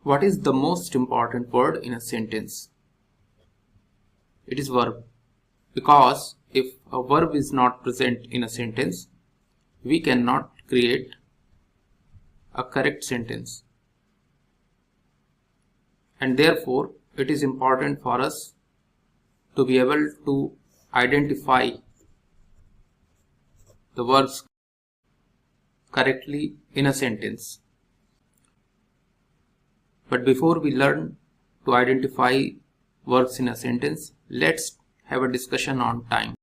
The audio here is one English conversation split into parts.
What is the most important word in a sentence? It is verb. Because if a verb is not present in a sentence, we cannot create a correct sentence. And therefore, it is important for us to be able to identify the verbs correctly in a sentence. But before we learn to identify verbs in a sentence, let's have a discussion on time.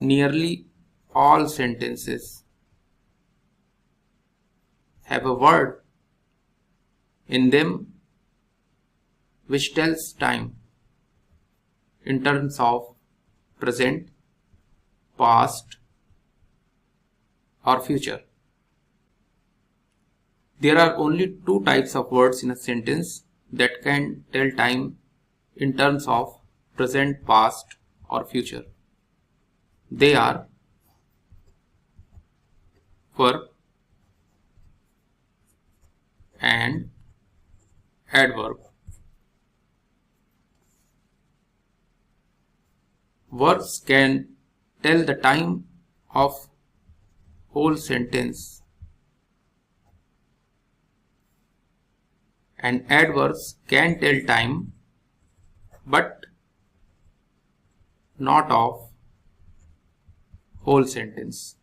Nearly all sentences have a word in them which tells time in terms of present, past, or future. There are only two types of words in a sentence that can tell time in terms of present, past, or future. They are verb and adverb. Verbs can tell the time of whole sentence, and adverbs can tell time but not of whole sentence.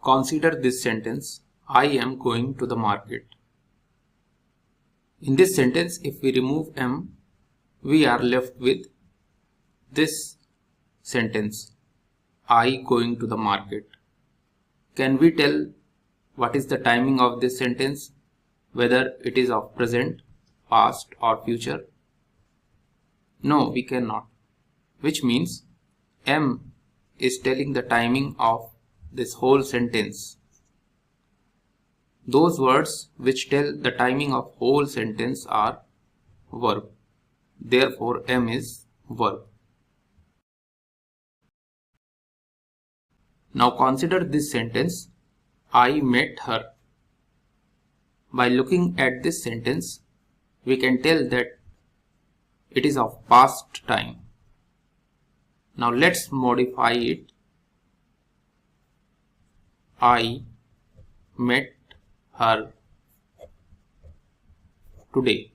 Consider this sentence: I am going to the market. In this sentence, if we remove am, we are left with this sentence: I going to the market. Can we tell what is the timing of this sentence, whether it is of present, past, or future? No, we cannot. Which means am is telling the timing of this whole sentence. Those words which tell the timing of whole sentence are verb. Therefore, am is verb. Now consider this sentence: I met her. By looking at this sentence, we can tell that it is of past time. Now let's modify it. I met her today.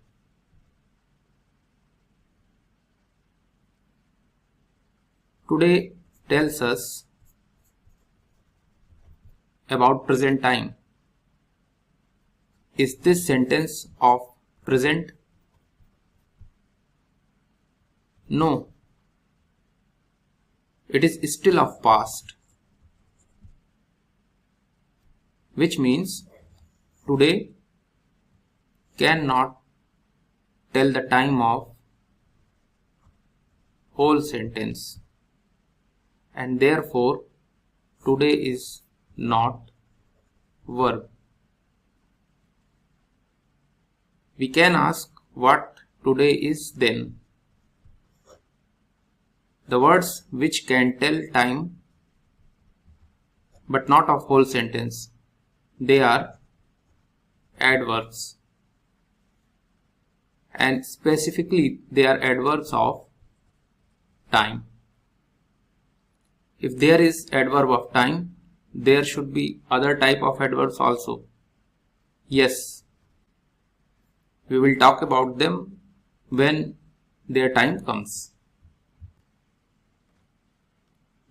Today tells us about present time. Is this sentence of present? No. It is still of past. Which means today cannot tell the time of whole sentence, and therefore today is not verb. We can ask what today is then. The words which can tell time but not of whole sentence, they are adverbs, and specifically they are adverbs of time. If there is adverb of time, there should be other type of adverbs also. Yes, we will talk about them when their time comes.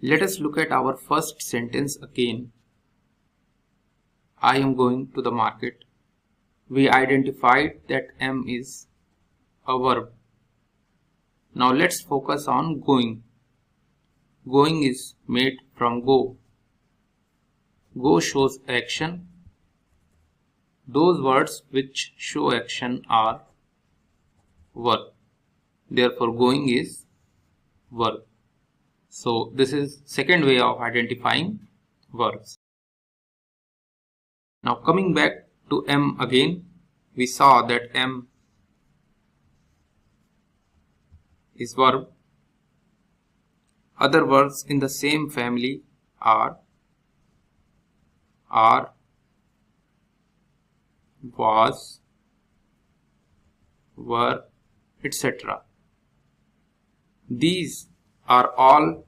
Let us look at our first sentence again. I am going to the market. We identified that am is a verb. Now let's focus on going. Going is made from go. Go shows action. Those words which show action are verb. Therefore, going is verb. So this is second way of identifying verbs. Now coming back to am again, we saw that am is verb. Other verbs in the same family are are, was, were, etc. These are all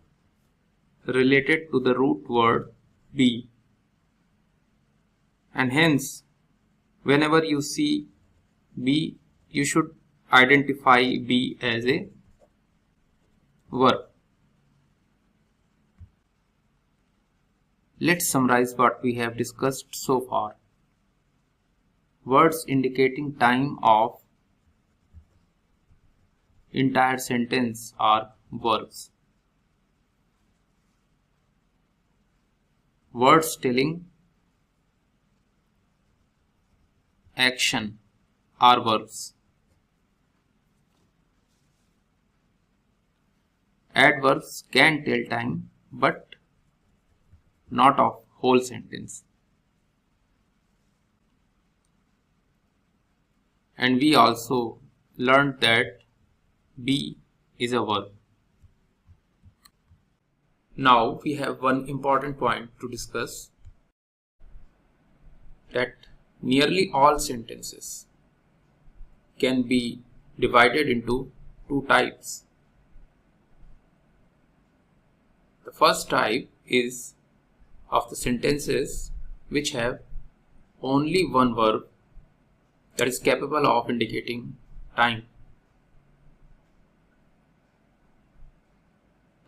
related to the root word be, and hence whenever you see be, you should identify be as a verb. Let's summarize what we have discussed so far. Words indicating time of entire sentence are verbs. Words telling action are verbs. Adverbs can tell time but not of whole sentence. And we also learned that be is a verb. Now we have one important point to discuss, that nearly all sentences can be divided into two types. The first type is of the sentences which have only one verb that is capable of indicating time.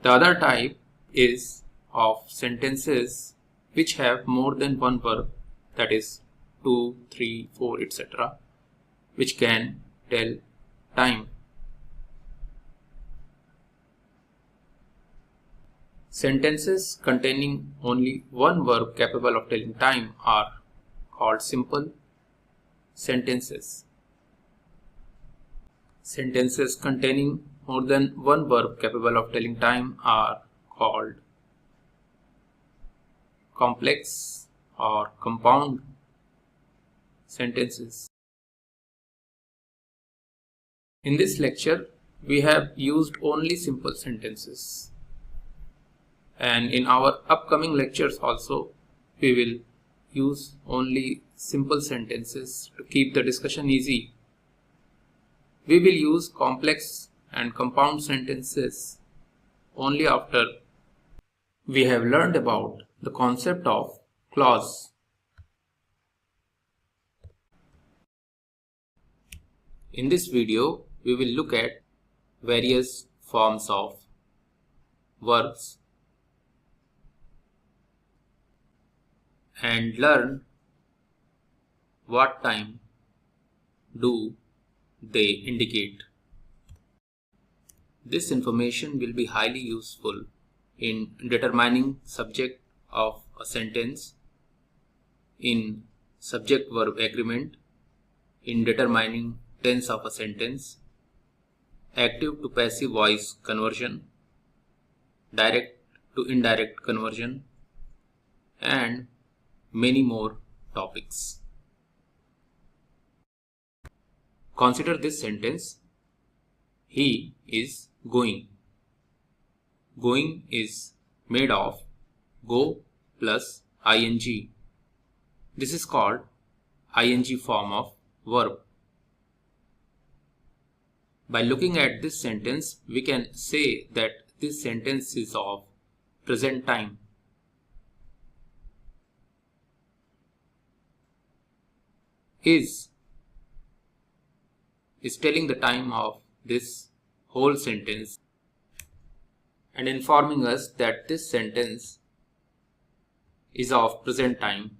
The other type is of sentences which have more than one verb, that is 2, 3, 4, etc., which can tell time. Sentences containing only one verb capable of telling time are called simple sentences. Sentences containing more than one verb capable of telling time are called complex or compound sentences. In this lecture, we have used only simple sentences, and in our upcoming lectures also we will use only simple sentences to keep the discussion easy. We will use complex and compound sentences only after we have learned about the concept of clause. In this video, we will look at various forms of verbs and learn what time do they indicate. This information will be highly useful in determining subject of a sentence, in subject-verb agreement, in determining tense of a sentence, active to passive voice conversion, direct to indirect conversion, and many more topics. Consider this sentence: he is going. Going is made of go plus ing. This is called ing form of verb. By looking at this sentence, we can say that this sentence is of present time. Is telling the time of this whole sentence and informing us that this sentence is of present time,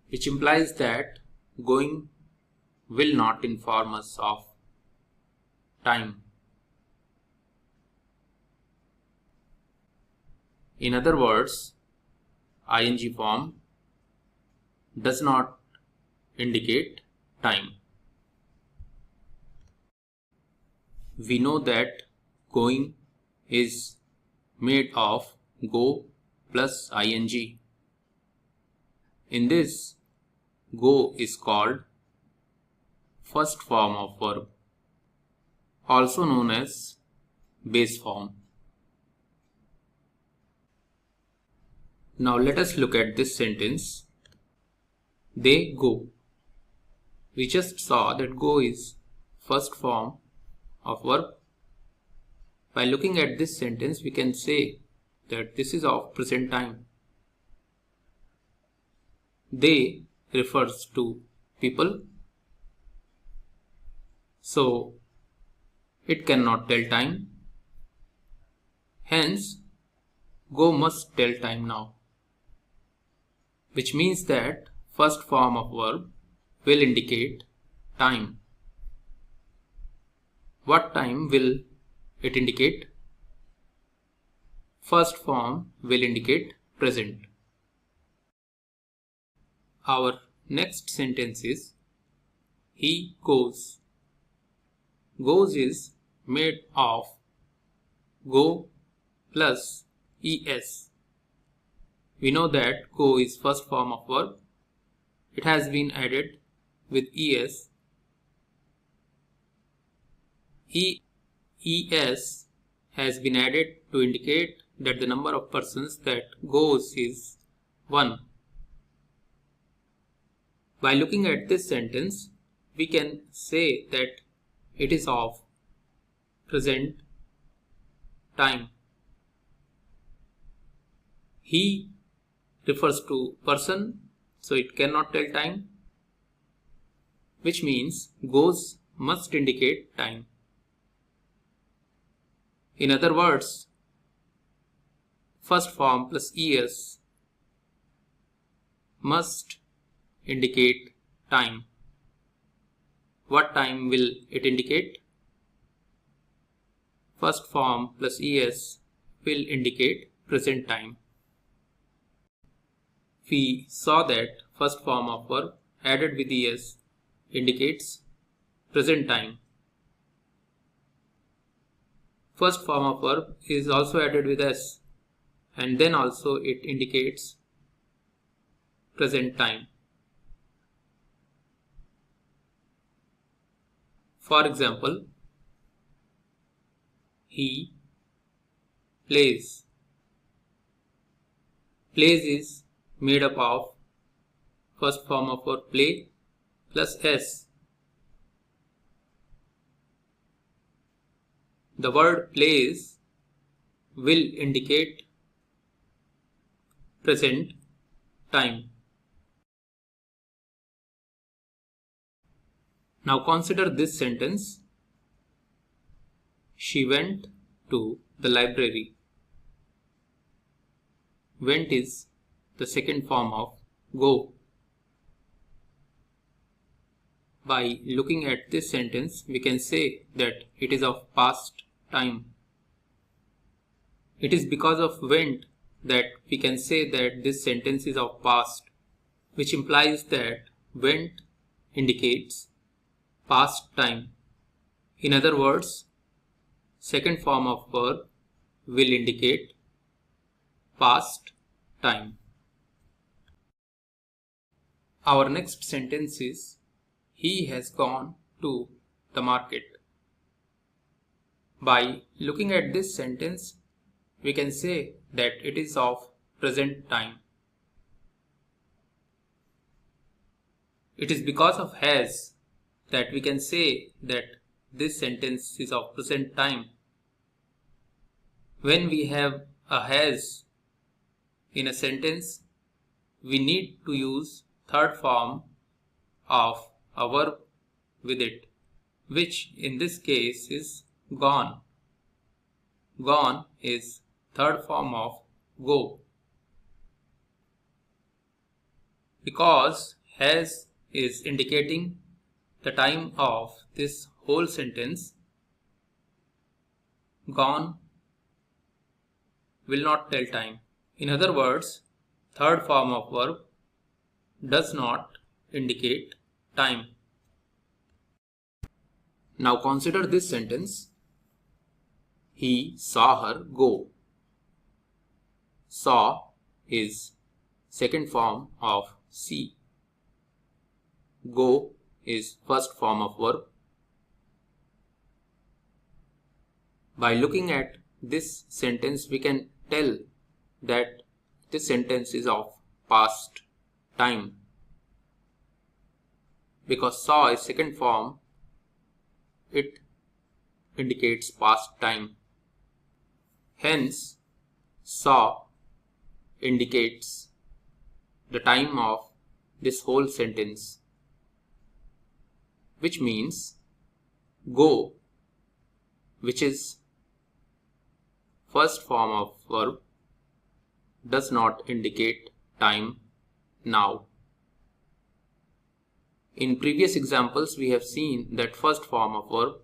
which implies that going will not inform us of time. In other words, ing form does not indicate time. We know that going is made of go plus ing. In this, go is called first form of verb, also known as base form. Now let us look at this sentence. They go. We just saw that go is first form of verb. By looking at this sentence, we can say that this is of present time. They refers to people, so it cannot tell time. Hence, go must tell time now, which means that first form of verb will indicate time. What time will it indicate? First form will indicate present. Our next sentence is he goes. Goes is made of go plus es. We know that go is first form of verb. It has been added with es. Es has been added to indicate that the number of persons that goes is 1. By looking at this sentence, we can say that it is of present time. He refers to person, so it cannot tell time, which means goes must indicate time. In other words, first form plus es must indicate time. What time will it indicate? First form plus es will indicate present time. We saw that first form of verb added with es indicates present time. First form of verb is also added with s, and then also it indicates present time. For example, he plays. Plays is made up of first form of verb play plus s. The word plays will indicate present time. Now consider this sentence. She went to the library. Went is the second form of go. By looking at this sentence, we can say that it is of past time. It is because of went that we can say that this sentence is of past, which implies that went indicates past time. In other words, second form of verb will indicate past time. Our next sentence is he has gone to the market. By looking at this sentence, we can say that it is of present time. It is because of has that we can say that this sentence is of present time. When we have a has in a sentence, we need to use third form of a verb with it, which in this case is gone. Gone is third form of go. Because has is indicating the time of this whole sentence, gone will not tell time. In other words, third form of verb does not indicate time. Now consider this sentence. He saw her go. Saw is second form of see. Go is first form of verb. By looking at this sentence, we can tell that this sentence is of past time because saw is second form, it indicates past time. Hence, saw indicates the time of this whole sentence, which means go, which is first form of verb, does not indicate time now. In previous examples, we have seen that first form of verb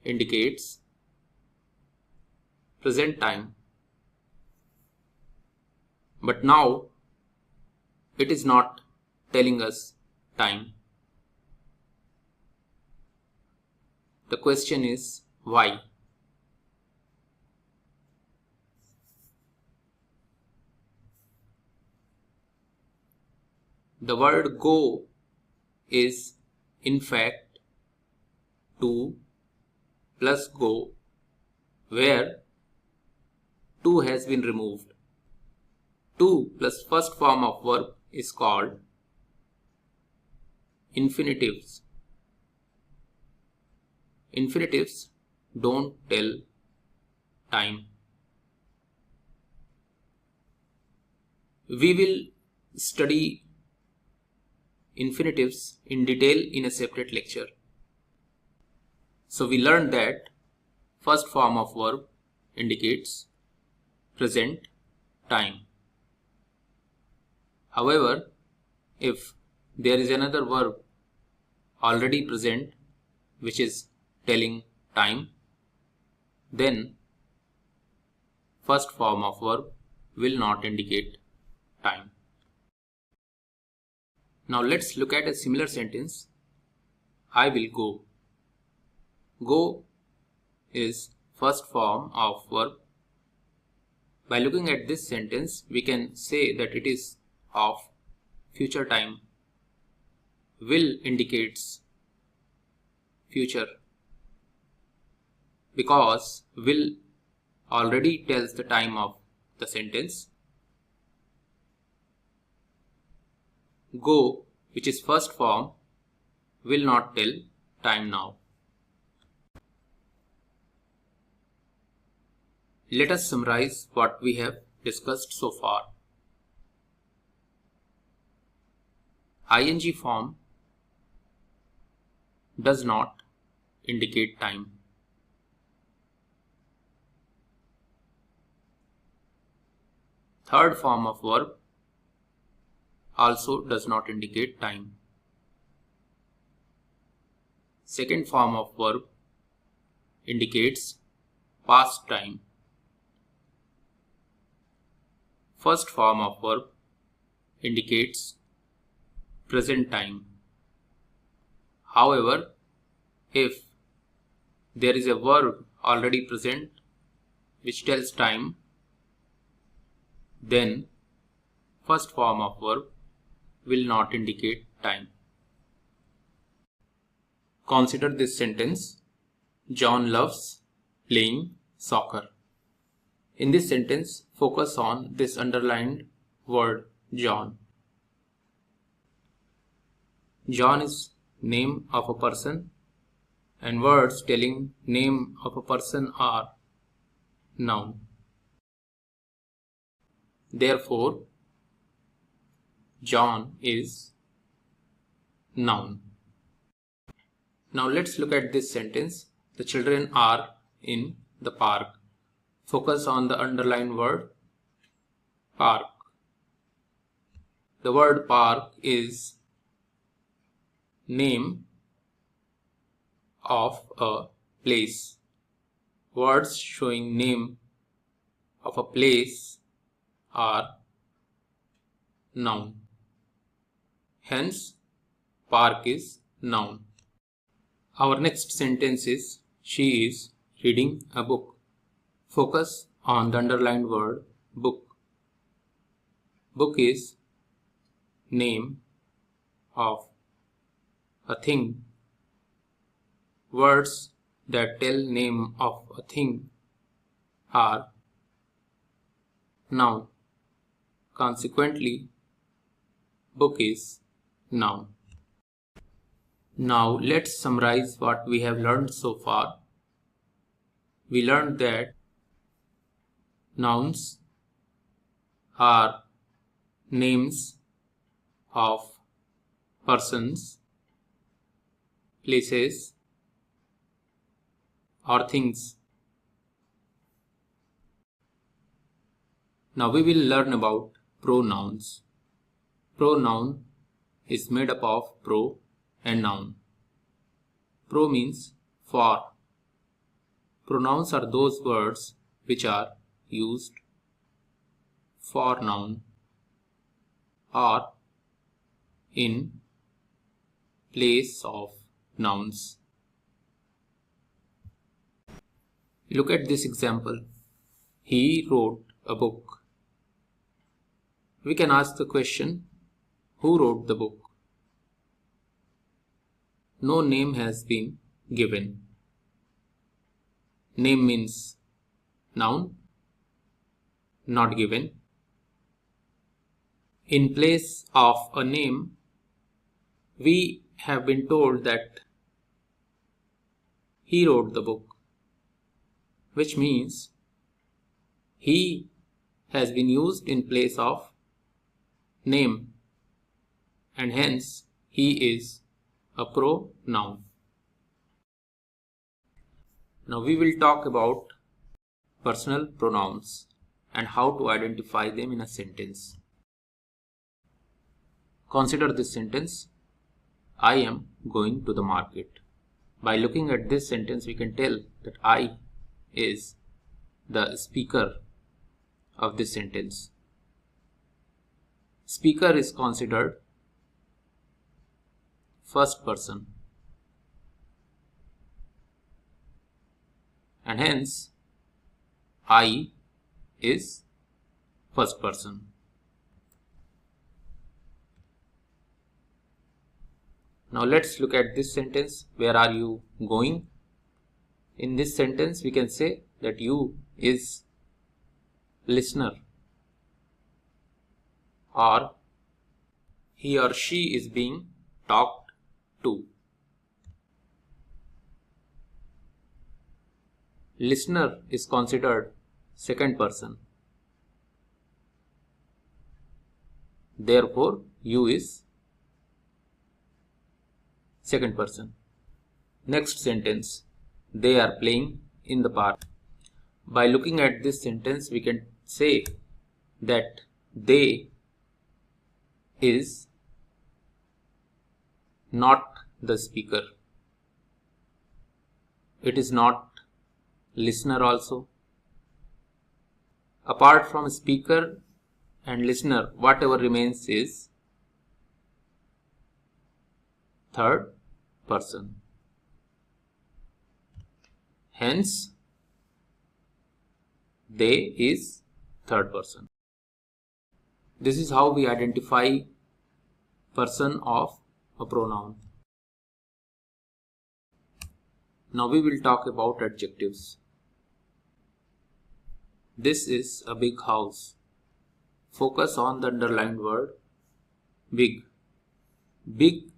indicates present time, but now it is not telling us time. The question is why? The word go is in fact to plus go, where to has been removed. To plus first form of verb is called infinitives. Infinitives don't tell time. We will study infinitives in detail in a separate lecture. So we learned that first form of verb indicates present time. However, if there is another verb already present which is telling time, then first form of verb will not indicate time. Now let's look at a similar sentence. I will go. Go is first form of verb. By looking at this sentence, we can say that it is of future time. Will indicates future because will already tells the time of the sentence. Go, which is first form, will not tell time now. Let us summarize what we have discussed so far. ing form does not indicate time. Third form of verb also does not indicate time. Second form of verb indicates past time. First form of verb indicates present time. However, if there is a verb already present which tells time, then first form of verb will not indicate time. Consider this sentence. John loves playing soccer. In this sentence, focus on this underlined word John. John is name of a person, and words telling name of a person are noun. Therefore, John is noun. Now let's look at this sentence. The children are in the park. Focus on the underlined word park. The word park is name of a place. Words showing name of a place are noun. Hence, park is noun. Our next sentence is she is reading a book. Focus on the underlined word book. Book is name of a thing. Words that tell name of a thing are noun. Consequently, book is noun. Now let's summarize what we have learned so far. We learned that nouns are names of persons, places, or things. Now we will learn about pronouns. Pronoun is made up of pro and noun. Pro means for. Pronouns are those words which are used for noun or in place of nouns. Look at this example. He wrote a book. We can ask the question, who wrote the book? No name has been given. Name means noun, not given. In place of a name, we have been told that he wrote the book, which means he has been used in place of name, and hence he is a pronoun. Now we will talk about personal pronouns and how to identify them in a sentence. Consider this sentence, I am going to the market. By looking at this sentence, we can tell that I is the speaker of this sentence. Speaker is considered first person, and hence I is first person. Now let's look at this sentence. Where are you going? In this sentence, we can say that you is listener, or he or she is being talked to. Listener is considered second person. Therefore, you is second person. Next sentence, they are playing in the park. By looking at this sentence, we can say that they is not the speaker. It is not listener also. Apart from speaker and listener, whatever remains is third person. Hence, they is third person. This is how we identify person of a pronoun. Now we will talk about adjectives. This is a big house. Focus on the underlined word big. Big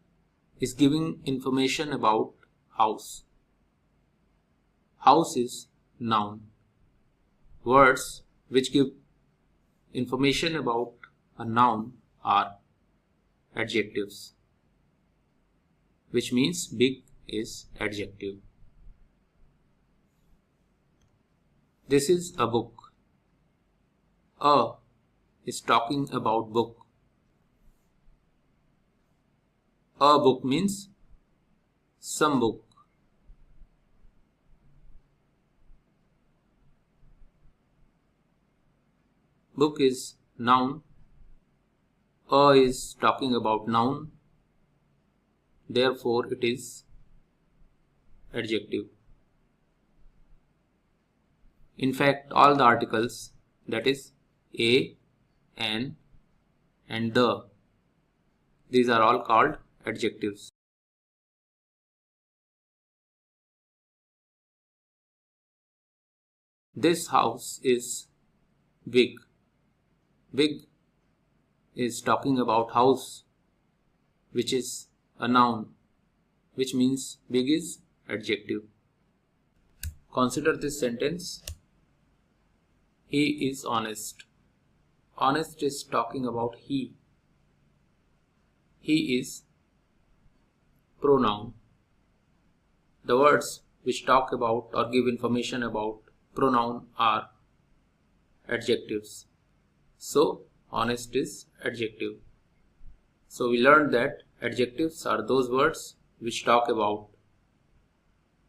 is giving information about house. House is noun. Words which give information about a noun are adjectives, which means big is adjective. This is a book. A is talking about book. A book means some book. Book is noun. A is talking about noun. Therefore, it is adjective. In fact, all the articles, that is a, an, and the, these are all called adjectives. This house is big. Big is talking about house, which is a noun, which means big is adjective. Consider this sentence. He is honest. Honest is talking about he. He is pronoun. The words which talk about or give information about pronoun are adjectives. So, honest is adjective. So, we learned that adjectives are those words which talk about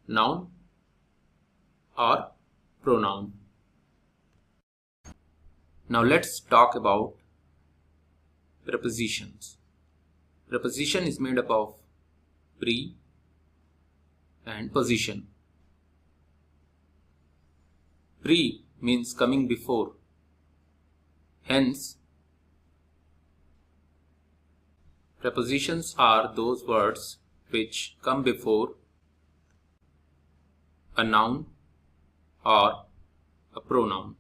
noun or pronoun. Now, let's talk about prepositions. Preposition is made up of pre and position. Pre means coming before. Hence, prepositions are those words which come before a noun or a pronoun.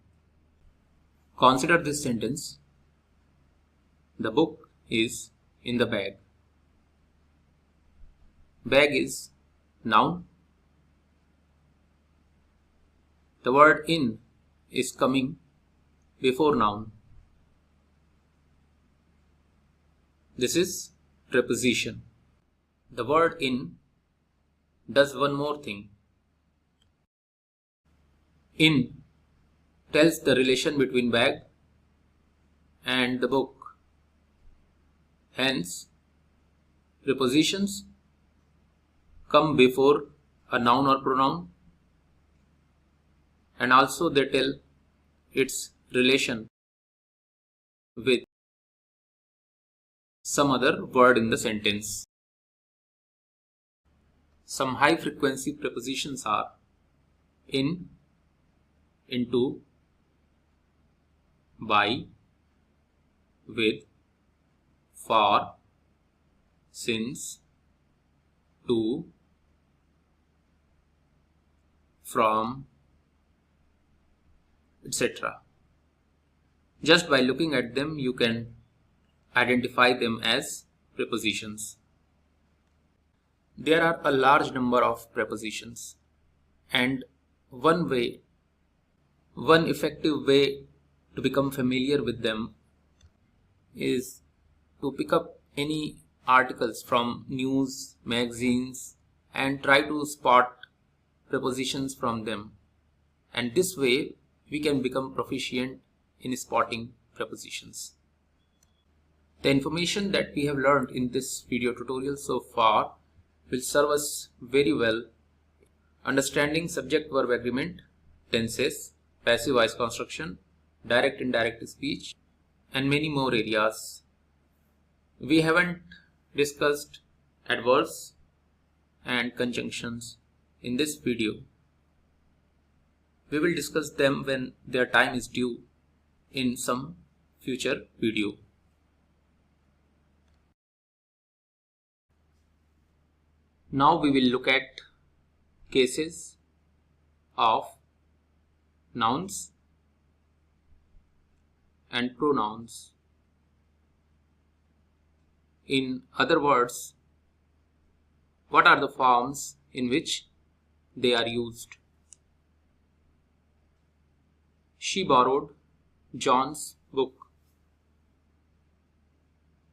Consider this sentence. The book is in the bag. Bag is noun. The word in is coming before noun. This is preposition. The word in does one more thing. In tells the relation between bag and the book. Hence, prepositions come before a noun or pronoun, and also they tell its relation with some other word in the sentence. Some high frequency prepositions are in, into, by, with, for, since, to, from, etc. Just by looking at them, you can identify them as prepositions. There are a large number of prepositions, and one effective way to become familiar with them is to pick up any articles from news, magazines, and try to spot prepositions from them. And this way we can become proficient in spotting prepositions. The information that we have learned in this video tutorial so far will serve us very well understanding subject-verb agreement, tenses, passive voice construction, direct-indirect speech, and many more areas. We haven't discussed adverbs and conjunctions in this video. We will discuss them when their time is due in some future video. Now we will look at cases of nouns and pronouns. In other words, what are the forms in which they are used? She borrowed John's book.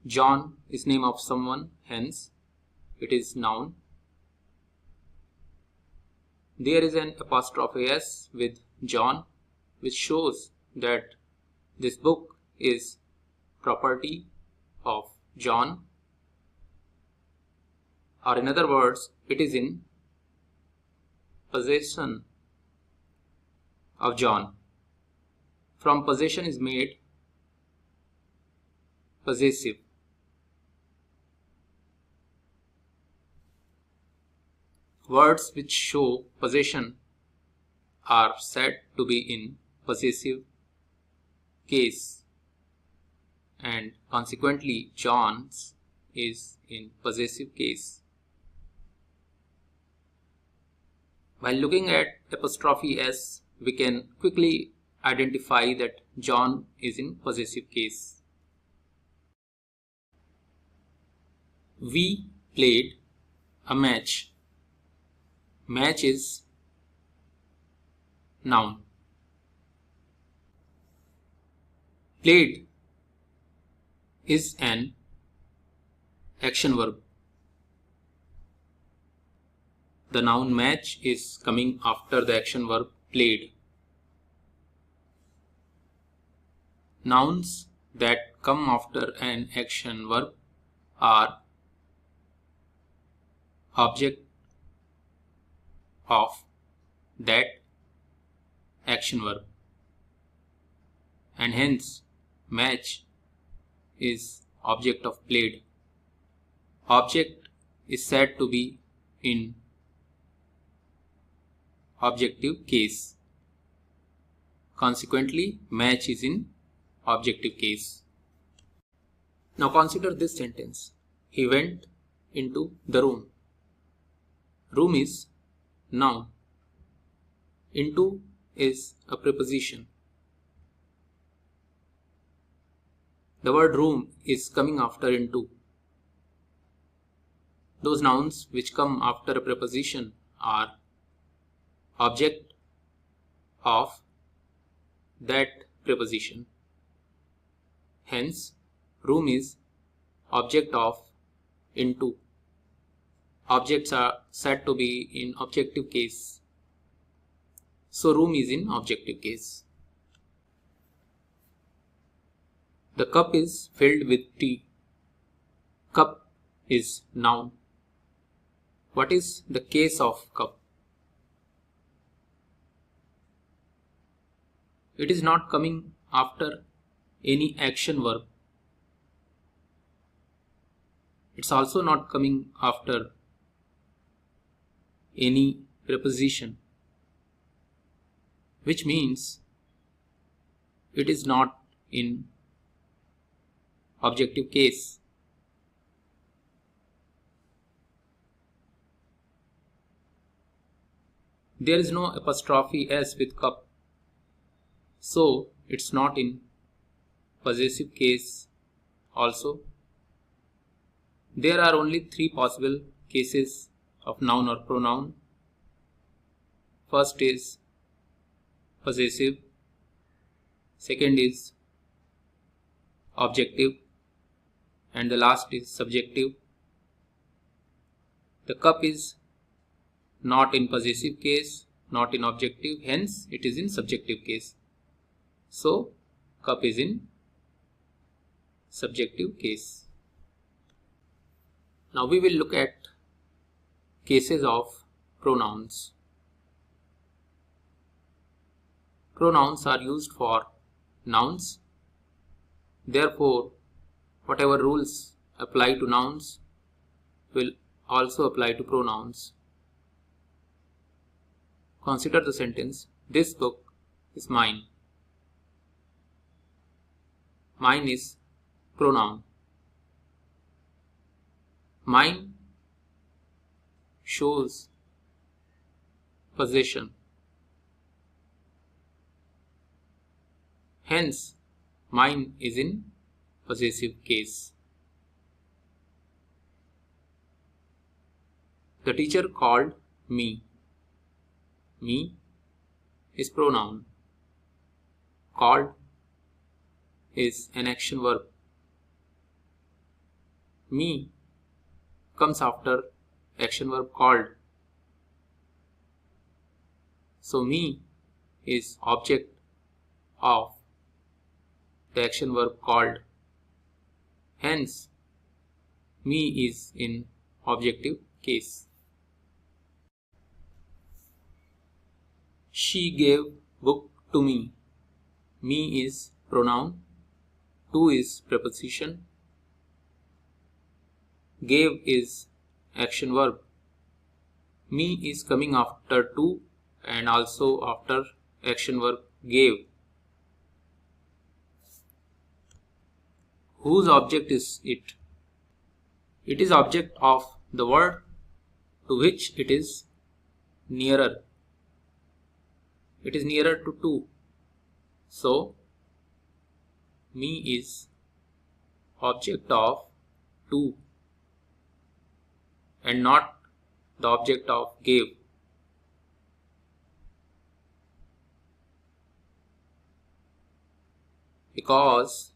John is name of someone, hence it is noun. There is an apostrophe s with John, which shows that this book is property of John, or in other words, it is in possession of John. From possession is made possessive. Words which show possession are said to be in possessive case, and consequently John's is in possessive case. While looking at apostrophe s, we can quickly identify that John is in possessive case. We played a match. Match is noun. Played is an action verb. The noun match is coming after the action verb played. Nouns that come after an action verb are object of that action verb, and hence match is object of played. Object is said to be in objective case. Consequently, match is in objective case. Now consider this sentence. He went into the room. Room is noun. Into is a preposition. The word room is coming after into. Those nouns which come after a preposition are object of that preposition. Hence, room is object of into. Objects are said to be in objective case. So, room is in objective case. The cup is filled with tea. Cup is noun. What is the case of cup? It is not coming after any action verb. It's also not coming after any preposition, which means it is not in objective case. There is no apostrophe s with cup, so it's not in possessive case also. There are only three possible cases of noun or pronoun. First is possessive, second is objective, and the last is subjective. The cup is not in possessive case, not in objective, hence it is in subjective case. So, cup is in subjective case. Now we will look at cases of pronouns. Pronouns are used for nouns. Therefore, whatever rules apply to nouns will also apply to pronouns. Consider the sentence, this book is mine. Mine is pronoun. Mine shows possession. Hence, mine is in possessive case. The teacher called me. Me is pronoun. Called is an action verb. Me comes after action verb called. So, me is object of the action verb called. Hence, me is in objective case. She gave book to me. Me is pronoun. To is preposition. Gave is action verb. Me is coming after to and also after action verb gave. Whose object is it? It is object of the word to which it is nearer. It is nearer to. So, me is object of to. and not the object of gave. Because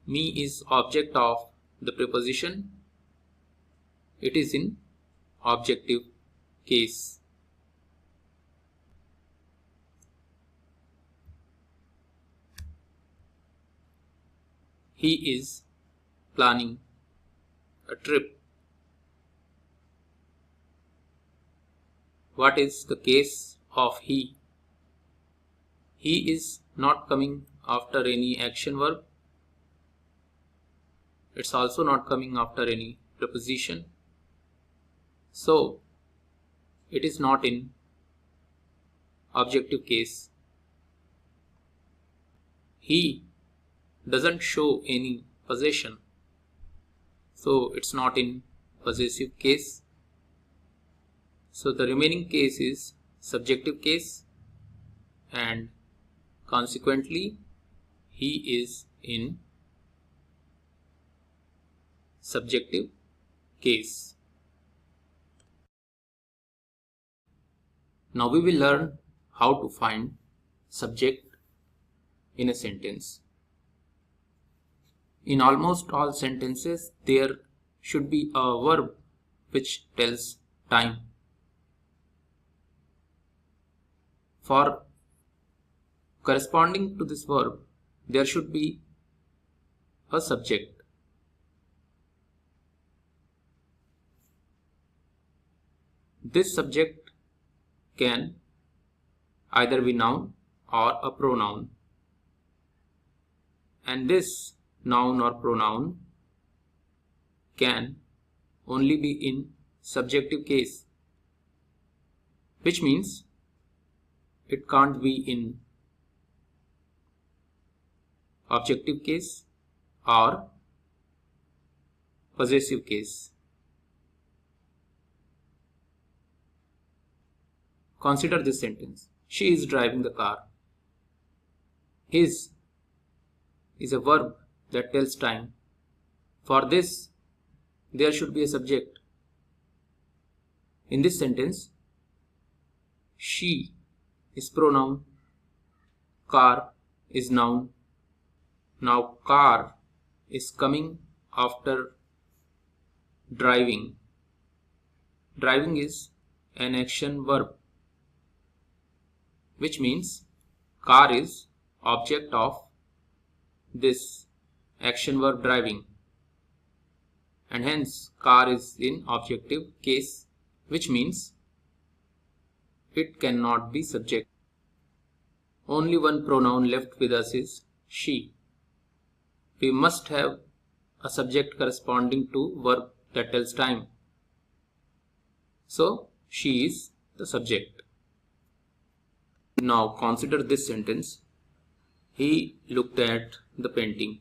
me is object of the preposition, it is in objective case. He is planning a trip. What is the case of he? He is not coming after any action verb. It's also not coming after any preposition. So, it is not in objective case. He doesn't show any possession. So, it's not in possessive case. So, the remaining case is subjective case, and consequently he is in subjective case. Now we will learn how to find subject in a sentence. In almost all sentences, there should be a verb which tells time. For corresponding to this verb, there should be a subject. This subject can either be noun or a pronoun, and this noun or pronoun can only be in subjective case, which means it can't be in objective case or possessive case. Consider this sentence. She is driving the car. His is a verb that tells time. For this, there should be a subject. In this sentence, she is pronoun, car is noun. Now car is coming after driving. Driving is an action verb, which means car is object of this action verb driving, and hence car is in objective case, which means it cannot be subject. Only one pronoun left with us is she. We must have a subject corresponding to verb that tells time. So she is the subject. Now consider this sentence. He looked at the painting.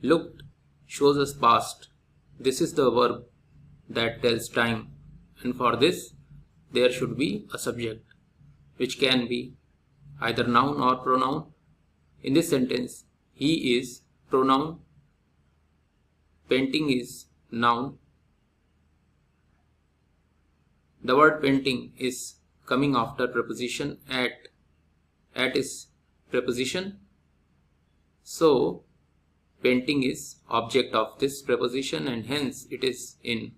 Looked shows us past. This is the verb that tells time, and for this there should be a subject, which can be either noun or pronoun. In this sentence, he is pronoun, painting is noun. The word painting is coming after preposition at. At is preposition. So painting is object of this preposition, and hence it is in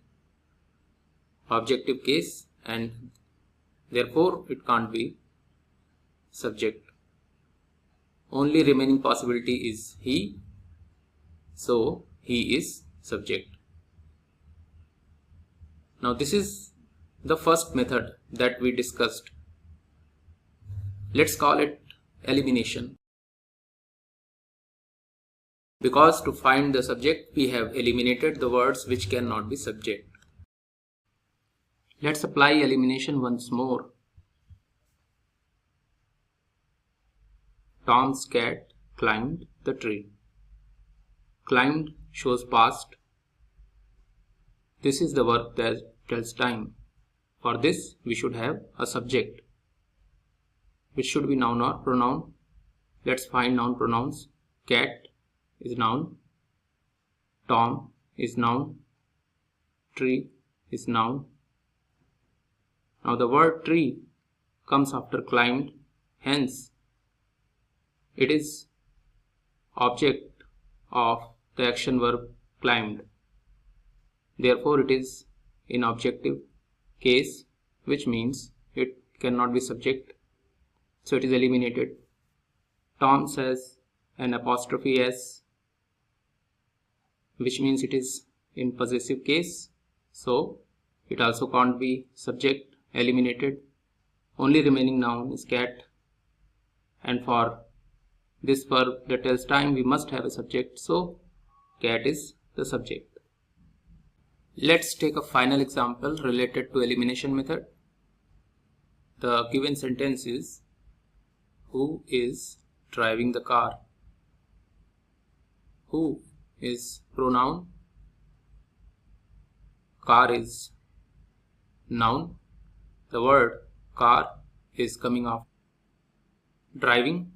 objective case, and therefore it can't be subject. Only remaining possibility is he. So he is subject. Now this is the first method that we discussed. Let's call it elimination. Because to find the subject, we have eliminated the words which cannot be subject. Let's apply elimination once more. Tom's cat climbed the tree. Climbed shows past. This is the verb that tells time. For this, we should have a subject, which should be noun or pronoun. Let's find noun pronouns. Cat is noun. Tom is noun. Tree is noun. Now the word tree comes after climbed, hence it is object of the action verb climbed. Therefore it is in objective case, which means it cannot be subject, so it is eliminated. Tom's has an apostrophe s, which means it is in possessive case, so it also can't be subject, eliminated. Only remaining noun is cat, and for this verb that tells time we must have a subject, so cat is the subject. Let's take a final example related to elimination method. The given sentence is, who is driving the car? Who is pronoun, car is noun. The word car is coming after driving,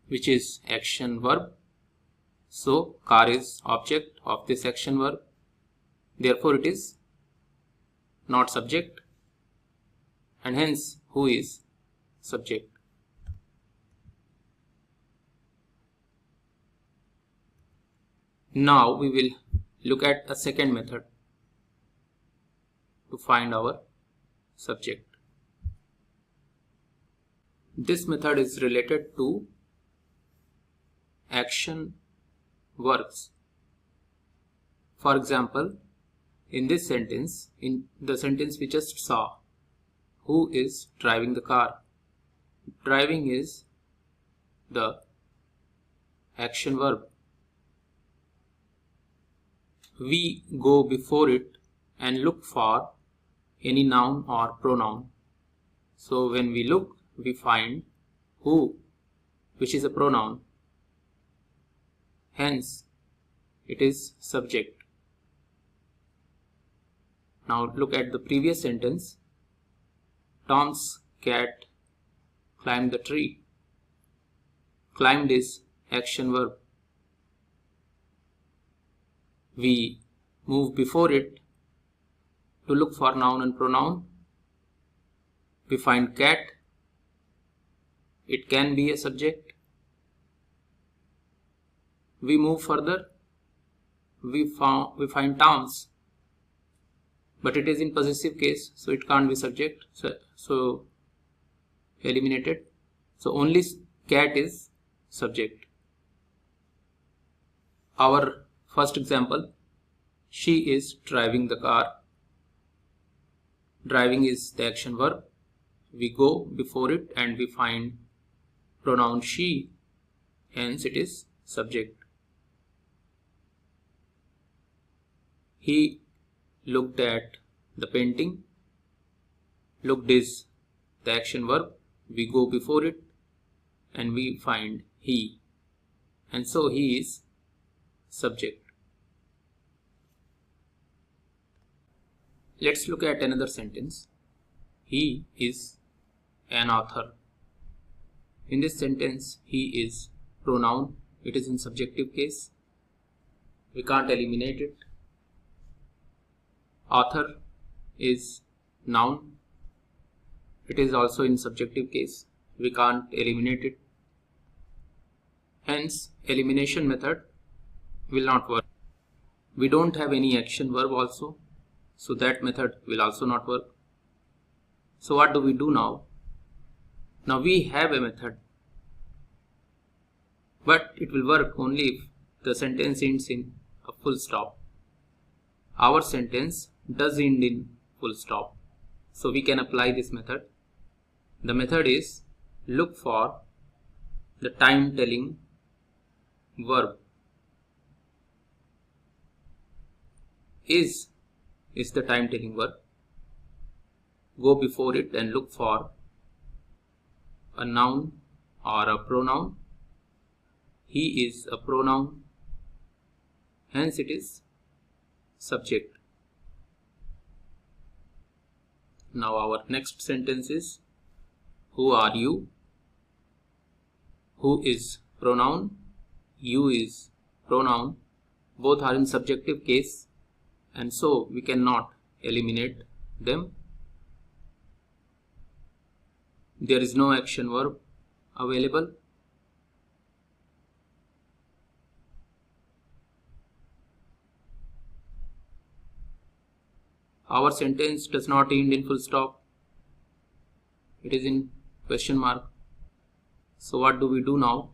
which is action verb. So car is object of this action verb. Therefore it is not subject, and hence who is subject. Now we will look at a second method to find our subject. This method is related to action verbs. For example, in this sentence, in the sentence we just saw, who is driving the car? Driving is the action verb. We go before it and look for any noun or pronoun. So when we look, we find who, which is a pronoun. Hence, it is subject. Now look at the previous sentence. Tom's cat climbed the tree. Climbed is action verb. We move before it to look for noun and pronoun. We find cat. It can be a subject. We move further. We find Tom's, but it is in possessive case, so it can't be subject. So eliminated. So only cat is subject. Our first example, she is driving the car. Driving is the action verb. We go before it and we find pronoun she, hence it is subject. He looked at the painting. Looked is the action verb. We go before it and we find he, and so he is subject. Let's look at another sentence. He is an author. In this sentence, he is pronoun. It is in subjective case. We can't eliminate it. Author is noun. It is also in subjective case. We can't eliminate it. Hence, elimination method will not work. We don't have any action verb also, so that method will also not work. So what do we do now? Now we have a method, but it will work only if the sentence ends in a full stop. Our sentence does end in full stop, so we can apply this method. The method is look for the time telling verb. Is the time telling verb. Go before it and look for a noun or a pronoun. He is a pronoun, hence it is subject. Now our next sentence is, who are you? Who is pronoun, you is pronoun, Both are in subjective case, and so we cannot eliminate them. There is no action verb available. Our sentence does not end in full stop. It is in question mark. So what do we do now?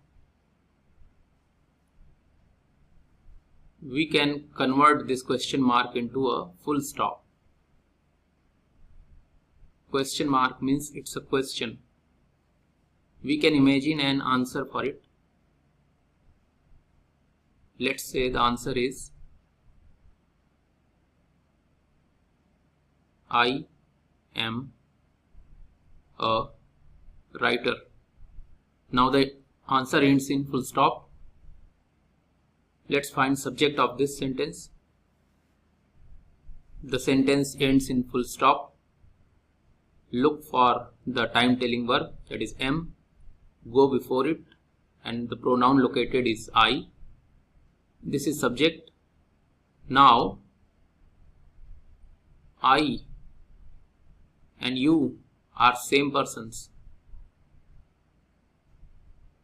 We can convert this question mark into a full stop. Question mark means it's a question. We can imagine an answer for it. Let's say the answer is I am a writer. Now the answer ends in full stop. Let's find subject of this sentence. The sentence ends in full stop. Look for the time telling verb, that is am, go before it, and the pronoun located is I. This is subject. Now I and you are same persons.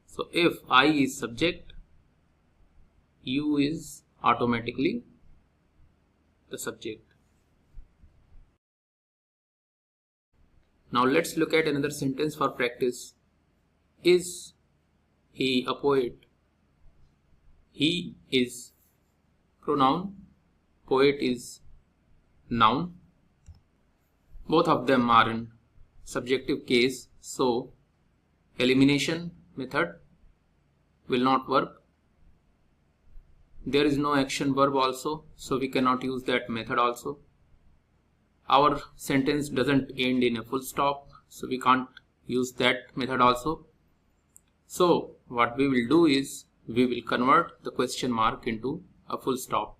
So if I is subject, you is automatically the subject. Now let's look at another sentence for practice. Is he a poet? He is pronoun, poet is noun. Both of them are in subjective case, so elimination method will not work. There is no action verb also, so we cannot use that method also. Our sentence doesn't end in a full stop, so we can't use that method also. So what we will do is we will convert the question mark into a full stop.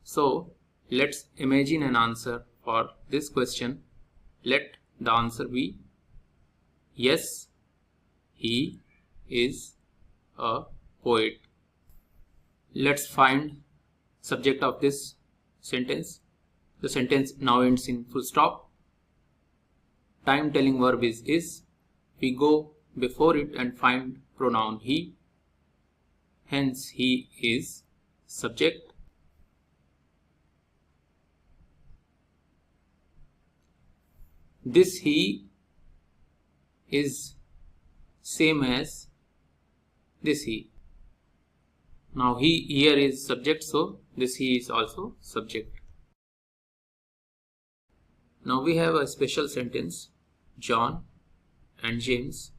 So let's imagine an answer for this question. Let the answer be yes, he is a poet. Let's find subject of this sentence. The sentence now ends in full stop. Time telling verb is. We go before it and find pronoun he. Hence he is subject. This he is same as this he. Now he here is subject, so this he is also subject. Now we have a special sentence. John and James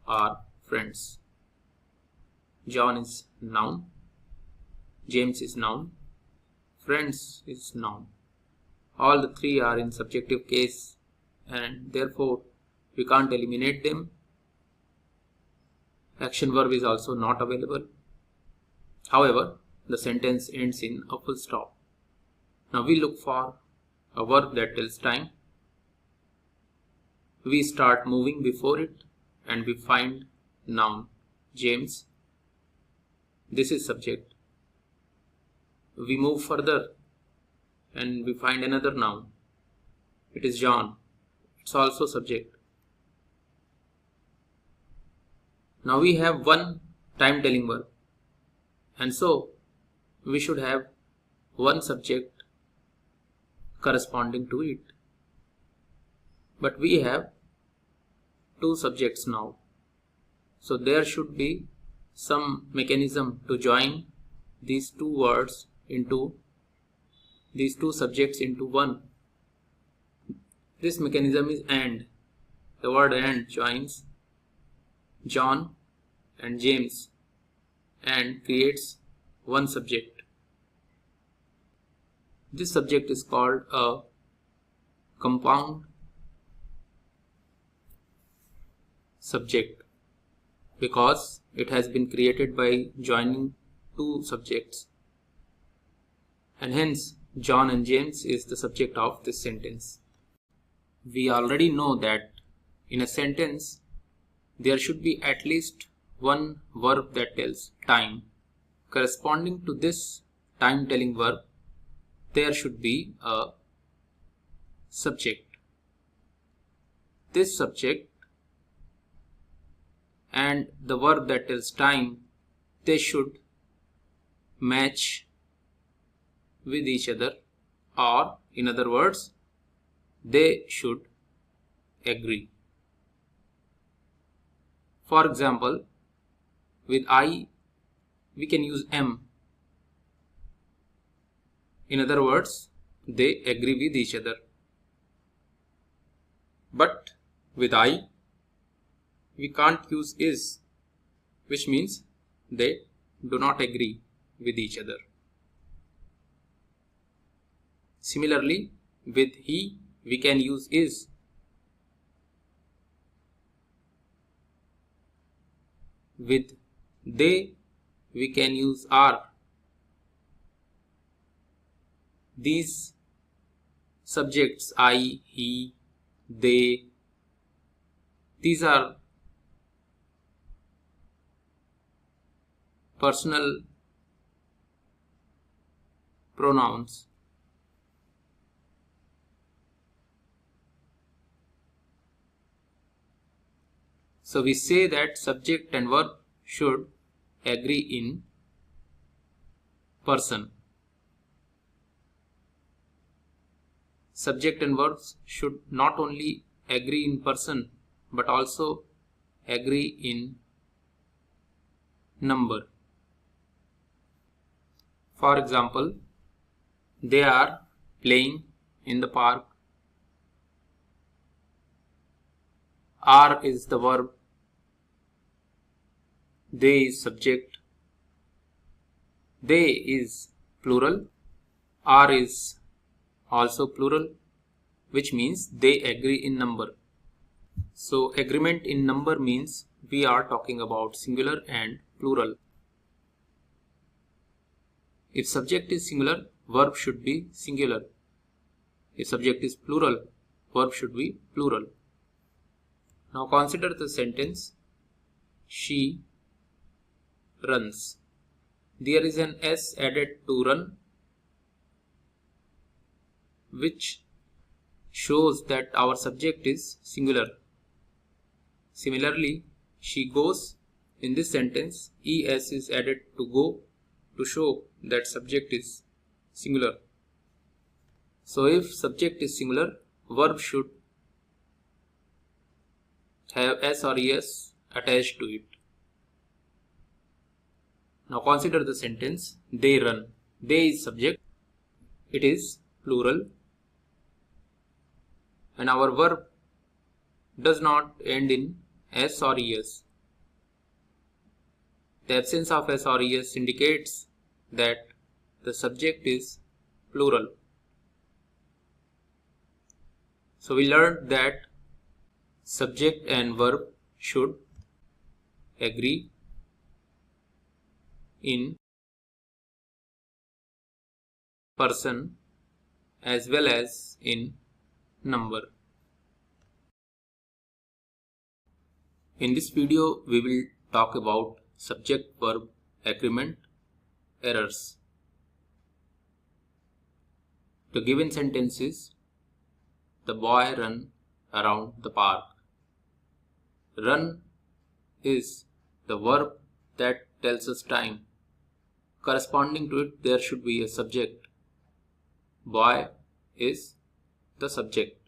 are friends. John is noun, James is noun, friends is noun. All the three are in subjective case, and therefore we can't eliminate them. Action verb is also not available. However, the sentence ends in a full stop. Now we look for a verb that tells time. We start moving before it and we find noun James. This is subject. We move further and we find another noun. It is John. It's also subject. Now we have one time telling verb, and so we should have one subject corresponding to it. But we have two subjects now. So there should be some mechanism to join these two words into these two subjects into one. This mechanism is and. The word and joins John and James and creates one subject. This subject is called a compound subject because it has been created by joining two subjects, and hence John and James is the subject of this sentence. We already know that in a sentence there should be at least one verb that tells time corresponding to this time telling verb, there should be a subject. This subject and the verb that tells time, they should match with each other, or in other words, they should agree. For example, with I, we can use am. In other words, they agree with each other. But with I, we can't use is, which means they do not agree with each other. Similarly, with he, we can use is. With they, we can use are. These subjects, I, he, they, these are personal pronouns. So we say that subject and verb should agree in person. Subject and verbs should not only agree in person but also agree in number. For example, they are playing in the park. Are is the verb. They is subject. They is plural. Are is also plural, which means they agree in number. So agreement in number means we are talking about singular and plural. If subject is singular, verb should be singular. If subject is plural, verb should be plural. Now consider the sentence, she runs. There is an S added to run, which shows that our subject is singular. Similarly, she goes. In this sentence, ES is added to go to show that subject is singular. So if subject is singular, verb should have S or ES attached to it. Now consider the sentence, they run. They is subject, it is plural, and our verb does not end in S or ES. The absence of S or ES indicates that the subject is plural. So we learned that subject and verb should agree in person as well as in number. In this video, we will talk about subject-verb agreement errors. The given sentence is, the boy ran around the park. Run is the verb that tells us time. Corresponding to it, there should be a subject. Boy is the subject.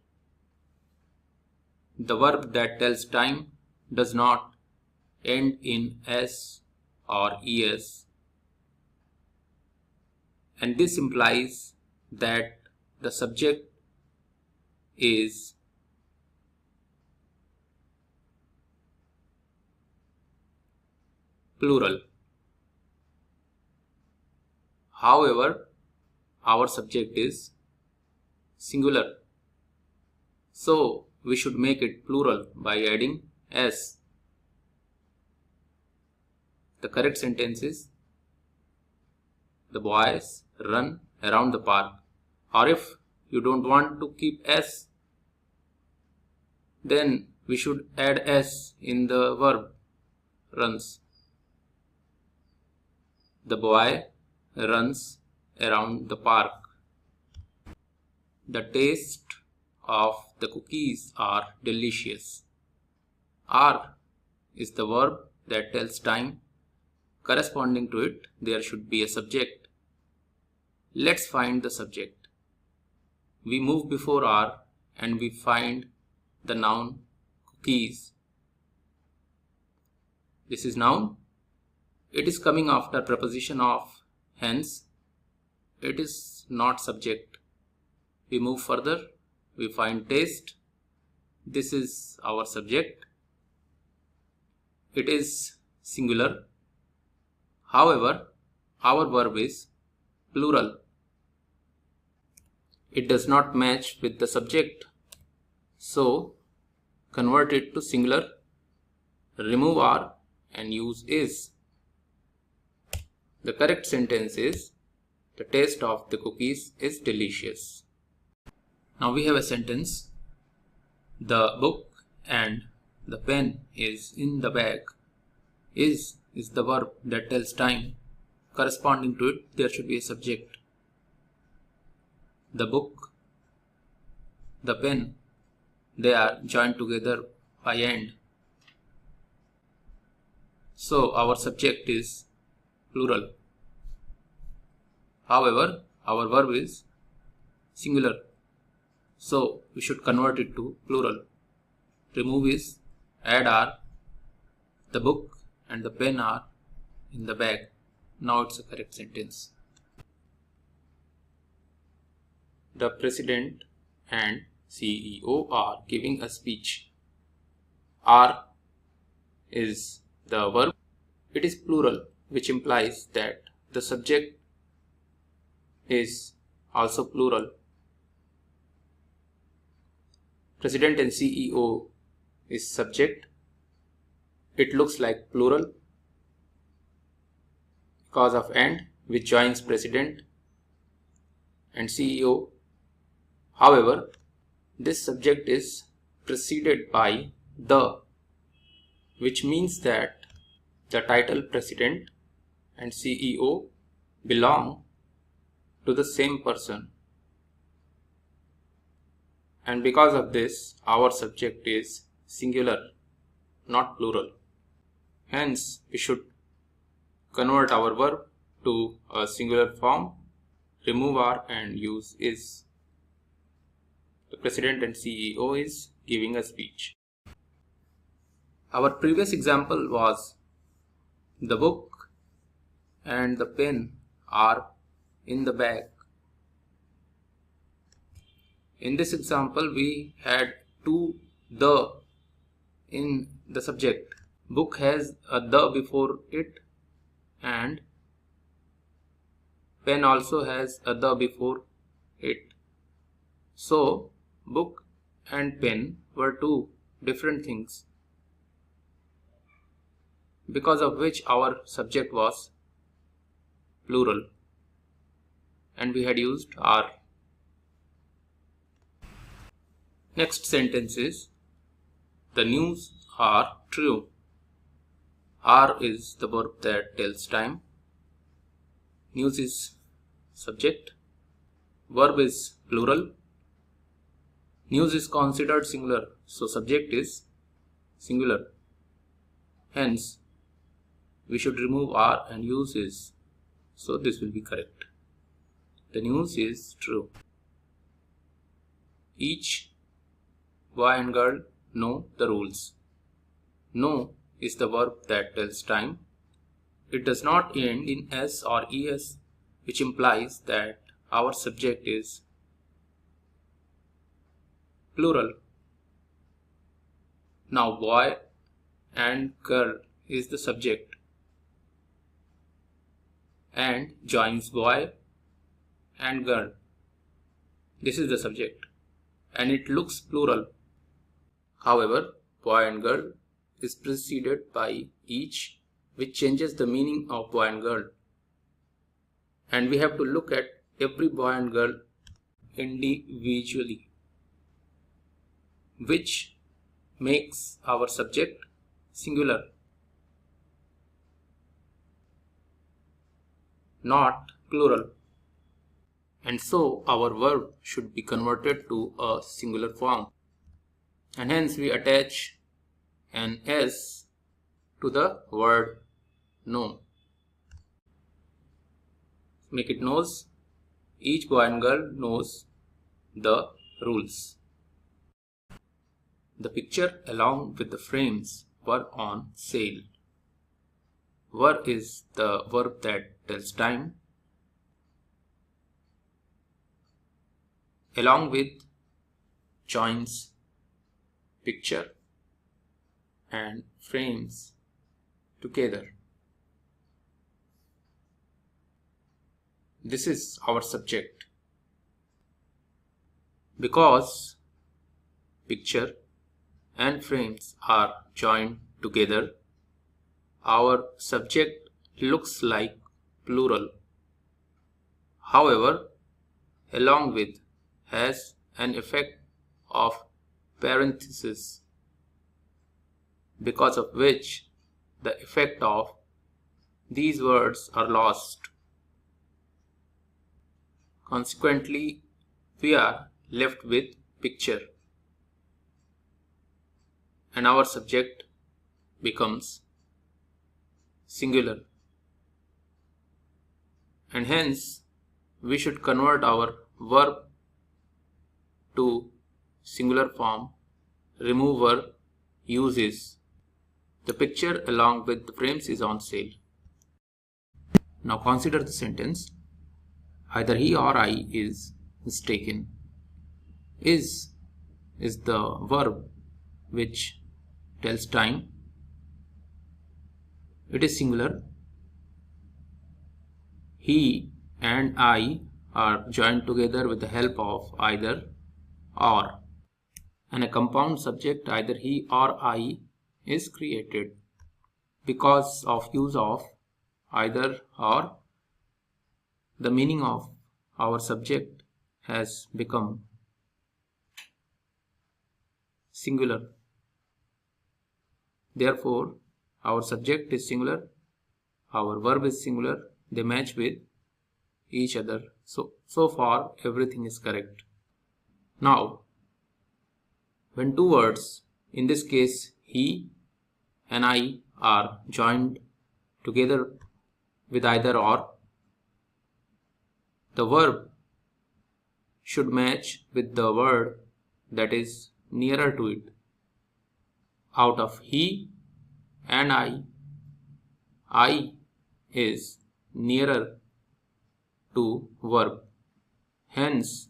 The verb that tells time does not end in S or ES, and this implies that the subject is plural. However, our subject is singular, so we should make it plural by adding S. The correct sentence is, the boys run around the park. Or if you don't want to keep S, then we should add S in the verb runs. The boy runs around the park. The taste of the cookies are delicious. Are is the verb that tells time. Corresponding to it, there should be a subject. Let's find the subject. We move before are and we find the noun cookies. This is noun. It is coming after preposition of, hence it is not subject. We move further, we find taste. This is our subject. It is singular. However, our verb is plural. It does not match with the subject. So, convert it to singular, remove are and use is. The correct sentence is, the taste of the cookies is delicious. Now we have a sentence. The book and the pen is in the bag. Is the verb that tells time. Corresponding to it, there should be a subject. The book, the pen, they are joined together by and. So our subject is plural. However, our verb is singular. So we should convert it to plural. Remove is, add are, the book and the pen are in the bag. Now it's a correct sentence. The president and CEO are giving a speech. Are is the verb. It is plural, which implies that the subject is also plural. President and CEO is subject. It looks like plural because of and, which joins president and CEO. However, this subject is preceded by the, which means that the title president and CEO belong to the same person. And because of this, our subject is singular, not plural. Hence, we should convert our verb to a singular form, remove are and use is. The president and CEO is giving a speech. Our previous example was the book and the pen are in the bag. In this example, we had two the in the subject. Book has a the before it and pen also has a the before it. So, book and pen were two different things, because of which our subject was plural and we had used are. Next sentence is, the news are true. Are is the verb that tells time. News is subject. Verb is plural. News is considered singular, so subject is singular. Hence, we should remove are and use is. So this will be correct. The news is true. Each boy and girl know the rules. Know is the verb that tells time. It does not end in s or es, which implies that our subject is plural. Now boy and girl is the subject and joins boy and girl. This is the subject and it looks plural. However, boy and girl is preceded by each, which changes the meaning of boy and girl. And we have to look at every boy and girl individually, which makes our subject singular, not plural. and so our verb should be converted to a singular form, and hence we attach an s to the word know. Make it knows. Each boy and girl knows the rules. The picture along with the frames were on sale. Were is the verb that tells time. Along with joins picture and frames together. This is our subject. Because picture and frames are joined together, our subject looks like plural. However, along with has an effect of parenthesis, because of which the effect of these words are lost. Consequently, we are left with picture, and our subject becomes singular, and hence we should convert our verb to singular form. Remove verb, use is. The picture along with the frames is on sale. Now consider the sentence. Either he or I is mistaken. Is the verb which tells time. It is singular. He and I are joined together with the help of either or, and a compound subject either he or I is created. Because of use of either or, the meaning of our subject has become singular. Therefore, our subject is singular, our verb is singular, they match with each other. So far everything is correct. Now, when two words, in this case he and I, are joined together with either or, the verb should match with the word that is nearer to it. Out of he and I is nearer to verb. Hence,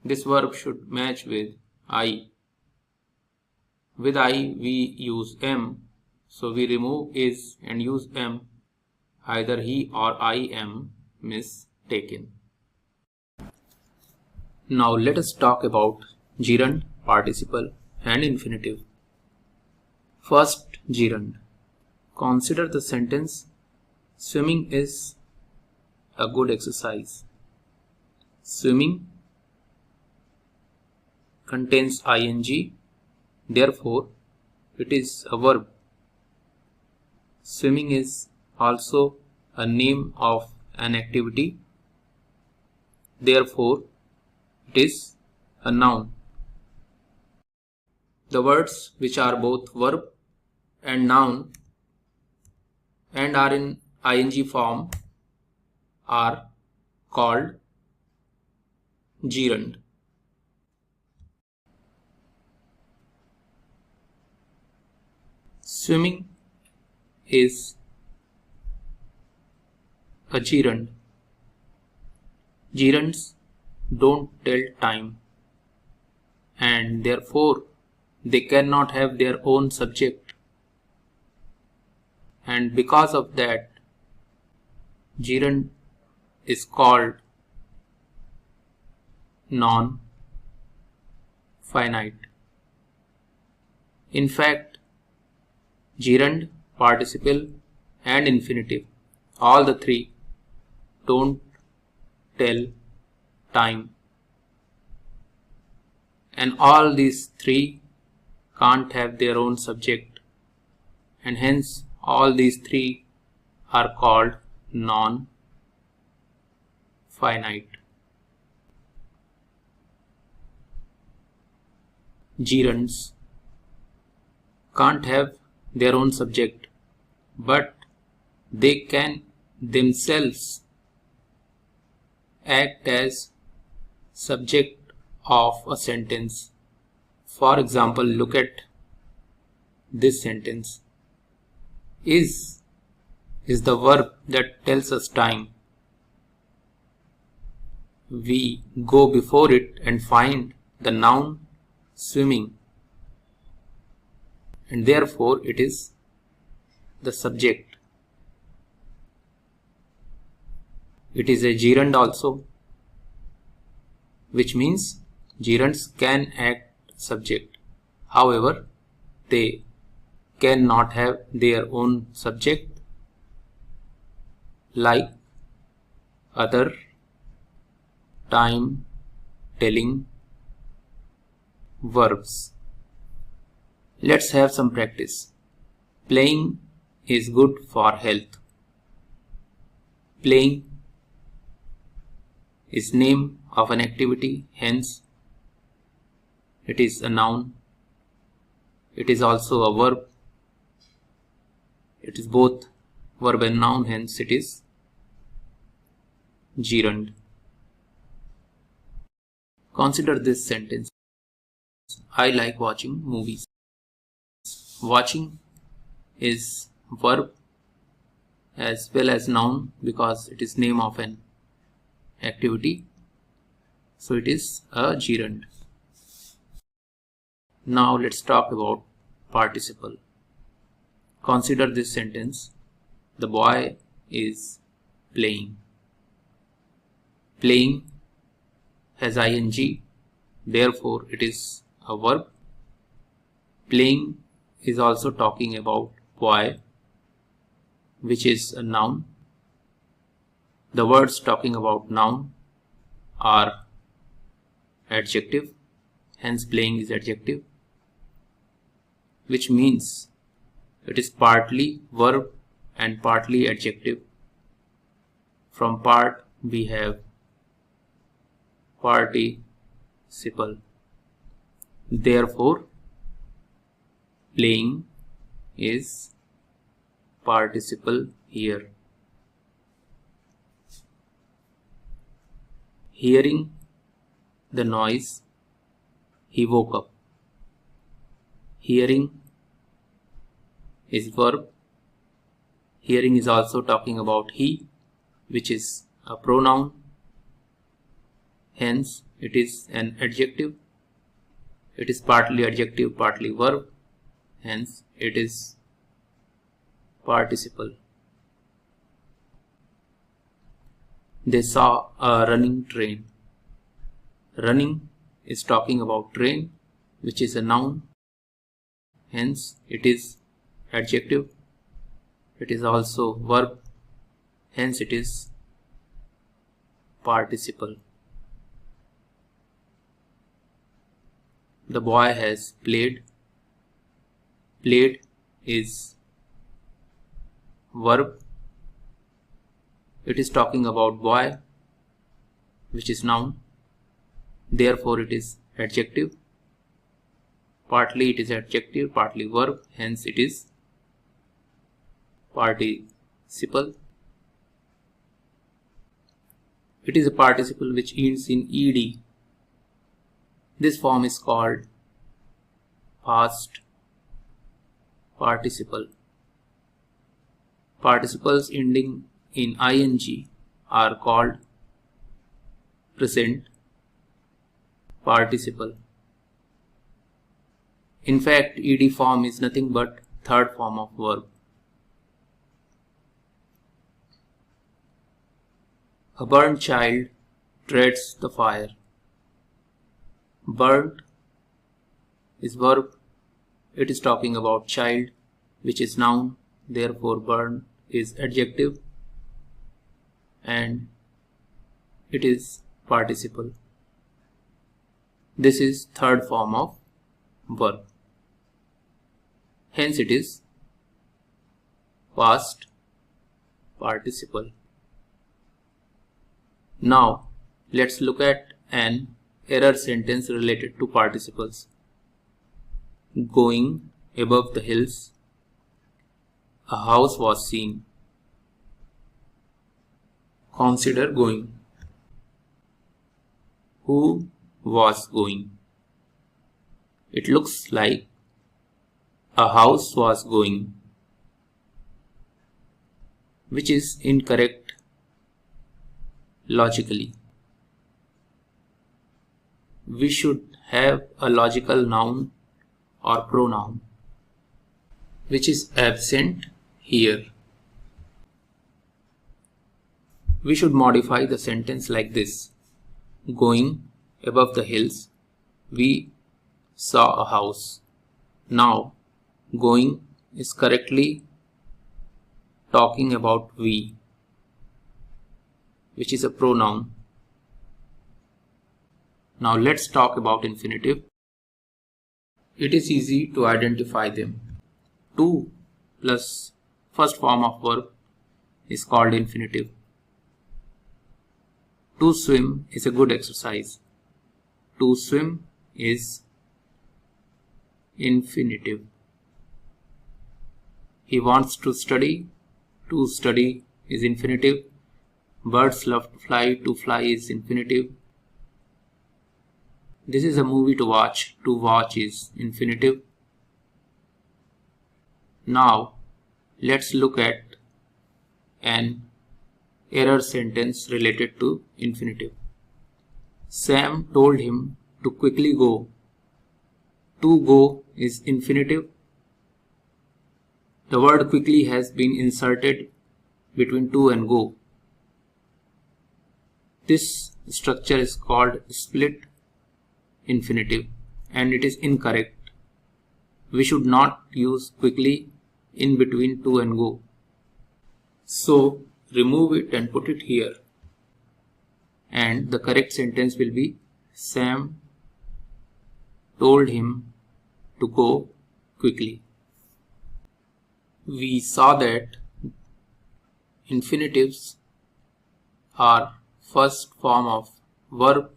this verb should match with I. With I we use am, so we remove is and use am. Either he or I am mistaken. Now let us talk about gerund, participle and infinitive. First, gerund. Consider the sentence, swimming is a good exercise. Swimming contains ing, therefore it is a verb. Swimming is also a name of an activity, therefore it is a noun. The words which are both verb and noun and are in ing form are called gerund. Swimming is a gerund. Gerunds don't tell time, and therefore they cannot have their own subject, and because of that, gerund is called non-finite. In fact, gerund, participle and infinitive, all the three don't tell time, and all these three can't have their own subject, and hence all these three are called non-finite. gerunds can't have their own subject, but they can themselves act as subject of a sentence. For example, look at this sentence. Is the verb that tells us time. We go before it and find the noun swimming, and therefore it is the subject. It is a gerund also, which means gerunds can act subject. However, they cannot have their own subject like other time telling verbs. Let's have some practice. Playing is good for health. Playing is name of an activity, hence it is a noun. It is also a verb. It is both verb and noun, hence it is gerund. Consider this sentence. I like watching movies. Watching is verb as well as noun because it is name of an activity. So it is a gerund. Now let's talk about participle. Consider this sentence. The boy is playing. Playing has ing, therefore it is a verb. Playing is also talking about boy, which is a noun. The words talking about noun are adjective, hence playing is adjective, which means it is partly verb and partly adjective. From part we have participle. Therefore, playing is participle here. Hearing the noise, he woke up. Hearing is verb. Hearing is also talking about he, which is a pronoun. Hence, it is an adjective. It is partly adjective, partly verb. Hence, it is participle. They saw a running train. Running is talking about train, which is a noun. Hence, it is adjective. It is also verb. Hence, it is participle. The boy has played. Played is verb. It is talking about boy, which is noun. Therefore, it is adjective. Partly it is adjective, partly verb. Hence, it is participle. It is a participle which ends in ed. This form is called past participle. Participles ending in ing are called present participle. In fact, ed form is nothing but third form of verb. A burnt child dreads the fire. Burnt is verb. It is talking about child, which is noun. Therefore, burnt is adjective and it is participle. This is third form of verb. Hence, it is past participle. Now, let's look at an error sentence related to participles. Going above the hills, a house was seen. Consider going. Who was going? It looks like a house was going, which is incorrect logically. We should have a logical noun or pronoun, which is absent here. We should modify the sentence like this. Going above the hills, we saw a house. Now, going is correctly talking about we, which is a pronoun. Now let's talk about infinitive. It is easy to identify them. To plus first form of verb is called infinitive. To swim is a good exercise. To swim is infinitive. He wants to study. To study is infinitive. Birds love to fly. To fly is infinitive. This is a movie to watch. To watch is infinitive. Now, let's look at an error sentence related to infinitive. Sam told him to quickly go. To go is infinitive. The word quickly has been inserted between to and go. This structure is called split infinitive and it is incorrect. We should not use quickly in between to and go. So remove it and put it here. And the correct sentence will be Sam told him to go quickly. We saw that infinitives are first form of verb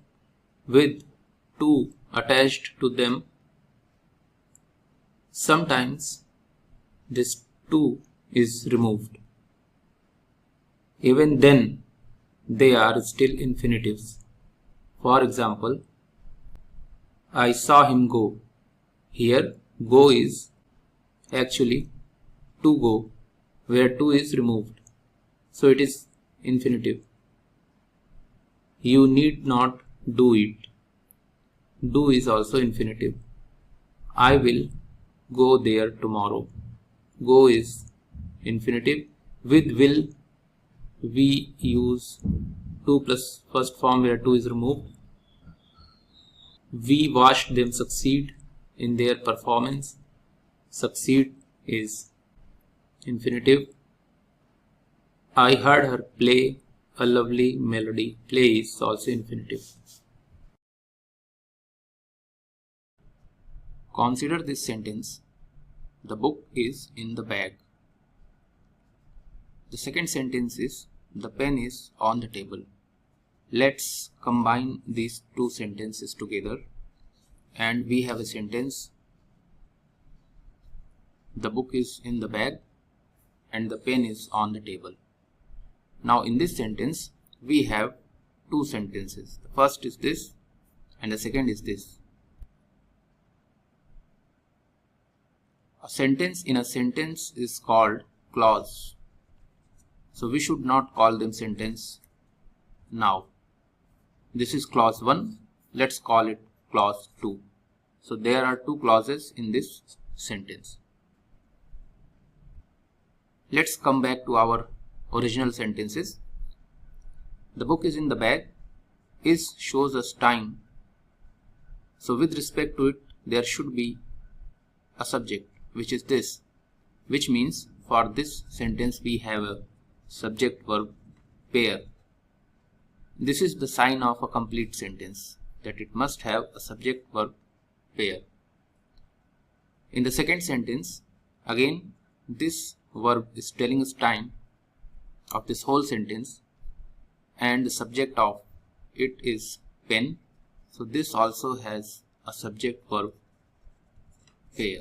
with to attached to them. Sometimes this to is removed. Even then, they are still infinitives. For example, I saw him go. Here, go is actually to go, where to is removed. So it is infinitive. You need not do it. Do is also infinitive. I will go there tomorrow. Go is infinitive. With will, we use to plus first form where to is removed. We watched them succeed in their performance. Succeed is infinitive. I heard her play a lovely melody. Play is also infinitive. Consider this sentence. The book is in the bag. The second sentence is the pen is on the table. Let's combine these two sentences together and we have a sentence. The book is in the bag and the pen is on the table. Now in this sentence we have two sentences. The first is this and the second is this. A sentence in a sentence is called clause. So we should not call them sentence now. This is clause 1. Let's call it clause 2. So there are two clauses in this sentence. Let's come back to our original sentences. The book is in the bag. Is shows us time. So with respect to it, there should be a subject, which is this, which means for this sentence we have a subject verb pair. This is the sign of a complete sentence, that it must have a subject verb pair. In the second sentence, again this verb is telling us time of this whole sentence and the subject of it is pen. So this also has a subject verb pair.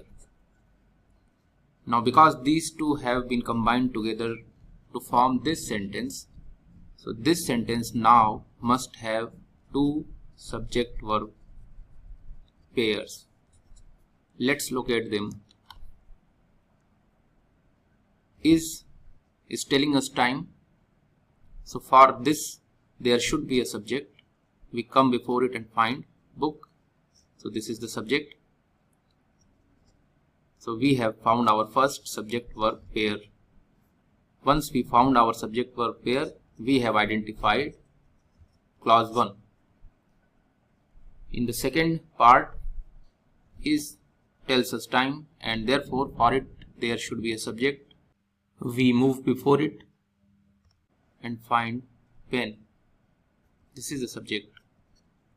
Now because these two have been combined together to form this sentence, so this sentence now must have two subject-verb pairs. Let's look at them. Is telling us time. So for this there should be a subject. We come before it and find book. So this is the subject. So we have found our first subject-verb pair. Once we found our subject-verb pair, we have identified clause 1. In the second part, is tells us time, and therefore for it there should be a subject. We move before it and find pen. This is the subject,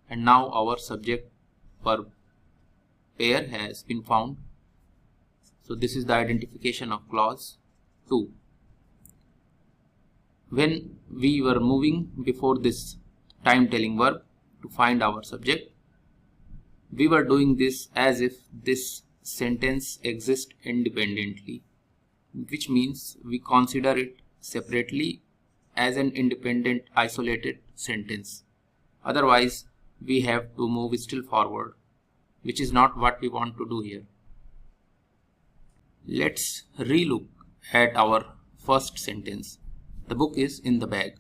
and now our subject-verb pair has been found. So this is the identification of clause 2. When we were moving before this time-telling verb to find our subject, we were doing this as if this sentence exists independently, which means we consider it separately as an independent isolated sentence. Otherwise, we have to move still forward, which is not what we want to do here. Let's relook at our first sentence. The book is in the bag.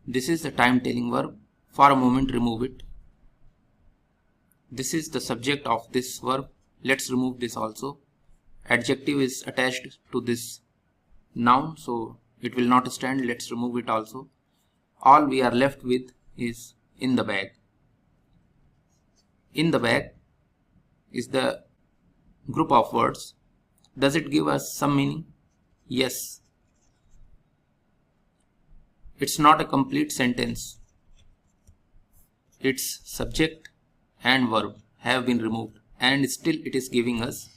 This is the time-telling verb. For a moment, remove it. This is the subject of this verb. Let's remove this also. Adjective is attached to this noun, so it will not stand. Let's remove it also. All we are left with is in the bag. In the bag is the group of words. Does it give us some meaning? Yes. It's not a complete sentence. Its subject and verb have been removed, and still it is giving us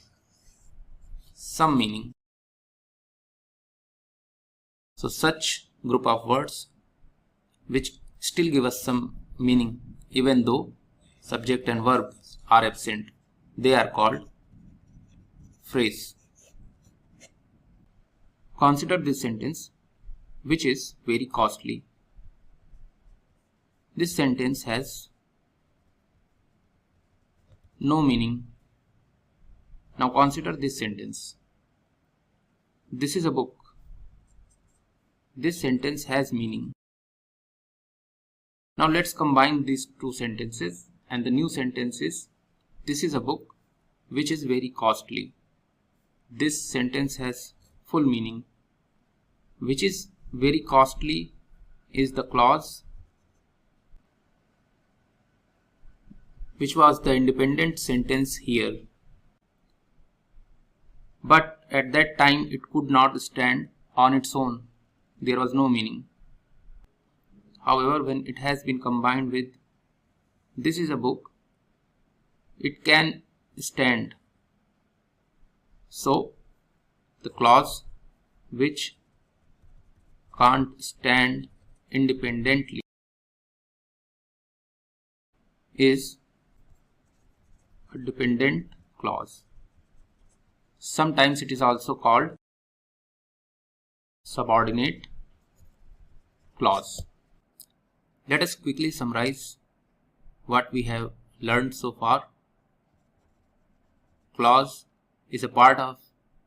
some meaning. So such group of words which still give us some meaning even though subject and verb are absent, they are called phrase. Consider this sentence, which is very costly. This sentence has no meaning. Now consider this sentence. This is a book. This sentence has meaning. Now let's combine these two sentences, and the new sentence is, this is a book which is very costly. This sentence has full meaning. Which is very costly is the clause which was the independent sentence here. But at that time it could not stand on its own. There was no meaning. However, when it has been combined with this is a book, it can stand. So the clause which can't stand independently is a dependent clause. Sometimes it is also called subordinate clause. Let us quickly summarize what we have learned so far. Clause is a part of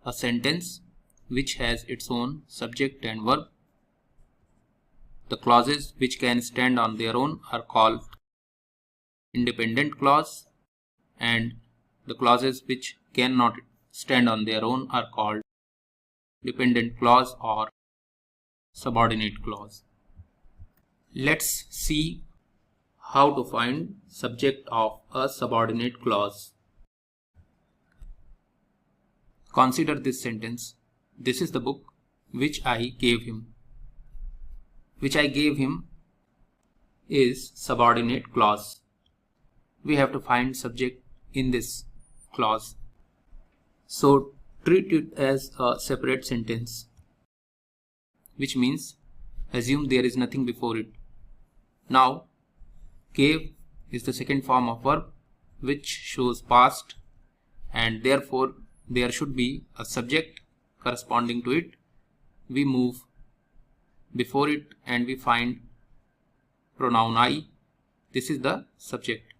a sentence which has its own subject and verb. The clauses which can stand on their own are called independent clause, and the clauses which cannot stand on their own are called dependent clause or subordinate clause. Let's see how to find subject of a subordinate clause. Consider this sentence. This is the book which I gave him. Which I gave him is subordinate clause. We have to find subject in this clause. So treat it as a separate sentence, which means assume there is nothing before it. Now gave is the second form of verb which shows past and therefore there should be a subject corresponding to it. We move before it and we find pronoun I. This is the subject.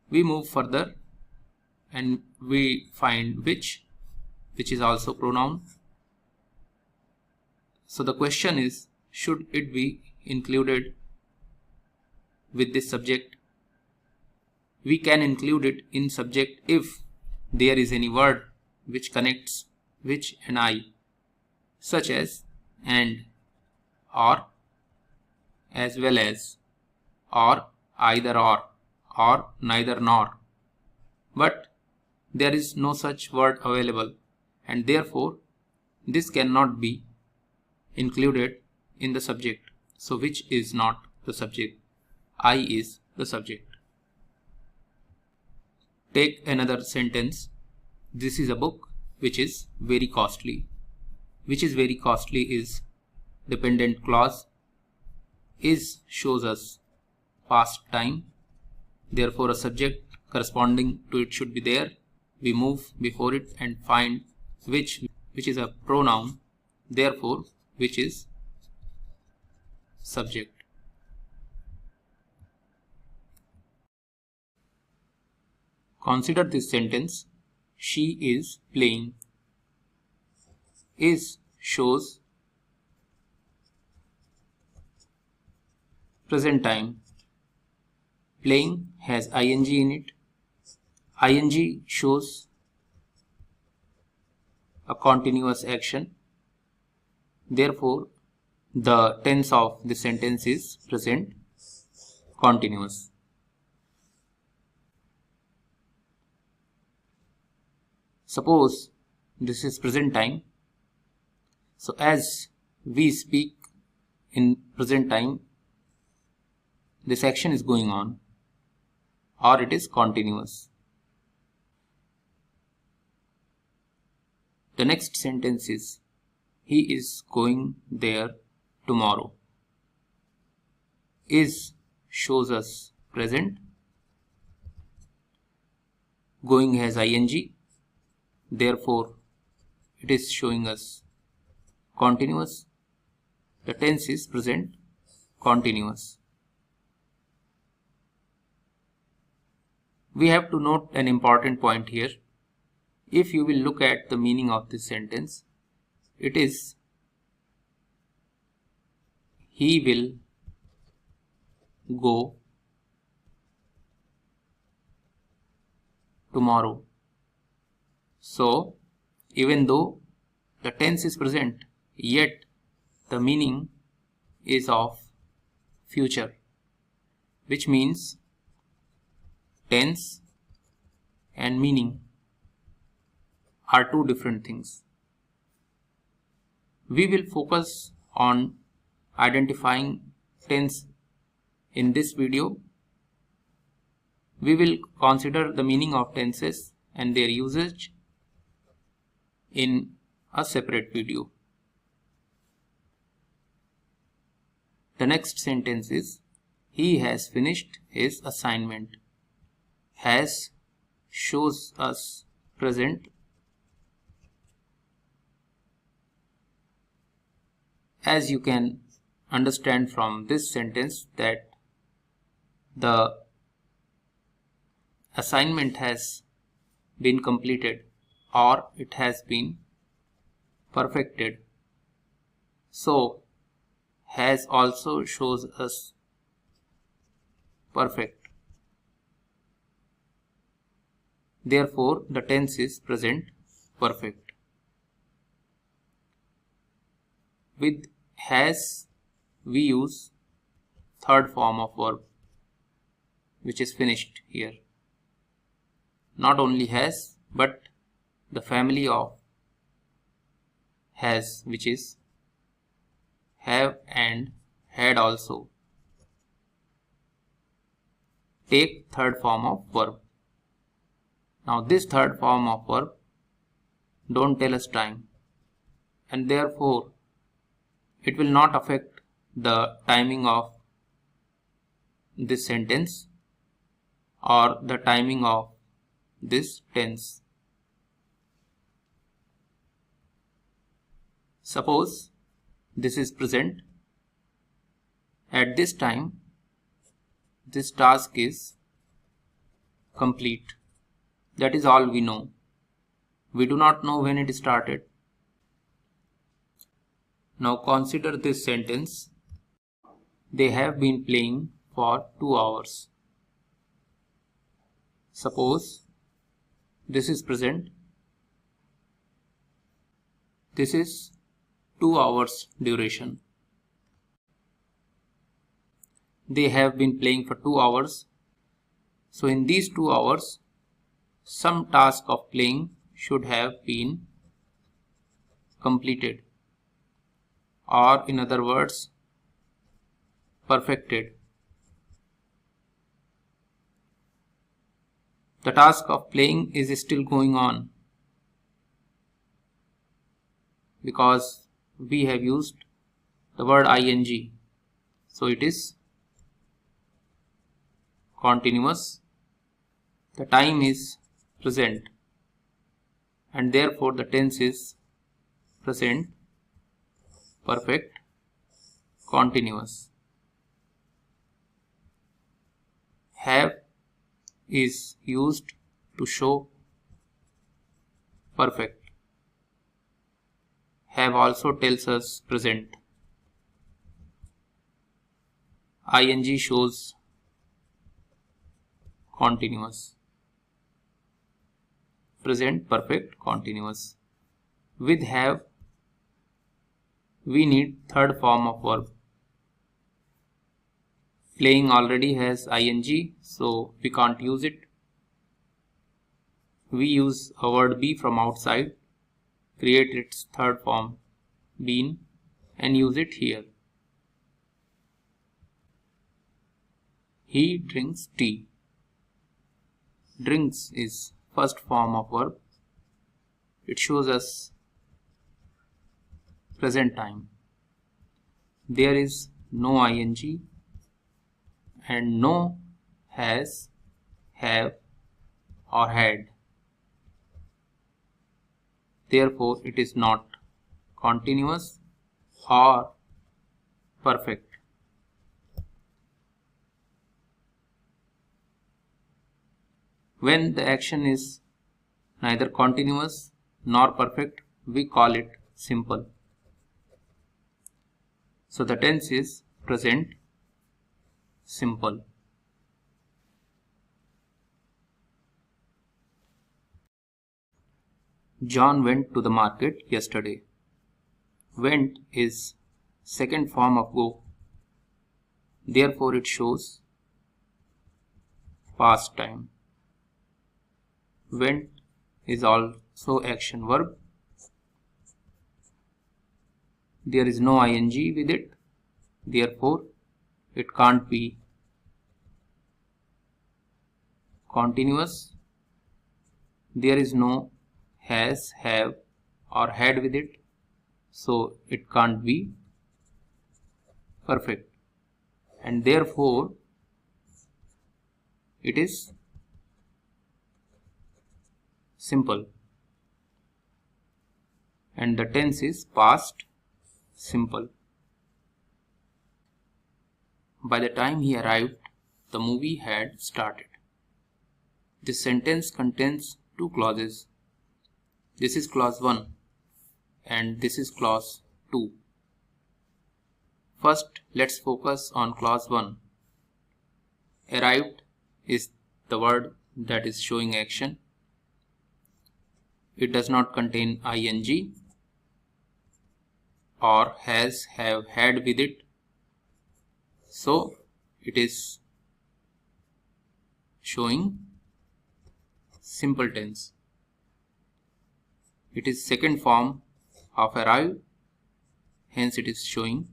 We move further and we find which is also pronoun. So the question is, should it be included with this subject? We can include it in subject if there is any word which connects which and I, such as and, or, as well as, or either or neither nor. But there is no such word available, and therefore this cannot be included in the subject. So which is not the subject? I is the subject. Take another sentence. This is a book which is very costly. Which is very costly is dependent clause. Is shows us past time. Therefore a subject corresponding to it should be there. We move before it and find which is a pronoun. Therefore which is subject. Consider this sentence. She is playing. Is shows present time. Playing has ing in it. Ing shows a continuous action. Therefore, the tense of the sentence is present continuous. Suppose this is present time. So as we speak in present time, this action is going on, or it is continuous. The next sentence is, he is going there tomorrow. Is shows us present. Going has ing. Therefore, it is showing us continuous. The tense is present continuous. We have to note an important point here. If you will look at the meaning of this sentence, it is, he will go tomorrow. So, even though the tense is present, yet the meaning is of future, which means tense and meaning are two different things. We will focus on identifying tense in this video. We will consider the meaning of tenses and their usage in a separate video. The next sentence is, he has finished his assignment. Has shows us present. As you can understand from this sentence that the assignment has been completed or it has been perfected. So, has also shows us perfect. Therefore, the tense is present perfect. With has, we use third form of verb, which is finished here. Not only has, but the family of has, which is have and had also, take third form of verb. Now this third form of verb don't tell us time, and therefore it will not affect the timing of this sentence or the timing of this tense. Suppose this is present. At this time, this task is complete. That is all we know. We do not know when it started. Now consider this sentence. They have been playing for 2 hours. Suppose this is present. This is 2 hours duration. They have been playing for 2 hours. So in these 2 hours, some task of playing should have been completed, or in other words, perfected. The task of playing is still going on because we have used the word ing. So it is continuous. The time is present and therefore the tense is present perfect continuous. Have is used to show perfect. Have also tells us present. Ing shows continuous. Present perfect continuous. With have, we need third form of verb. Playing already has ing, so we can't use it. We use a word be from outside, create its third form been and use it here. He drinks tea. Drinks is first form of verb. It shows us present time. There is no ing and no has, have or had. Therefore, it is not continuous or perfect. When the action is neither continuous nor perfect, we call it simple. So the tense is present simple. John went to the market yesterday. Went is second form of go. Therefore it shows past time. Went is also action verb. There is no ing with it. Therefore it can't be continuous. There is no has, have or had with it. So it can't be perfect. And therefore it is simple. And the tense is past simple. By the time he arrived, the movie had started. This sentence contains two clauses. This is clause 1 and this is clause 2. First, let's focus on clause 1. Arrived is the word that is showing action. It does not contain ing or has, have, had with it. So it is showing simple tense. It is second form of arrive, hence it is showing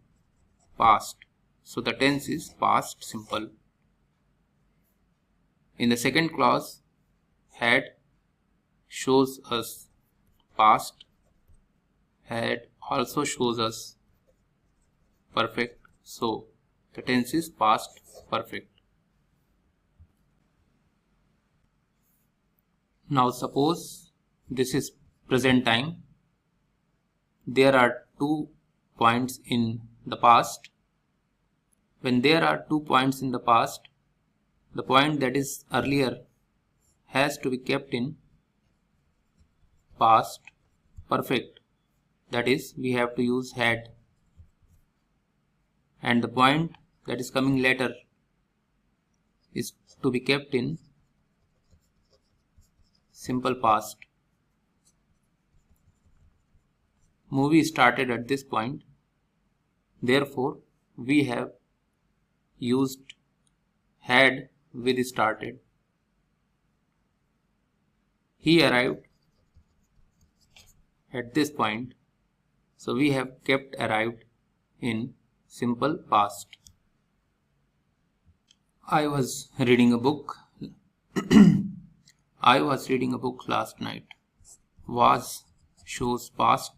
past. So the tense is past simple. In the second clause, had shows us past, had also shows us perfect. So the tense is past perfect. Now suppose this is present time. There are 2 points in the past. When there are 2 points in the past, the point that is earlier has to be kept in past perfect. That is, we have to use had. And the point that is coming later is to be kept in simple past. Movie started at this point. Therefore, we have used had with started. He arrived at this point. So we have kept arrived in simple past. I was reading a book. I was reading a book last night. Was shows past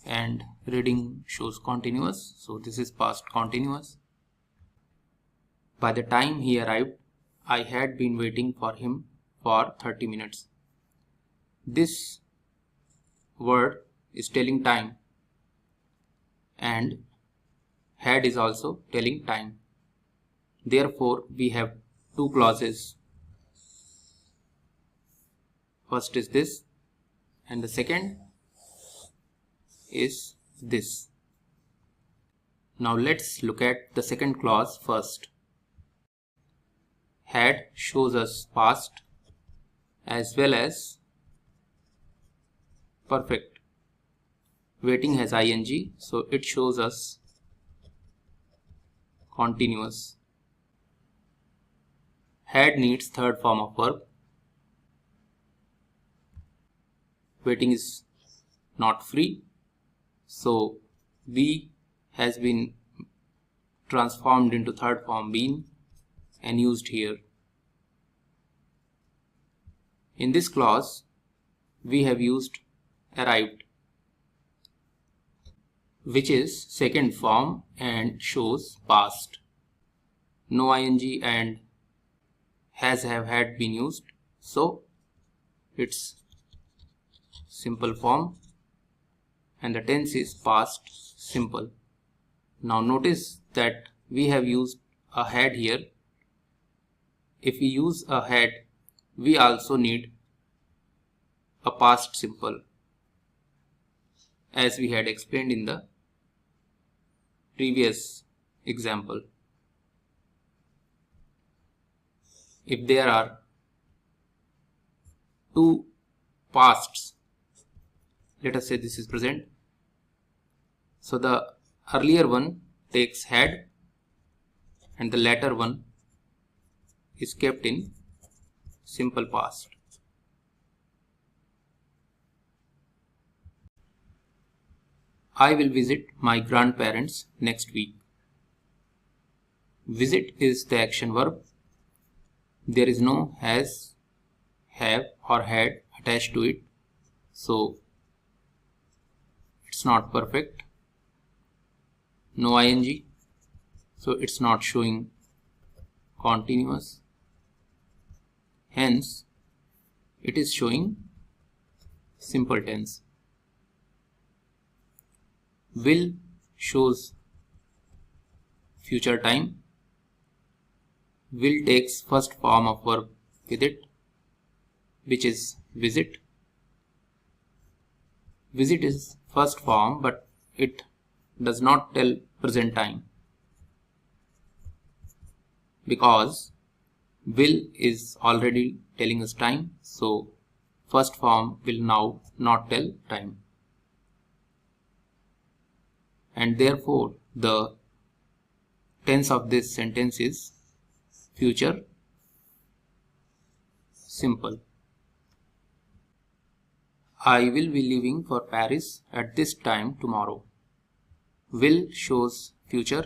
and reading shows continuous. So this is past continuous. By the time he arrived, I had been waiting for him for 30 minutes. This word is telling time, and had is also telling time. Therefore, we have 2 clauses. First is this, and the second is this. Now let's look at the second clause first. Had shows us past as well as perfect. Waiting has ing, so it shows us continuous. Had needs third form of verb. Waiting is not free, so be has been transformed into third form been and used here. In this clause, we have used arrived, which is second form and shows past. No ing and has have had been used, so it's simple form and the tense is past simple. Now notice that we have used a had here. If we use a had, we also need a past simple, as we had explained in the previous example. If there are 2 pasts, let us say this is present, so the earlier one takes had and the latter one is kept in simple past. I will visit my grandparents next week. Visit is the action verb. There is no has, have or had attached to it, so it's not perfect. No ing, so it's not showing continuous. Hence, it is showing simple tense. Will shows future time. Will takes first form of verb with it, which is visit. Visit is first form, but it does not tell present time, because will is already telling us time, so first form will now not tell time, and therefore the tense of this sentence is future simple. I will be leaving for Paris at this time tomorrow. Will shows future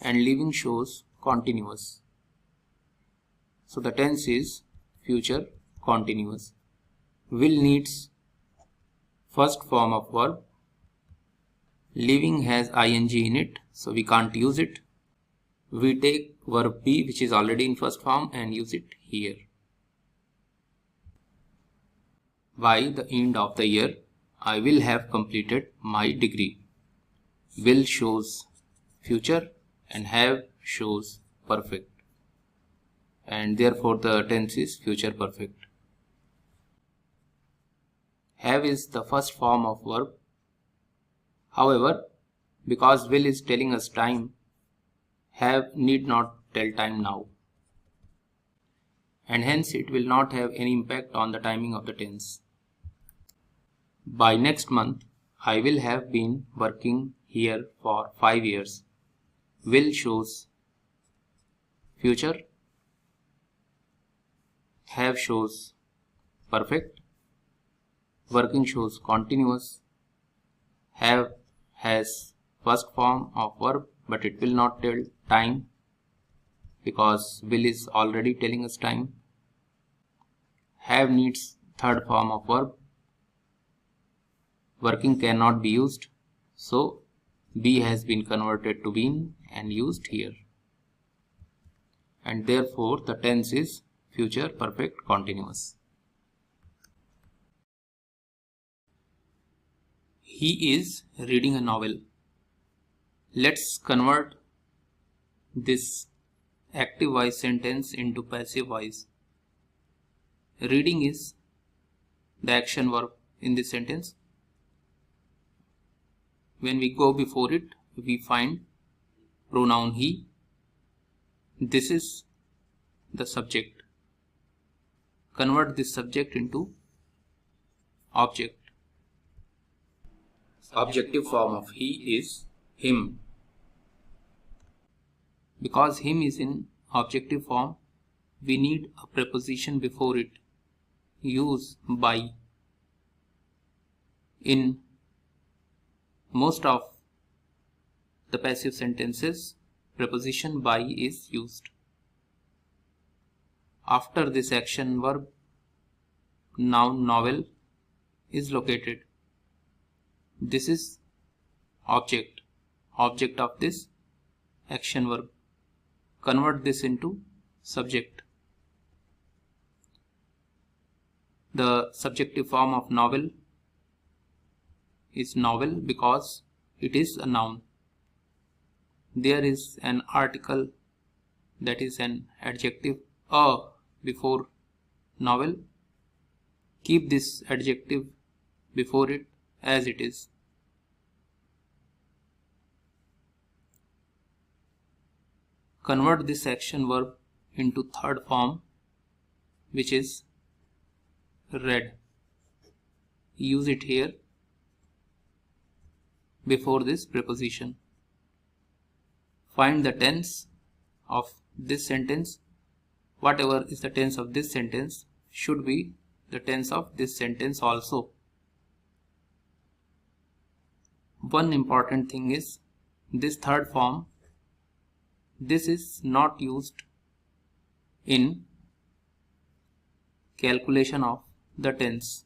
and leaving shows continuous. So the tense is future continuous. Will needs first form of verb. Leaving has ing in it, so we can't use it. We take verb be, which is already in first form, and use it here. by the end of the year I will have completed my degree. Will shows future and have shows perfect, and therefore the tense is future perfect. Have is the first form of verb. However, because will is telling us time, have need not tell time now, and hence it will not have any impact on the timing of the tense. By next month, I will have been working here for 5 years. Will shows future, have shows perfect, working shows continuous, have has first form of verb but it will not tell time because will is already telling us time. Have needs third form of verb. Working cannot be used, so be has been converted to been and used here, and therefore the tense is future perfect continuous. He is reading a novel. Let's convert this active voice sentence into passive voice. Reading is the action verb in this sentence. When we go before it, we find pronoun he. This is the subject. Convert this subject into object. Objective form of he is him. Because him is in objective form, we need a preposition before it. Use by. In most of the passive sentences, preposition by is used. After this action verb, noun novel is located. This is object of this action verb. Convert this into subject. The subjective form of novel is novel because it is a noun. There is an article, that is an adjective, a before novel. Keep this adjective before it as it is. Convert this action verb into third form, which is read. Use it here before this preposition. Find the tense of this sentence. Whatever is the tense of this sentence should be the tense of this sentence also. One important thing is this third form. This is not used in calculation of the tense.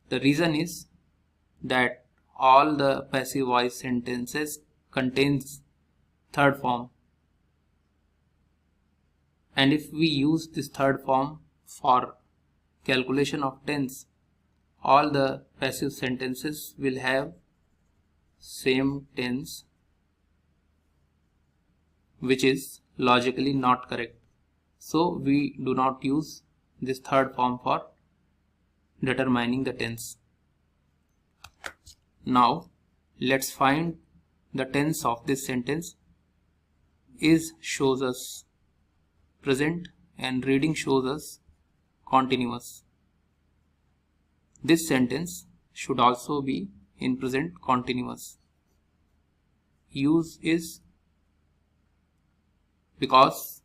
The reason is that all the passive voice sentences contains third form, and if we use this third form for calculation of tense, all the passive sentences will have same tense, which is logically not correct. So we do not use this third form for determining the tense. Now let's find the tense of this sentence. Is shows us present and reading shows us continuous. This sentence should also be in present continuous. Use is because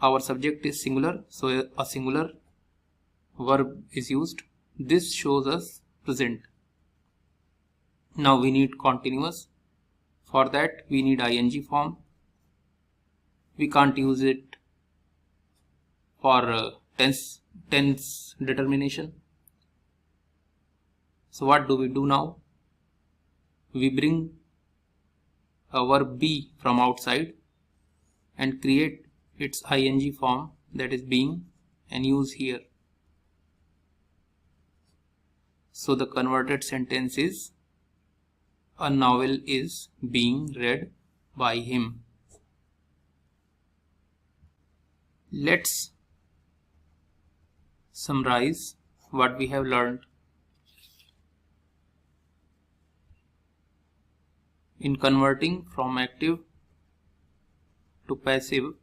our subject is singular, so a singular verb is used. This shows us present. Now we need continuous. For that we need ing form. We can't use it for tense determination. So what do we do now? We bring a verb be from outside and create its ing form, that is being, and use here. So the converted sentence is, a novel is being read by him. Let's summarize what we have learned. In converting from active to passive,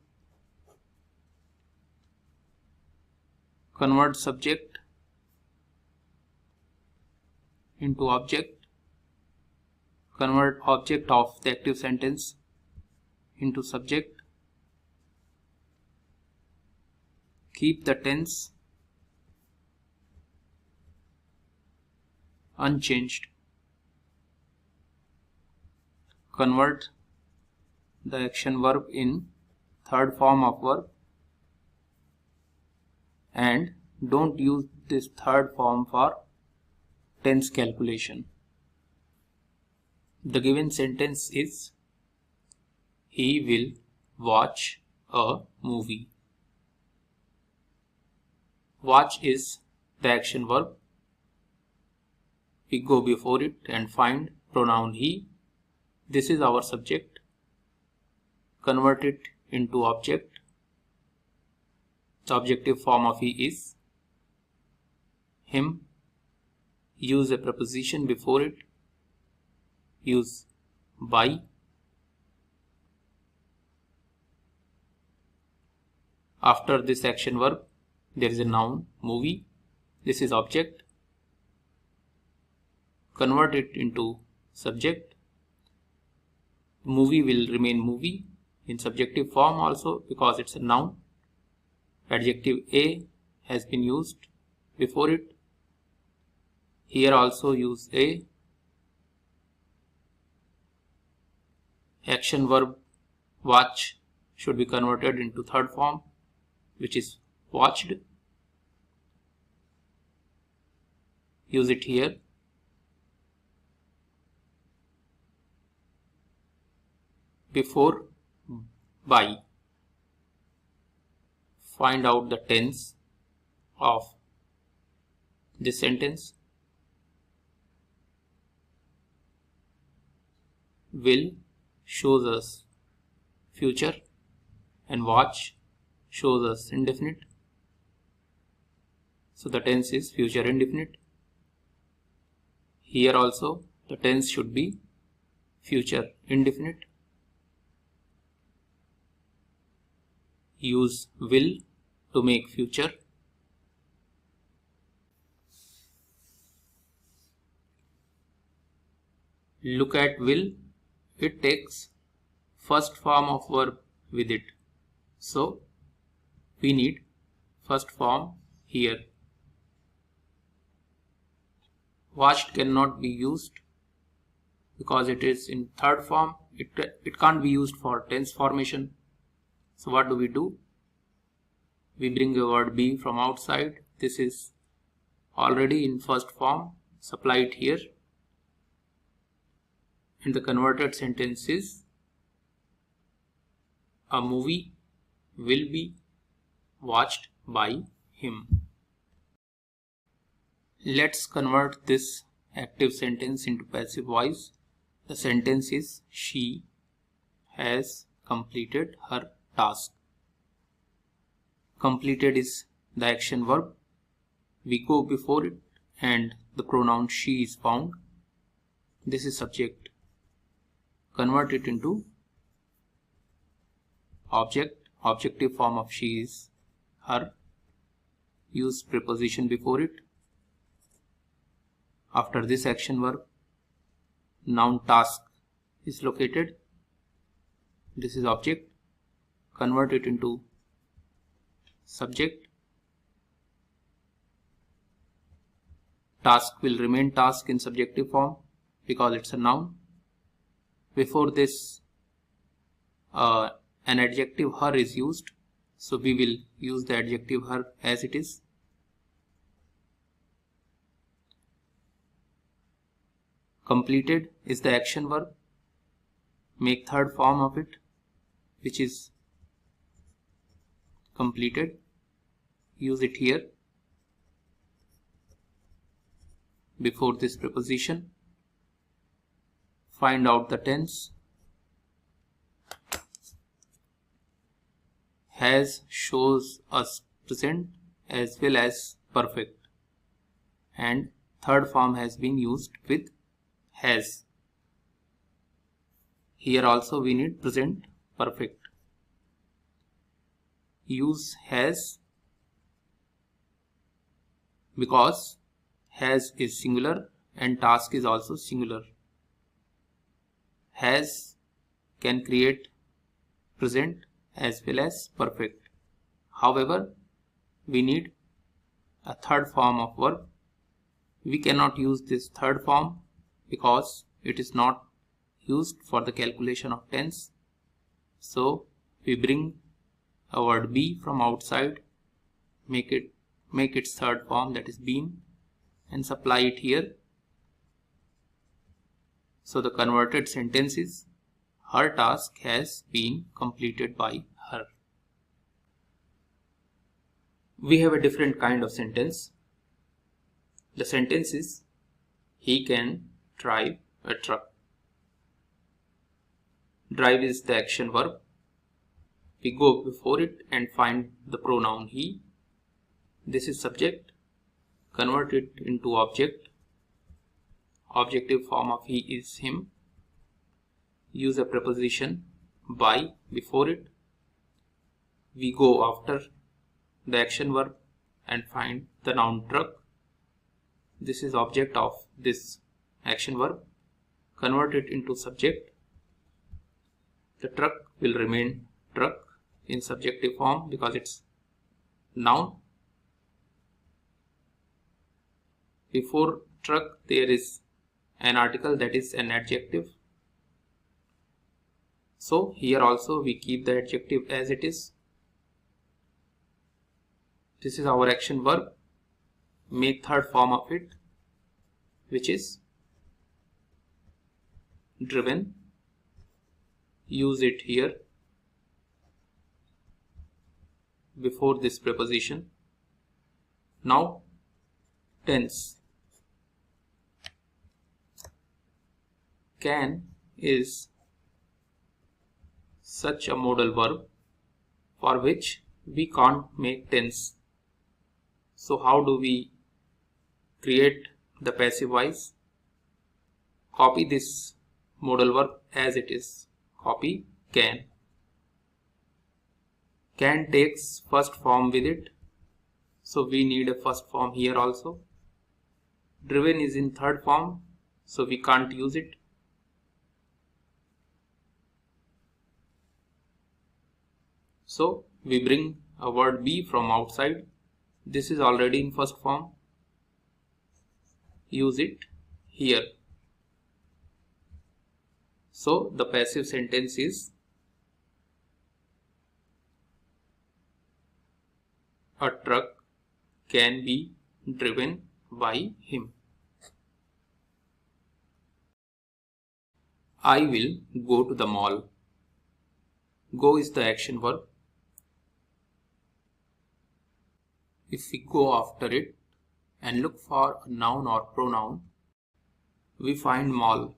convert subject into object, convert object of the active sentence into subject, keep the tense unchanged, convert the action verb in third form of verb, and don't use this third form for tense calculation. The given sentence is, he will watch a movie. Watch is the action verb. We go before it and find pronoun he. This is our subject. Convert it into object. The objective form of he is him. Use a preposition before it. Use by. After this action verb, there is a noun movie. This is object. Convert it into subject. Movie will remain movie in subjective form also because it's a noun. Adjective a has been used before it. Here also use a. Action verb watch should be converted into third form, which is watched. Use it here. Before by. Find out the tense of this sentence. Will shows us future and watch shows us indefinite. So the tense is future indefinite. Here also the tense should be future indefinite. Use will to make future. Look at will. It takes first form of verb with it. So we need first form here. Watched cannot be used because it is in third form. It can't be used for tense formation. So what do? We bring a word be from outside. This is already in first form. Supply it here. And the converted sentence is, a movie will be watched by him. Let's convert this active sentence into passive voice. The sentence is, she has completed her task. Completed is the action verb. We go before it and the pronoun she is found. This is subject. Convert it into object. Objective form of she is her. Use preposition before it. After this action verb, noun task is located. This is object. Convert it into subject. Task will remain task in subjective form because it's a noun. Before this, an adjective her is used, so we will use the adjective her as it is. Completed is the action verb. Make third form of it, which is completed. use it here before this preposition. Find out the tense. Has shows us present as well as perfect, and third form has been used with has. Here also we need present perfect. Use has because has is singular and task is also singular. Has can create present as well as perfect. However, we need a third form of verb. We cannot use this third form because it is not used for the calculation of tense. So we bring a word be from outside, make its third form, that is been, and supply it here. So the converted sentence is her task has been completed by her. We have a different kind of sentence. The sentence is he can drive a truck. Drive is the action verb. We go before it and find the pronoun he. This is subject. Convert it into object. Objective form of he is him. Use a preposition by before it. We go after the action verb and find the noun truck. This is object of this action verb. Convert it into subject. The truck will remain truck in subjective form because it's noun. Before truck there is an article, that is an adjective. So here also we keep the adjective as it is. This is our action verb. Make third form of it, which is driven. Use it here before this preposition. Now tense. Can is such a modal verb for which we can't make tense. So how do we create the passive voice? Copy this modal verb as it is. Copy can. Can takes first form with it. So we need a first form here also. Driven is in third form, so we can't use it. So we bring a word be from outside. This is already in first form. Use it here. So the passive sentence is a truck can be driven by him. I will go to the mall. Go is the action verb. If we go after it and look for a noun or pronoun, we find mall.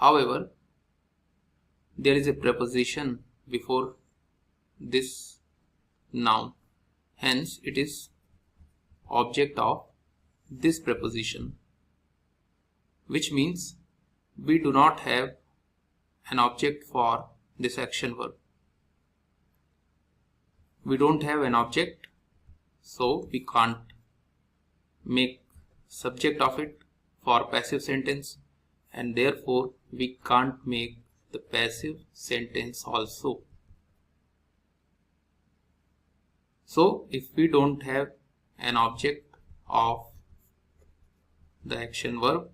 However, there is a preposition before this noun, hence it is object of this preposition, which means we do not have an object for this action verb. We don't have an object, so we can't make subject of it for passive sentence, and therefore we can't make the passive sentence also. So if we don't have an object of the action verb,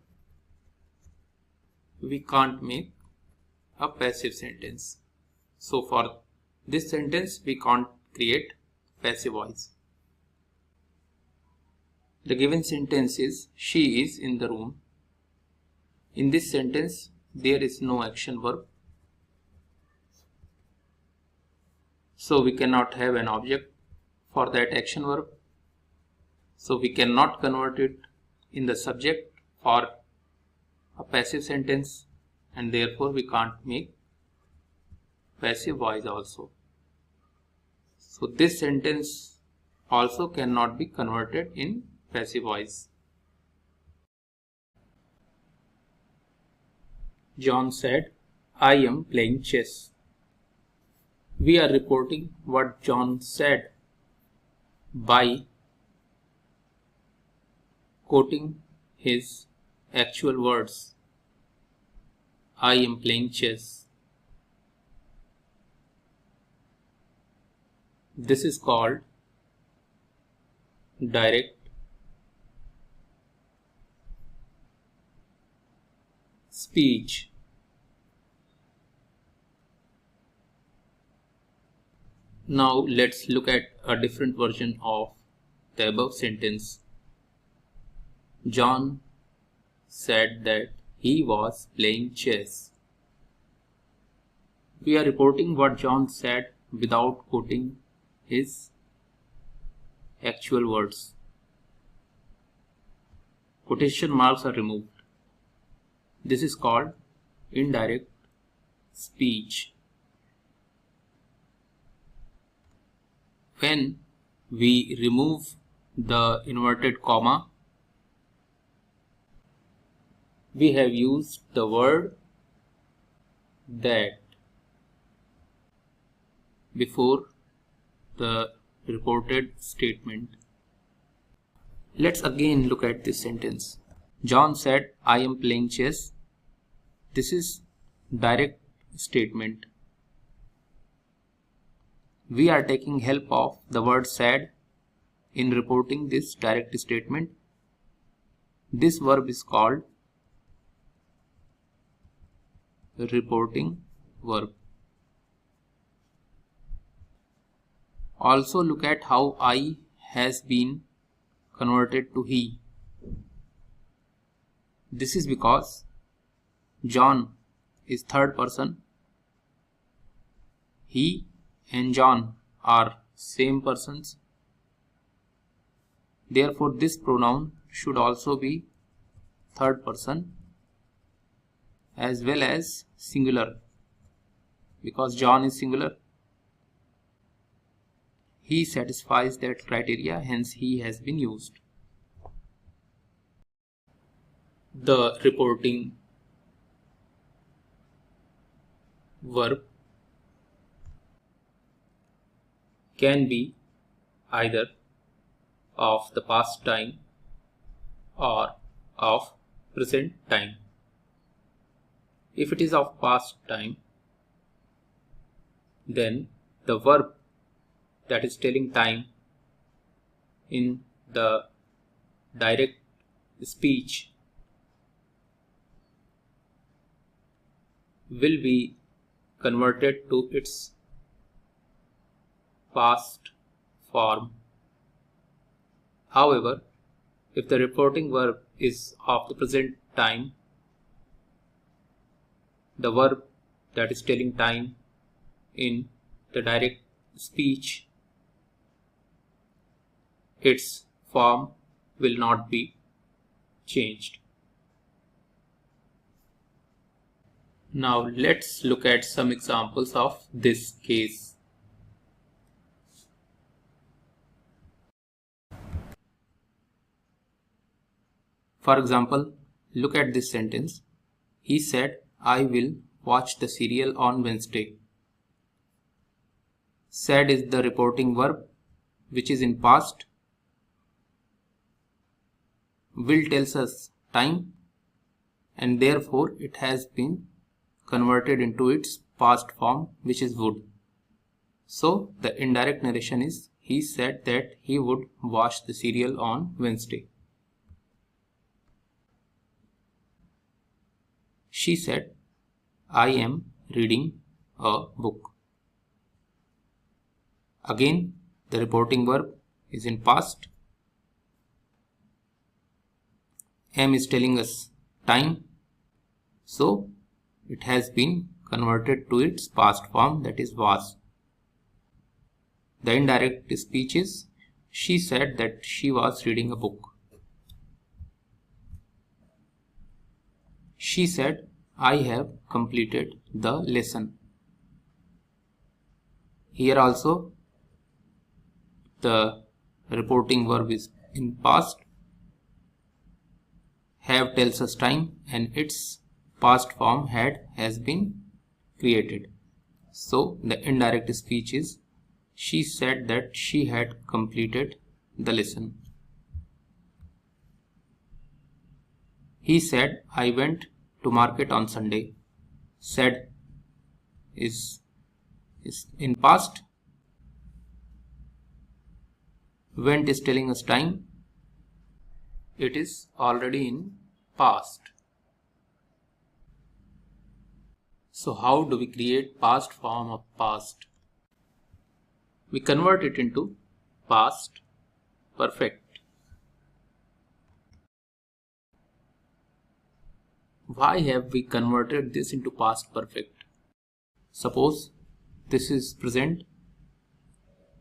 we can't make a passive sentence. So for this sentence we can't create passive voice. The given sentence is she is in the room. In this sentence there is no action verb, so we cannot have an object for that action verb. So we cannot convert it in the subject for a passive sentence, and therefore we can't make passive voice also. So this sentence also cannot be converted in passive voice. John said, I am playing chess. We are reporting what John said by quoting his actual words. I am playing chess. This is called direct speech. Now let's look at a different version of the above sentence. John said that he was playing chess. We are reporting what John said without quoting his actual words. Quotation marks are removed. This is called indirect speech. When we remove the inverted comma, we have used the word that before the reported statement. Let's again look at this sentence. John said, I am playing chess. This is direct statement. We are taking help of the word said in reporting this direct statement. This verb is called reporting verb. Also look at how I has been converted to he. This is because John is third person. He and John are same persons. Therefore, this pronoun should also be third person as well as singular, because John is singular. He satisfies that criteria, hence he has been used. The reporting verb can be either of the past time or of present time. If it is of past time, then the verb that is telling time in the direct speech will be converted to its past form. However, if the reporting verb is of the present time, the verb that is telling time in the direct speech, its form will not be changed. Now let's look at some examples of this case. For example, look at this sentence. He said, I will watch the serial on Wednesday. Said is the reporting verb, which is in past. Will tells us time, and therefore it has been converted into its past form, which is would. So the indirect narration is, he said that he would watch the serial on Wednesday. She said, I am reading a book. Again, the reporting verb is in past. Am is telling us time, so it has been converted to its past form, that is was. The indirect speech is she said that she was reading a book. She said, I have completed the lesson. Here also the reporting verb is in past. Have tells us time and its past form had has been created. So the indirect speech is she said that she had completed the lesson. He said, I went to market on Sunday. Said is in past. Went is telling us time. It is already in past. So how do we create past form of past? We convert it into past perfect. Why have we converted this into past perfect? Suppose this is present.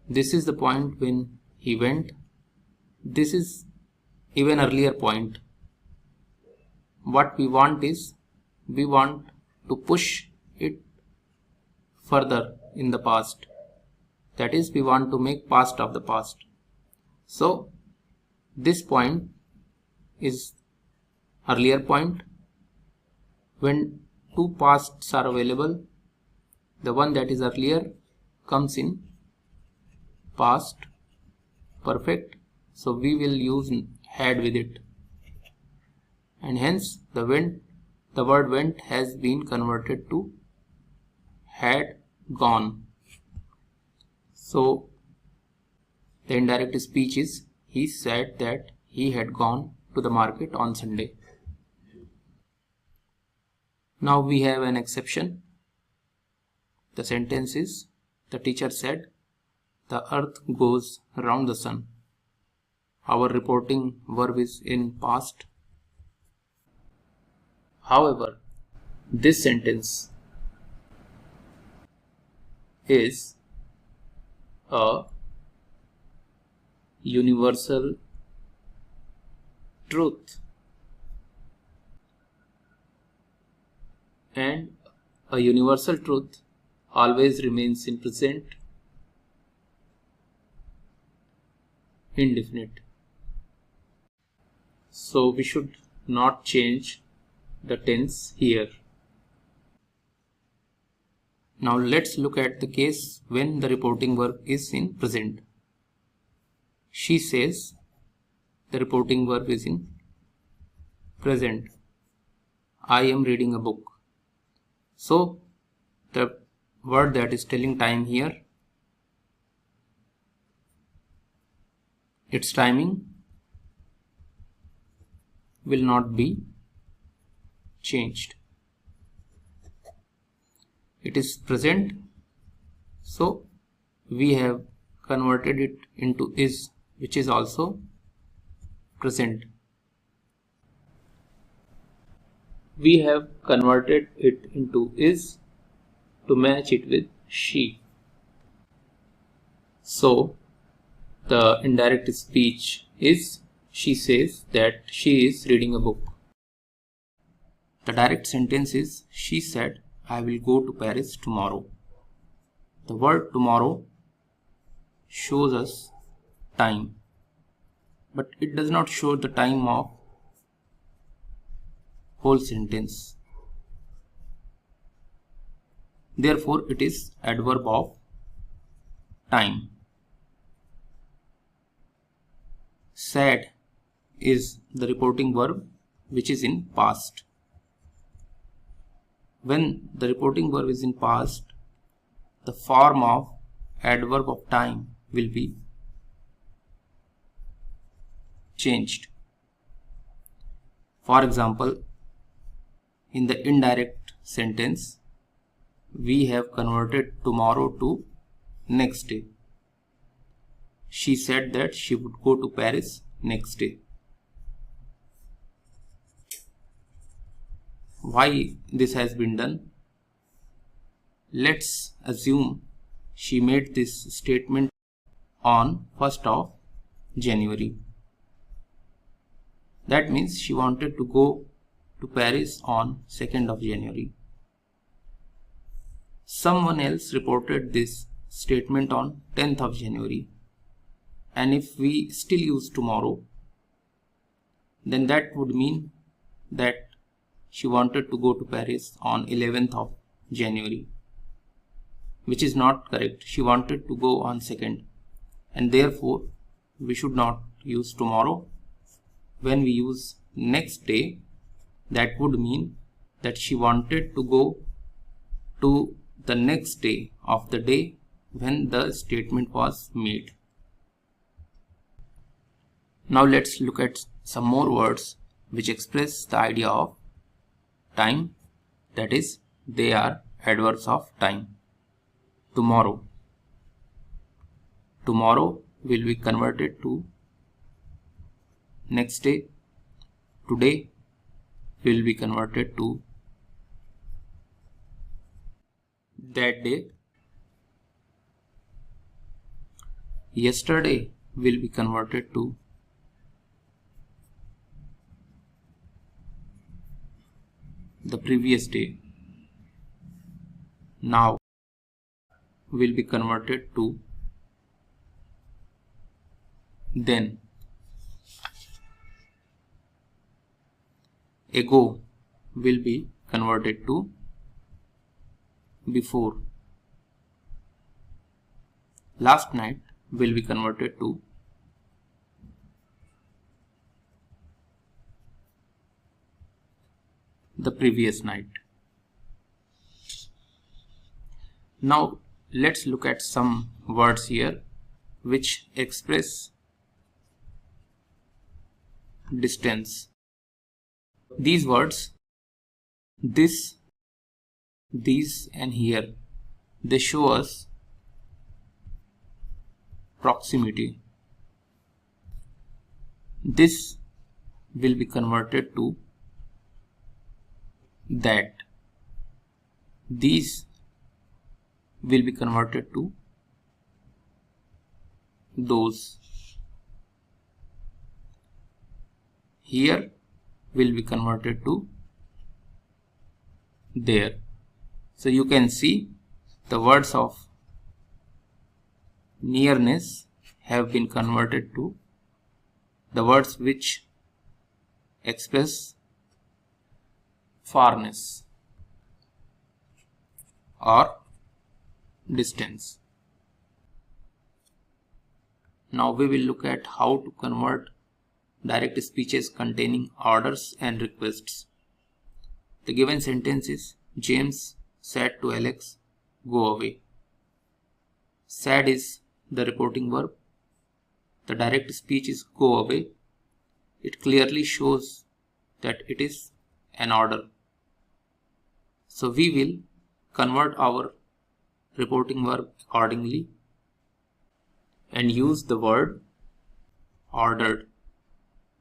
This is the point when he went. This is even earlier point. What we want is we want to push it further in the past. That is, we want to make past of the past. So this point is earlier point. When two pasts are available, the one that is earlier comes in past perfect. So we will use had with it. And hence the word went has been converted to had gone. So the indirect speech is he said that he had gone to the market on Sunday. Now we have an exception. The sentence is the teacher said the earth goes around the sun. Our reporting verb is in past. However, this sentence is a universal truth, and a universal truth always remains in present indefinite. So we should not change the tense here. Now let's look at the case when the reporting verb is in present. She says the reporting verb is in present. I am reading a book. So the word that is telling time here, its timing will not be changed. It is present, so we have converted it into is, which is also present. We have converted it into is to match it with she. So the indirect speech is she says that she is reading a book. The direct sentence is she said I will go to Paris tomorrow. The word tomorrow shows us time, but it does not show the time of whole sentence. Therefore, it is adverb of time. Said is the reporting verb which is in past. When the reporting verb is in past, the form of adverb of time will be changed. For example, in the indirect sentence, we have converted tomorrow to next day. She said that she would go to Paris next day. Why this has been done? Let's assume she made this statement on 1st of January. That means she wanted to go to Paris on 2nd of January. Someone else reported this statement on 10th of January. And if we still use tomorrow, then that would mean that she wanted to go to Paris on 11th of January, which is not correct. She wanted to go on 2nd, and therefore we should not use tomorrow. When we use next day, that would mean that she wanted to go to the next day of the day when the statement was made. Now let's look at some more words which express the idea of time, that is, they are adverbs of time. Tomorrow. Tomorrow will be converted to next day. Today will be converted to that day. Yesterday will be converted to the previous day. Now will be converted to then. Ago will be converted to before. Last night will be converted to the previous night. Now let's look at some words here which express distance. These words, this, these and here, they show us proximity. This will be converted to that. These will be converted to those. Here will be converted to there. So you can see the words of nearness have been converted to the words which express farness or distance. Now we will look at how to convert direct speeches containing orders and requests. The given sentence is, James said to Alex, go away. Said is the reporting verb. The direct speech is go away. It clearly shows that it is an order. So we will convert our reporting verb accordingly and use the word ordered.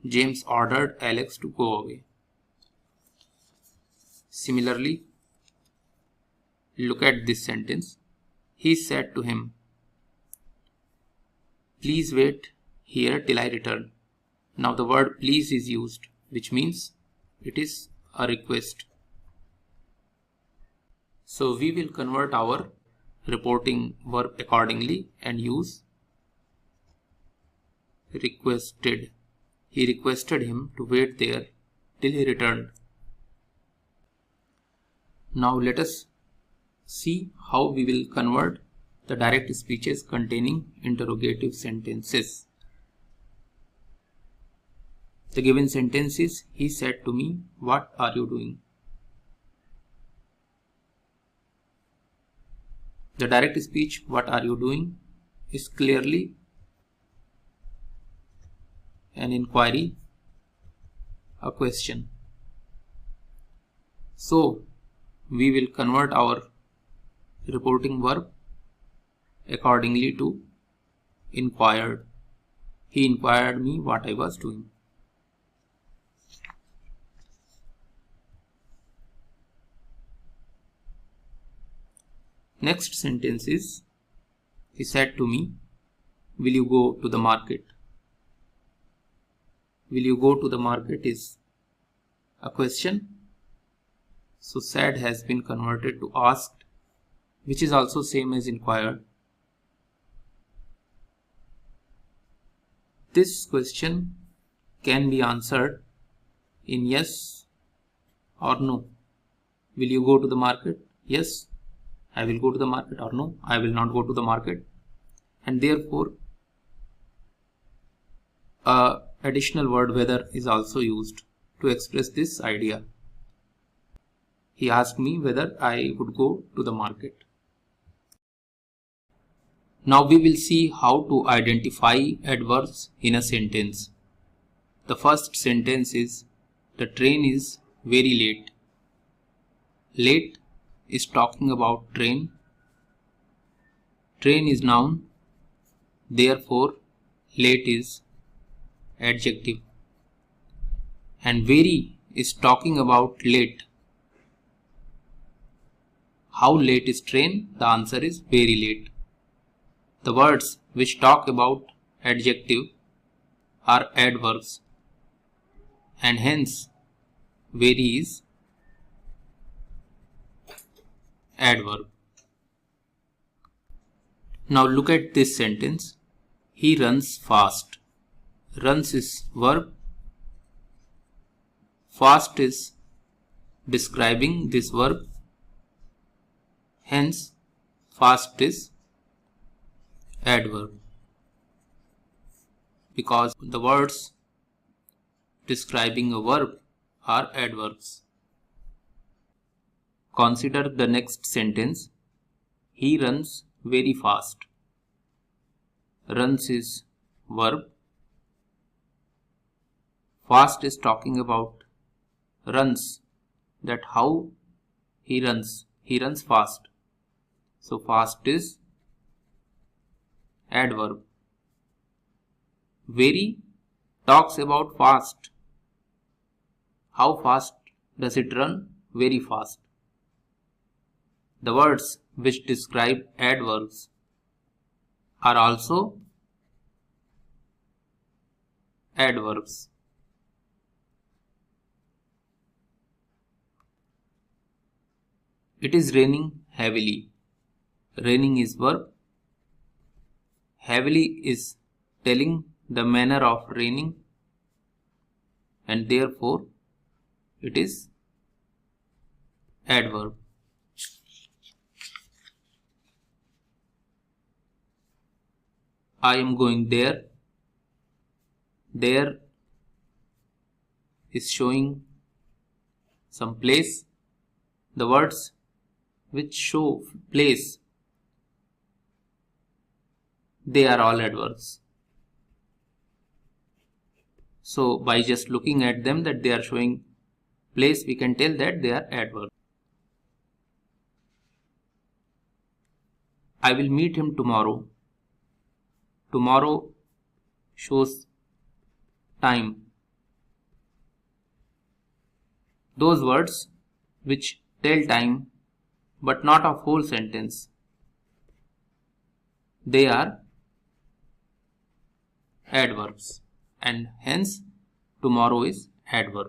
James ordered Alex to go away. Similarly, look at this sentence. He said to him, please wait here till I return. Now the word please is used, which means it is a request. So we will convert our reporting verb accordingly and use requested. He requested him to wait there till he returned. Now let us see how we will convert the direct speeches containing interrogative sentences. The given sentence is, he said to me, what are you doing? The direct speech, what are you doing, is clearly an inquiry, a question. So we will convert our reporting verb accordingly to inquired. He inquired me what I was doing. Next sentence is, he said to me, will you go to the market? Will you go to the market is a question. So said has been converted to asked, which is also same as inquired. This question can be answered in yes or no. Will you go to the market? Yes, I will go to the market, or no, I will not go to the market. And therefore, a additional word whether is also used to express this idea. He asked me whether I would go to the market. Now we will see how to identify adverbs in a sentence. The first sentence is, the train is very late. Late is talking about train. Train is noun, therefore late is adjective. And very is talking about late. How late is train? The answer is very late. The words which talk about adjective are adverbs, and hence very is adverb. Now look at this sentence. He runs fast. Runs is verb. Fast is describing this verb. Hence fast is adverb, because the words describing a verb are adverbs. Consider the next sentence. He runs very fast. Runs is verb. Fast is talking about runs, that how he runs. He runs fast. So fast is adverb. Very talks about fast. How fast does it run? Very fast. The words which describe adverbs are also adverbs. It is raining heavily. Raining is verb. Heavily is telling the manner of raining, and therefore it is adverb. I am going there. There is showing some place. The words which show place, they are all adverbs. So by just looking at them that they are showing place, we can tell that they are adverbs. I will meet him tomorrow. Tomorrow shows time. Those words which tell time but not a whole sentence, they are adverbs, and hence tomorrow is adverb.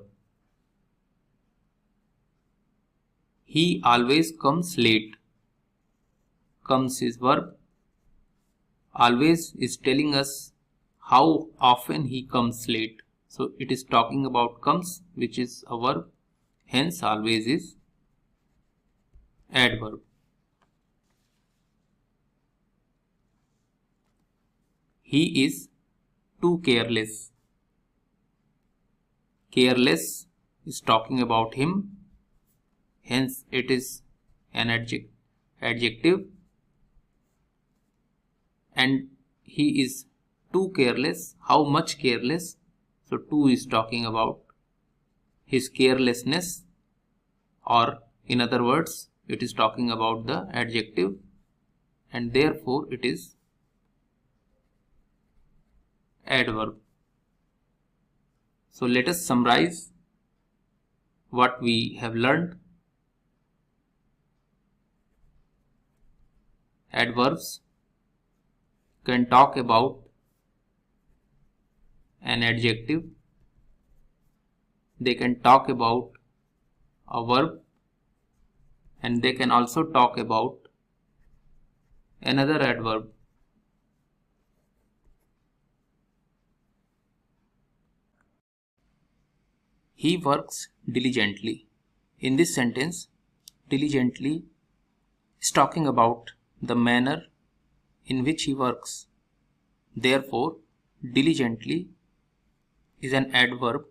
He always comes late. Comes is verb. Always is telling us how often he comes late. So it is talking about comes, which is a verb. Hence always is adverb. He is too careless. Careless is talking about him. Hence it is an adjective. And he is too careless. How much careless? So too is talking about his carelessness, or in other words, it is talking about the adjective, and therefore it is adverb. So let us summarize what we have learned. Adverbs can talk about an adjective, they can talk about a verb, and they can also talk about another adverb. He works diligently. In this sentence, diligently is talking about the manner in which he works. Therefore, diligently is an adverb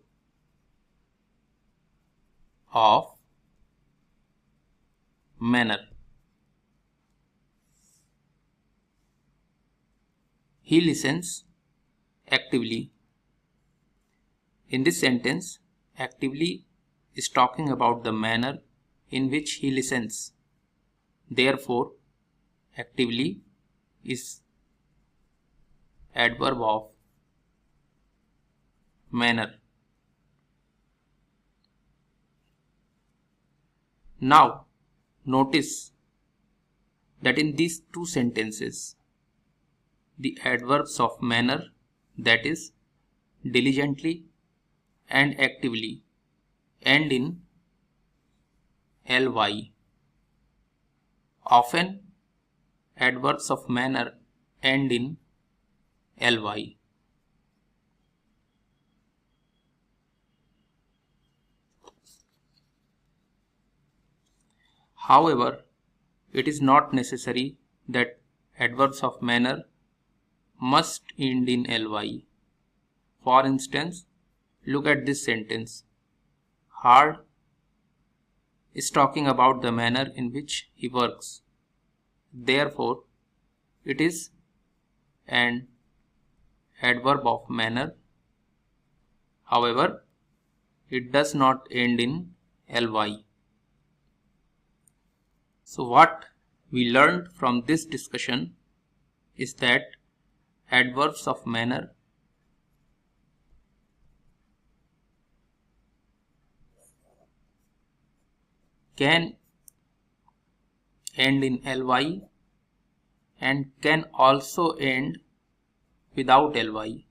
of manner. He listens actively. In this sentence, actively is talking about the manner in which he listens. Therefore, actively is adverb of manner. Now, notice that in these two sentences, the adverbs of manner, that is, diligently and actively, end in ly. Often, adverbs of manner end in ly. However, it is not necessary that adverbs of manner must end in ly. For instance, look at this sentence. Hard is talking about the manner in which he works. Therefore, it is an adverb of manner. However, it does not end in ly. So what we learned from this discussion is that adverbs of manner can end in ly and can also end without ly.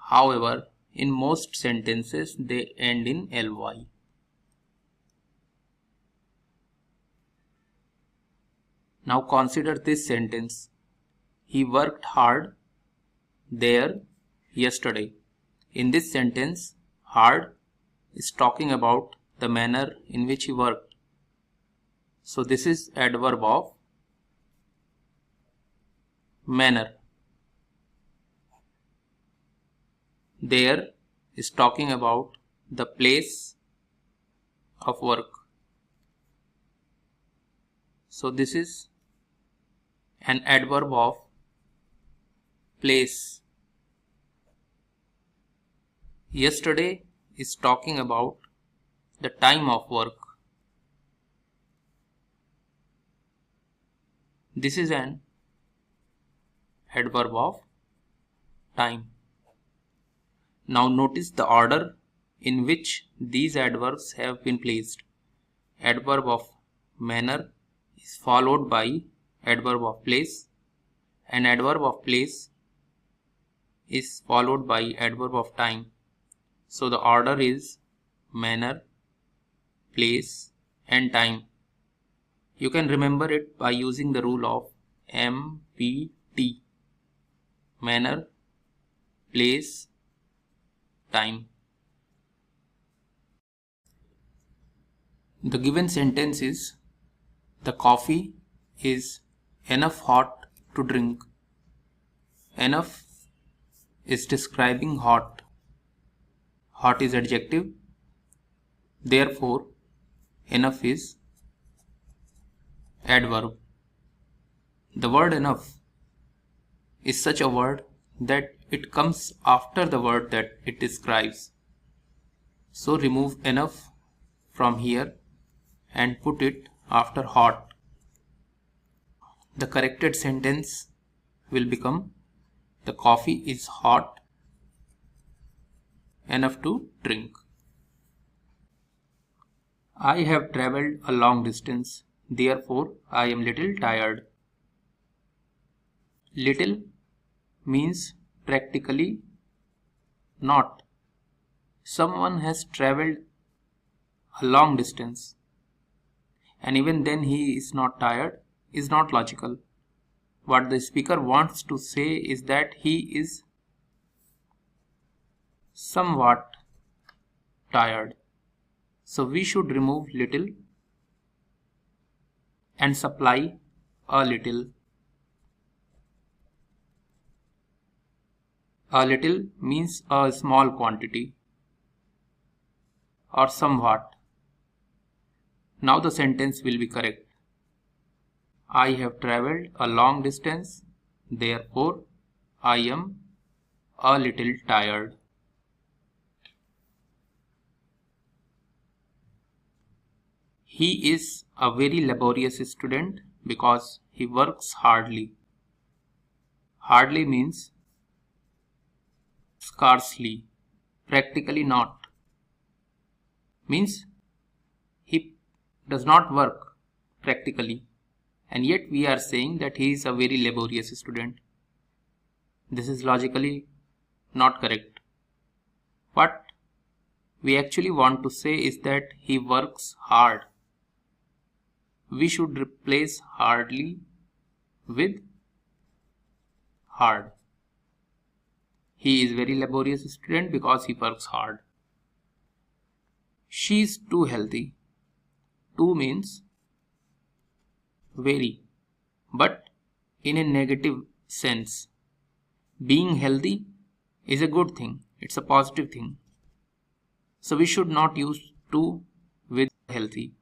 However, in most sentences they end in ly. Now consider this sentence. He worked hard there yesterday. In this sentence, hard is talking about the manner in which he worked. So this is adverb of manner. There is talking about the place of work. So this is an adverb of place. Yesterday is talking about the time of work. This is an adverb of time. Now notice the order in which these adverbs have been placed. Adverb of manner is followed by adverb of place, and adverb of place is followed by adverb of time. So the order is manner, place, and time. You can remember it by using the rule of MPT. Manner, place, time. The given sentence is, the coffee is enough hot to drink. Enough is describing hot. Hot is adjective. Therefore, enough is adverb. The word enough is such a word that it comes after the word that it describes. So remove enough from here and put it after hot. The corrected sentence will become, the coffee is hot enough to drink. I have travelled a long distance, therefore I am little tired. Little means practically not. Someone has traveled a long distance and even then he is not tired is not logical. What the speaker wants to say is that he is somewhat tired. So we should remove little and supply a little. A little means a small quantity or somewhat. Now the sentence will be correct. I have traveled a long distance, therefore I am a little tired. He is a very laborious student because he works hardly. Hardly means scarcely, practically not. Means he does not work practically, and yet we are saying that he is a very laborious student. This is logically not correct. What we actually want to say is that he works hard. We should replace hardly with hard. He is very laborious student because he works hard. She is too healthy. Too means very, but in a negative sense. Being healthy is a good thing. It's a positive thing. So we should not use too with healthy.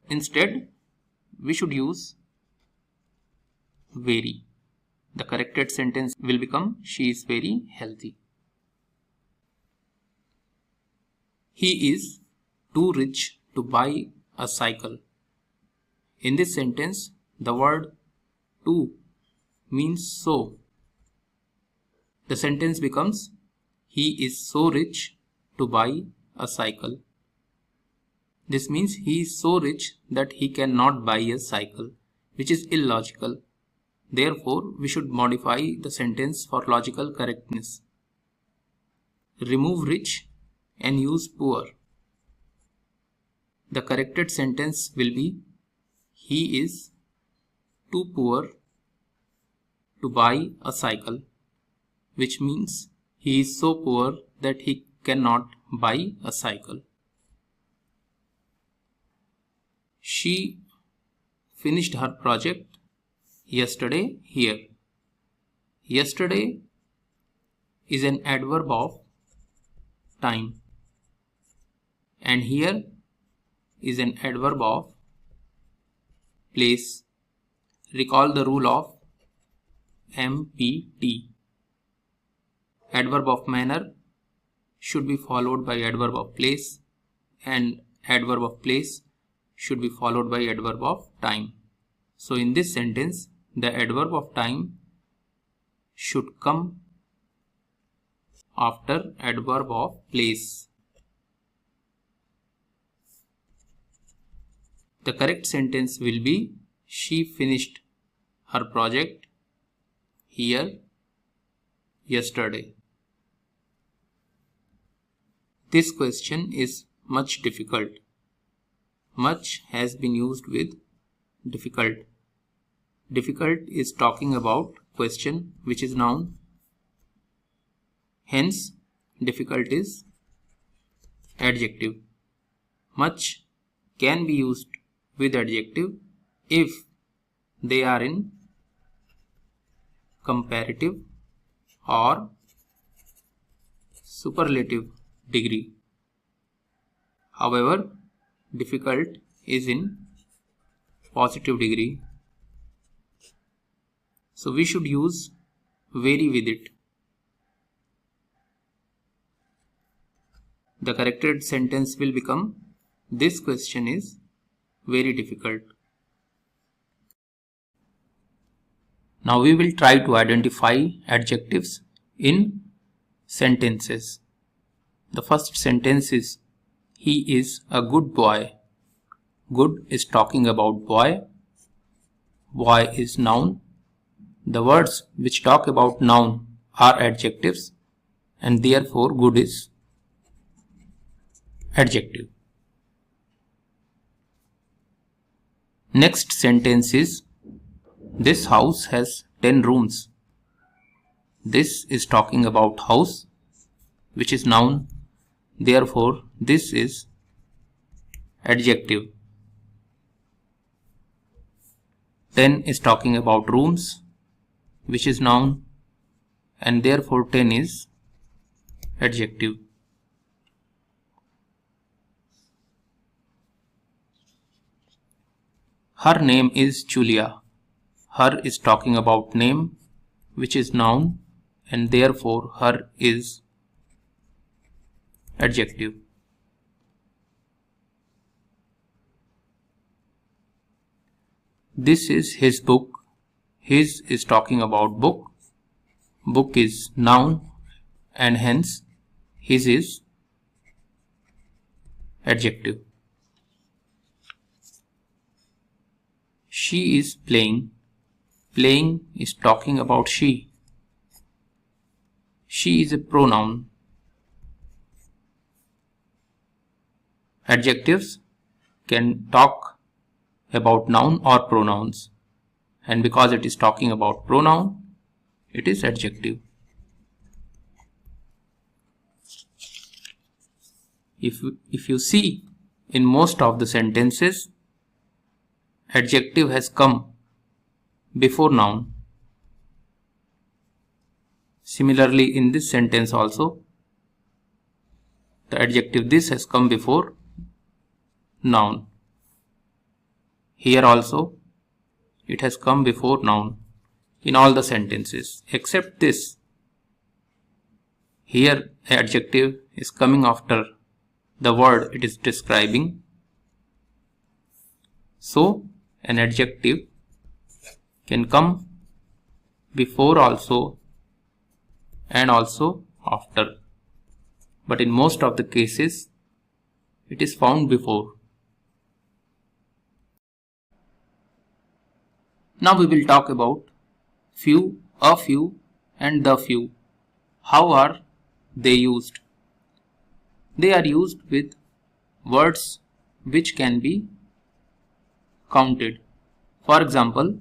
Instead, we should use very. The corrected sentence will become she is very healthy. He is too rich to buy a cycle. In this sentence, the word too means so. The sentence becomes he is so rich to buy a cycle. This means he is so rich that he cannot buy a cycle, which is illogical. Therefore, we should modify the sentence for logical correctness. Remove rich and use poor. The corrected sentence will be he is too poor to buy a cycle, which means he is so poor that he cannot buy a cycle. She finished her project yesterday here. Yesterday is an adverb of time, and here is an adverb of place. Recall the rule of MPT. Adverb of manner should be followed by adverb of place, and adverb of place should be followed by adverb of time. So in this sentence, the adverb of time should come after adverb of place. The correct sentence will be she finished her project here yesterday. This question is much difficult. Much has been used with difficult. Difficult is talking about question which is noun. Hence, difficult is adjective. Much can be used with adjective if they are in comparative or superlative degree. However, difficult is in positive degree. So we should use very with it. The corrected sentence will become this question is very difficult. Now we will try to identify adjectives in sentences. The first sentence is he is a good boy. Good is talking about boy. Boy is noun. The words which talk about noun are adjectives and therefore good is adjective. Next sentence is, this house has 10 rooms. This is talking about house, which is noun. Therefore, this is adjective. 10 is talking about rooms, which is noun, and therefore 10 is adjective. Her name is Julia. Her is talking about name, which is noun, and therefore her is adjective. This is his book. His is talking about book. Book is noun and hence his is adjective. She is playing. Playing is talking about she. She is a pronoun. Adjectives can talk about noun or pronouns, and because it is talking about pronoun, it is adjective. If you see, in most of the sentences, adjective has come before noun. Similarly, in this sentence also, the adjective this has come before noun. Here also, it has come before noun in all the sentences except this. Here, adjective is coming after the word it is describing. So, an adjective can come before also and also after, but in most of the cases, it is found before. Now we will talk about few, a few, and the few. How are they used? They are used with words which can be counted. For example,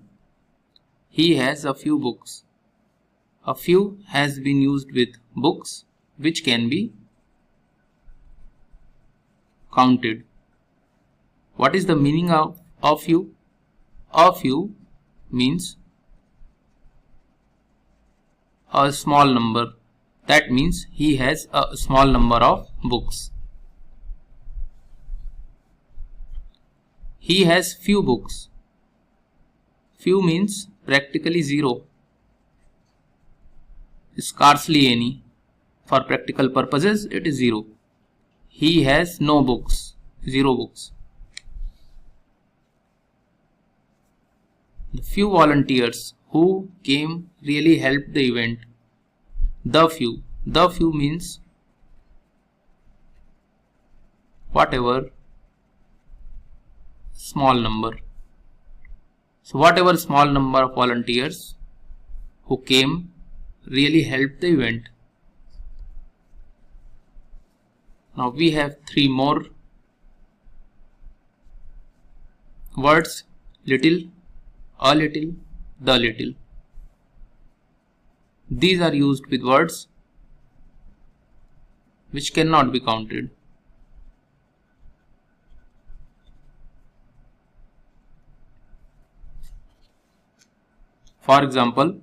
he has a few books. A few has been used with books which can be counted. What is the meaning of a few? A few means a small number. That means he has a small number of books. He has few books. Few means practically zero, scarcely any. For practical purposes, it is zero. He has no books, zero books. The few volunteers who came really helped the event. The few. The few means whatever small number. So whatever small number of volunteers who came really helped the event. Now we have three more words: little, a little, the little. These are used with words which cannot be counted. For example,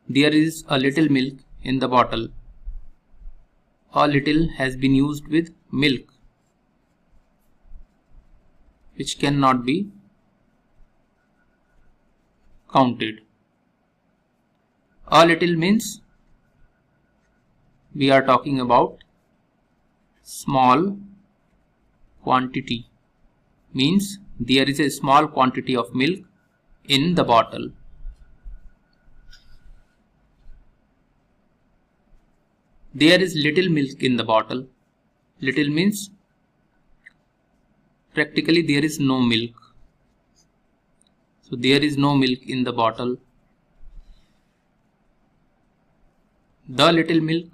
there is a little milk in the bottle. A little has been used with milk, which cannot be counted. A little means we are talking about small quantity, means there is a small quantity of milk in the bottle. There is little milk in the bottle. Little means practically there is no milk. So there is no milk in the bottle. The little milk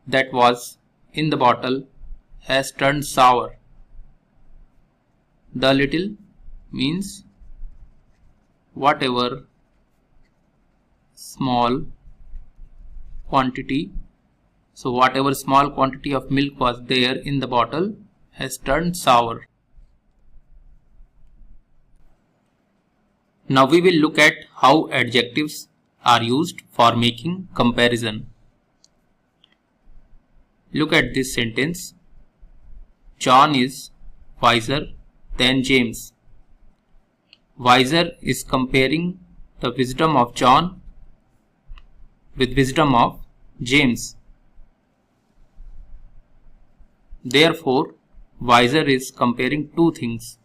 that was in the bottle has turned sour. The little means whatever small quantity. So whatever small quantity of milk was there in the bottle has turned sour. Now we will look at how adjectives are used for making comparison. Look at this sentence. John is wiser than James. Wiser is comparing the wisdom of John with wisdom of James. Therefore, wiser is comparing two things.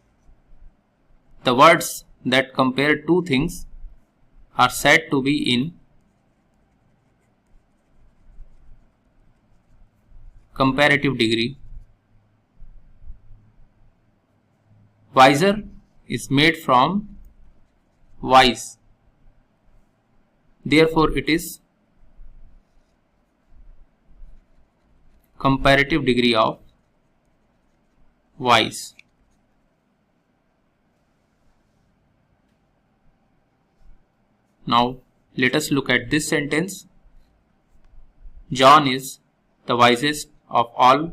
The words that compare two things are said to be in comparative degree. Wiser is made from wise. Therefore, it is comparative degree of wise. Now, let us look at this sentence. John is the wisest of all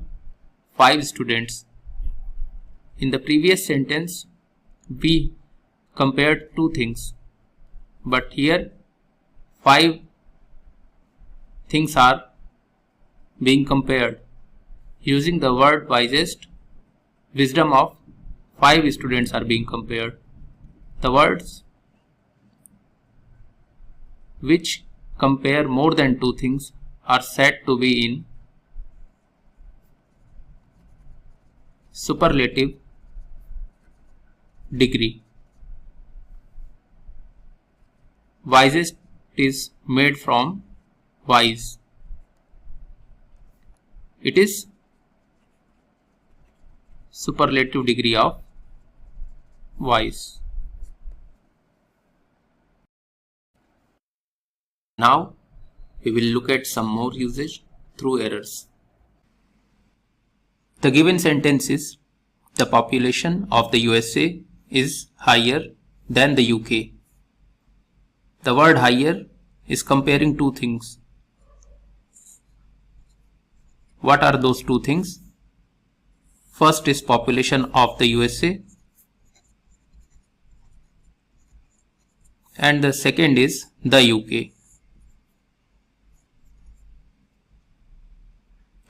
5 students. In the previous sentence, we compared two things, but here 5 things are being compared. Using the word wisest, wisdom of 5 students are being compared. The words which compare more than two things are said to be in superlative degree. Wisest is made from wise. It is superlative degree of wise. Now we will look at some more usage through errors. The given sentence is the population of the USA is higher than the UK. The word higher is comparing two things. What are those two things? First is population of the USA and the second is the UK.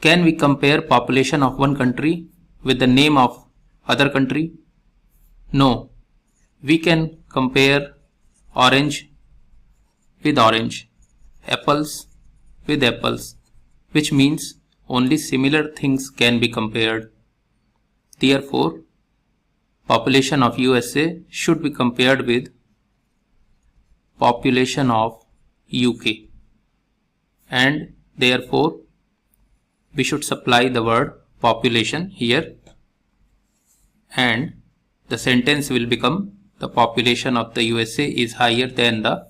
Can we compare population of one country with the name of other country? No. We can compare orange with orange, apples with apples, which means only similar things can be compared. Therefore, population of USA should be compared with population of UK, and therefore we should supply the word population here, and the sentence will become the population of the USA is higher than the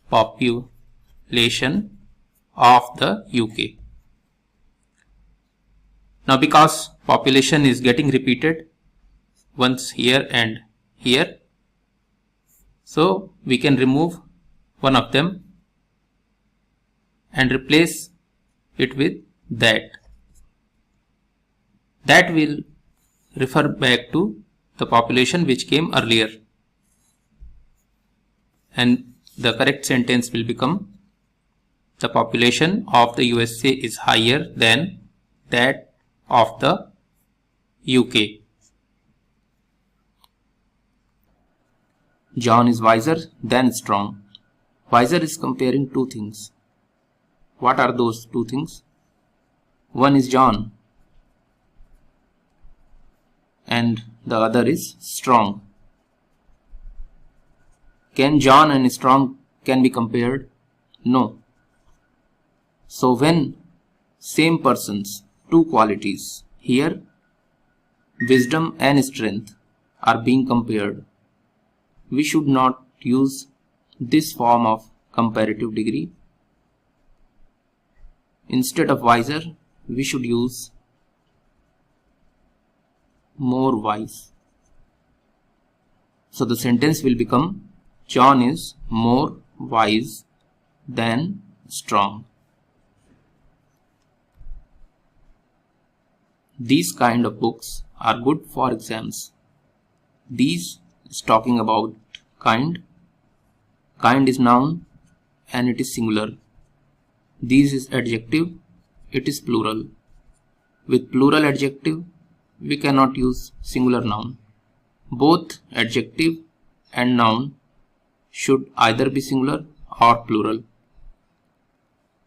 population of the UK. Now, because population is getting repeated once here and here, so we can remove one of them and replace it with that. That will refer back to the population which came earlier, and the correct sentence will become the population of the USA is higher than that of the UK. John is wiser than strong. Wiser is comparing two things. What are those two things? One is John and the other is strong. Can John and strong can be compared? No. So when same persons, two qualities, here wisdom and strength are being compared, we should not use this form of comparative degree, Instead of wiser, we should use more wise. So the sentence will become, John is more wise than strong. These kind of books are good for exams. These is talking about kind. Kind is noun and it is singular. These is adjective, it is plural. With plural adjective, we cannot use singular noun. Both adjective and noun should either be singular or plural.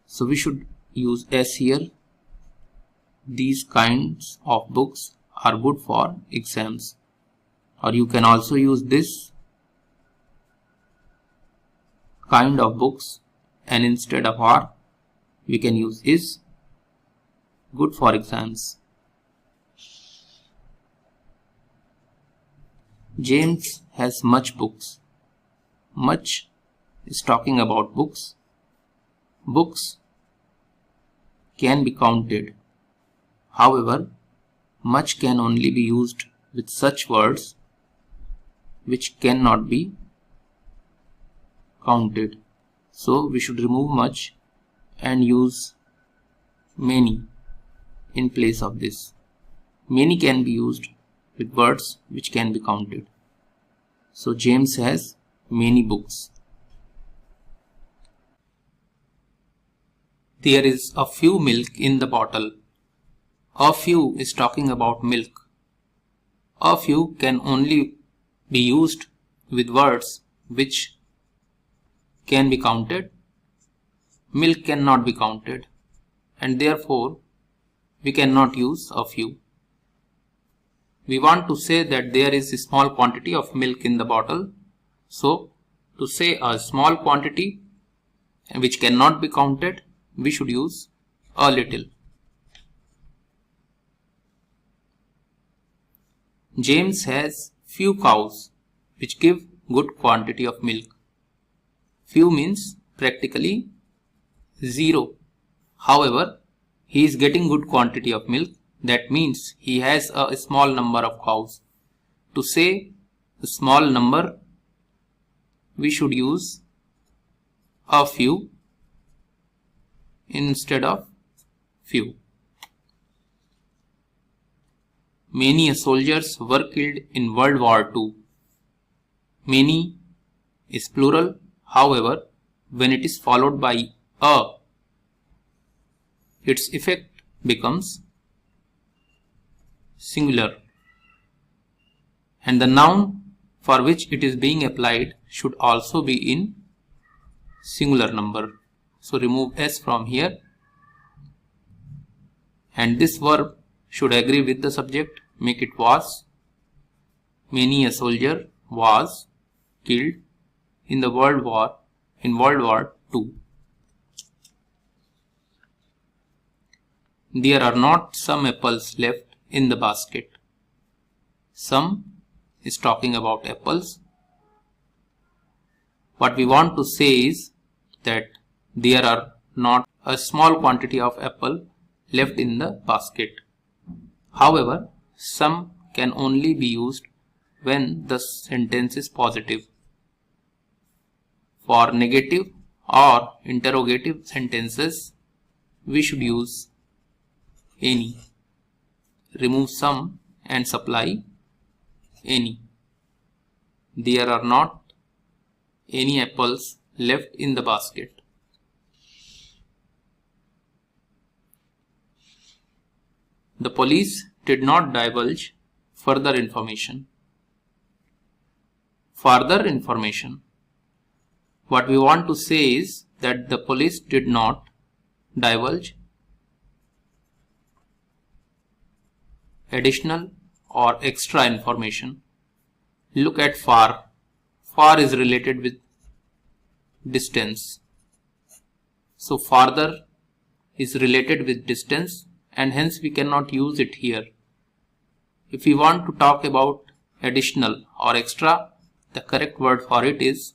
So we should use S here. These kinds of books are good for exams. Or you can also use this kind of books, and instead of are, we can use is, good for exams. James has much books. Much is talking about books. Books can be counted. However, much can only be used with such words which cannot be counted. So we should remove much and use many in place of this. Many can be used with words which can be counted. So James has many books. There is a few milk in the bottle. A few is talking about milk. A few can only be used with words which can be counted. Milk cannot be counted, and therefore we cannot use a few. We want to say that there is a small quantity of milk in the bottle. So to say a small quantity which cannot be counted, we should use a little. James has few cows which give good quantity of milk. Few means practically zero. However, he is getting good quantity of milk. That means he has a small number of cows. To say a small number, we should use a few instead of few. Many soldiers were killed in World War II. Many is plural. However, when it is followed by a, its effect becomes singular, and the noun for which it is being applied should also be in singular number. So remove S from here, and this verb should agree with the subject. Make it was. Many a soldier was killed in the World War II. There are not some apples left in the basket. Some is talking about apples. What we want to say is that there are not a small quantity of apple left in the basket. However, some can only be used when the sentence is positive. For negative or interrogative sentences, we should use any. Remove some and supply any. There are not any apples left in the basket. The police did not divulge further information. Further information. What we want to say is that the police did not divulge additional or extra information. Look at far. Far is related with distance. So farther is related with distance, and hence we cannot use it here. If we want to talk about additional or extra, the correct word for it is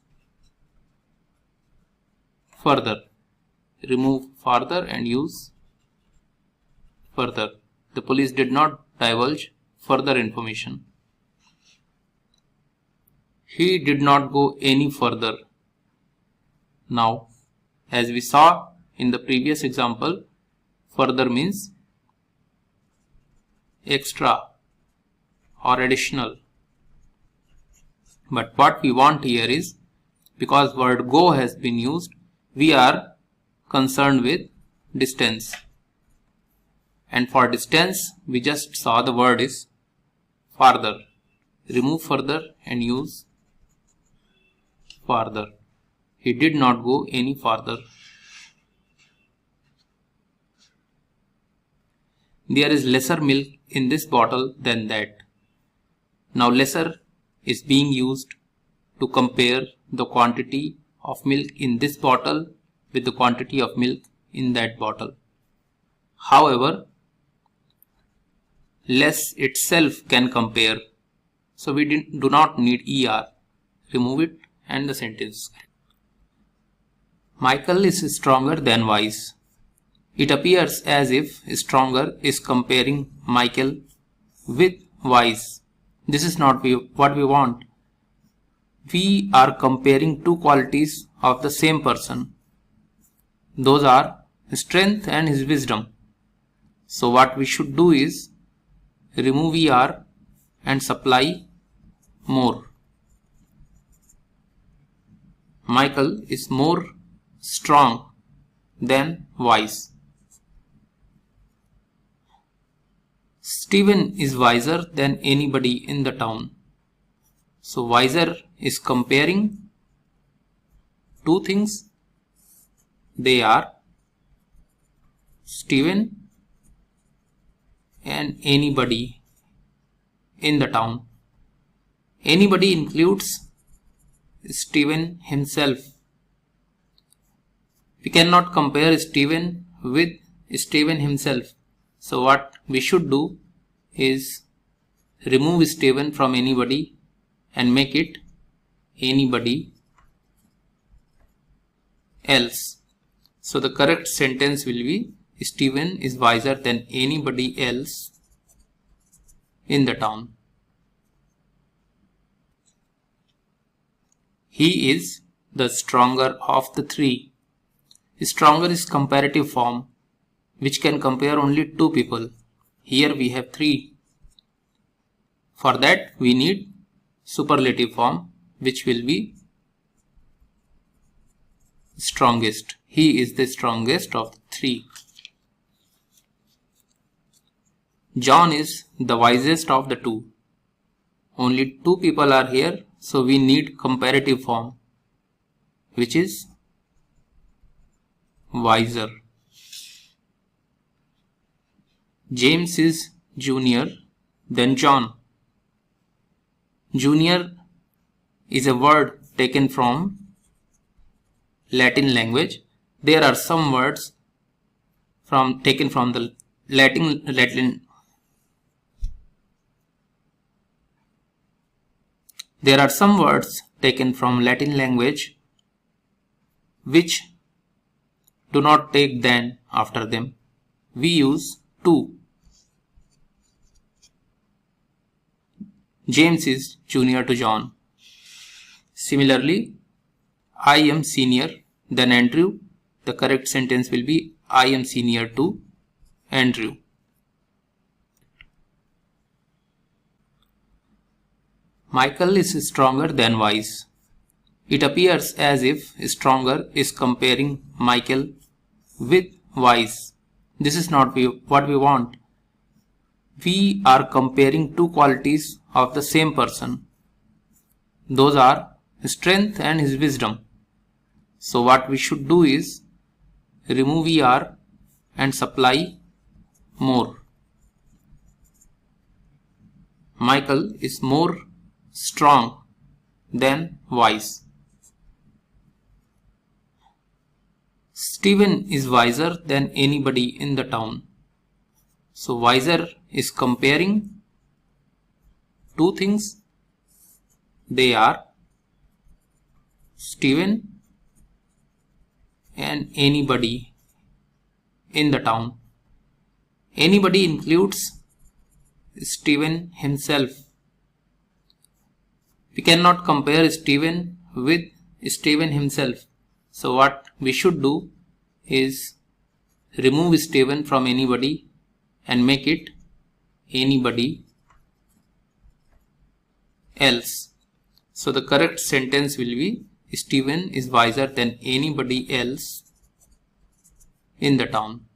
further. Remove farther and use further. The police did not divulge further information. He did not go any further. Now, as we saw in the previous example, further means extra or additional. But what we want here is, because word go has been used, we are concerned with distance. And for distance, we just saw the word is farther. Remove further and use farther. He did not go any farther. There is lesser milk in this bottle than that. Now lesser is being used to compare the quantity of milk in this bottle with the quantity of milk in that bottle. However, less itself can compare, so we do not need ER. Remove it and the sentence. Michael is stronger than Wise. It appears as if stronger is comparing Michael with Wise. This is not what we want. We are comparing two qualities of the same person. Those are strength and his wisdom. So what we should do is remove ER and supply more. Michael is more strong than Wise. Stephen is wiser than anybody in the town. So wiser is comparing two things. They are Stephen and anybody in the town. Anybody includes Stephen himself. We cannot compare Stephen with Stephen himself. So what we should do is remove Stephen from anybody and make it anybody else. So the correct sentence will be Stephen is wiser than anybody else in the town. He is the stronger of the three. Stronger is comparative form, which can compare only two people. Here we have three. For that we need superlative form, which will be strongest. He is the strongest of the three. John is the wisest of the two. Only two people are here, so we need comparative form, which is wiser. James is junior than John. Junior is a word taken from Latin language. There are some words taken from the Latin. There are some words taken from Latin language which do not take than after them. We use to. James is junior to John. Similarly, I am senior than Andrew. The correct sentence will be I am senior to Andrew. Michael is stronger than Wise. It appears as if stronger is comparing Michael with Wise. This is not what we want. We are comparing two qualities of the same person. Those are strength and his wisdom. So what we should do is remove ER and supply more. Michael is more strong than Wise. Stephen is wiser than anybody in the town. So wiser is comparing two things. They are Stephen and anybody in the town. Anybody includes Stephen himself. We cannot compare Stephen with Stephen himself. So what we should do is remove Stephen from anybody and make it anybody else. So the correct sentence will be Stephen is wiser than anybody else in the town.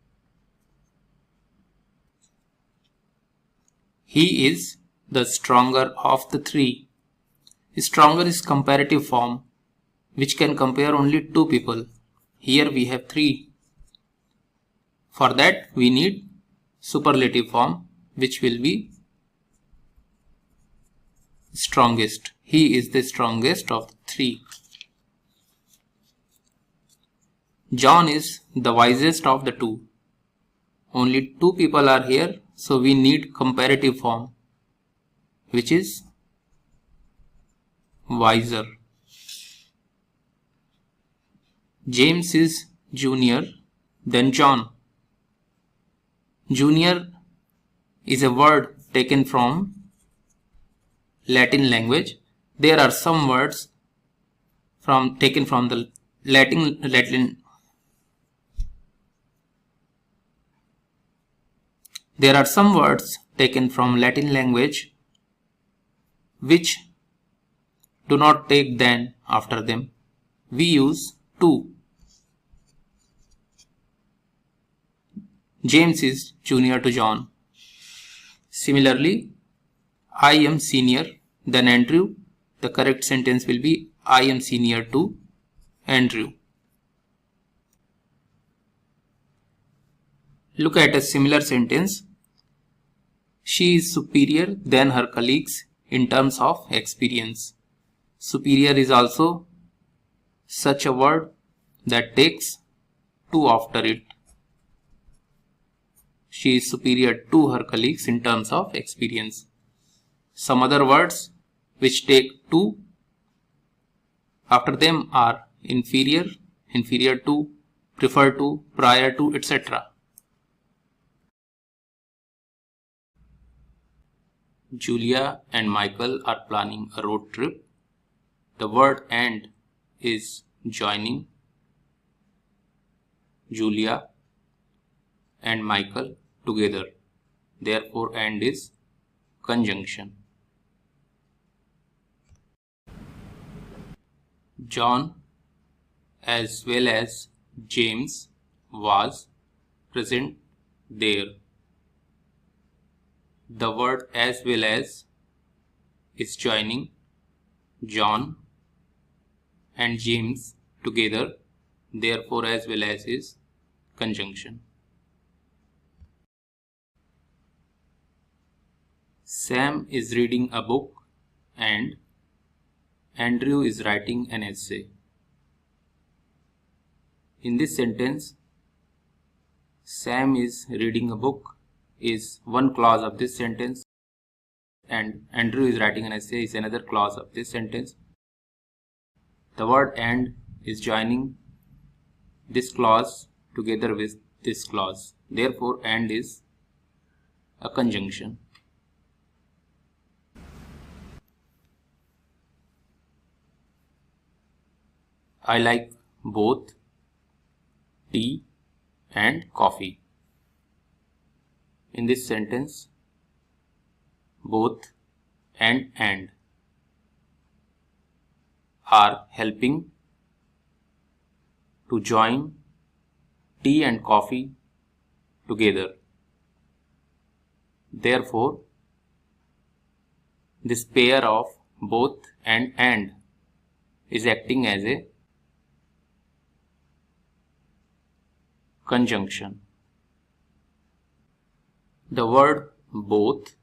He is the stronger of the three. Stronger is comparative form which can compare only two people. Here we have three. For that we need superlative form which will be strongest. He is the strongest of the three. John is the wisest of the two. Only two people are here, so we need comparative form which is wiser. James is junior than John. Junior is a word taken from Latin language. There are some words taken from the Latin. There are some words taken from Latin language which do not take than after them. We use to. James is junior to John. Similarly, I am senior than Andrew. The correct sentence will be I am senior to Andrew. Look at a similar sentence. She is superior than her colleagues in terms of experience. Superior is also such a word that takes to after it. She is superior to her colleagues in terms of experience. Some other words which take to after them are inferior, inferior to, prefer to, prior to, etc. Julia and Michael are planning a road trip. The word and is joining Julia and Michael together. Therefore, and is conjunction. John as well as James was present there. The word as well as is joining John and James together. Therefore, as well as is conjunction. Sam is reading a book and Andrew is writing an essay. In this sentence, Sam is reading a book is one clause of this sentence and Andrew is writing an essay is another clause of this sentence. The word and is joining this clause together with this clause. Therefore, and is a conjunction. I like both tea and coffee. In this sentence, both and are helping to join tea and coffee together. Therefore, this pair of both and is acting as a conjunction. The word both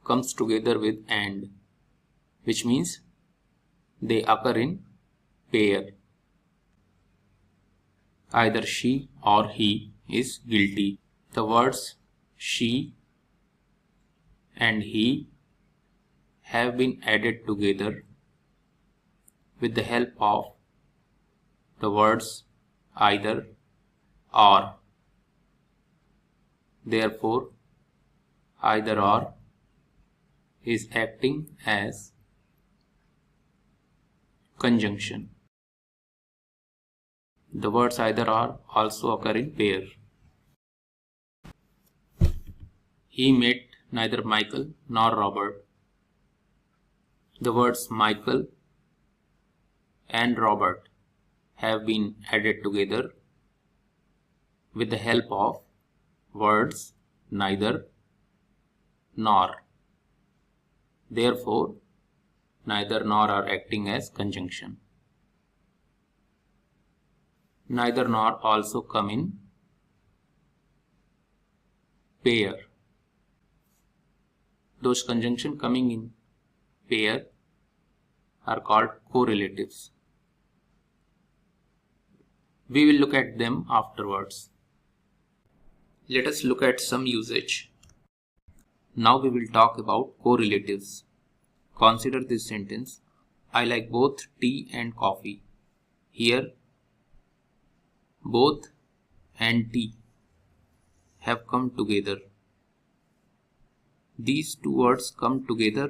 comes together with and, which means they occur in pair. Either she or he is guilty. The words she and he have been added together with the help of the words either or. Therefore, either or is acting as conjunction. The words either or also occur in pair. He met neither Michael nor Robert. The words Michael and Robert have been added together with the help of words neither nor. Therefore, neither nor are acting as conjunction. Neither nor also come in pair. Those conjunctions coming in pair are called correlatives. We will look at them afterwards. Let us look at some usage. Now we will talk about correlatives. Consider this sentence. I like both tea and coffee. Here, both and tea have come together. These two words come together.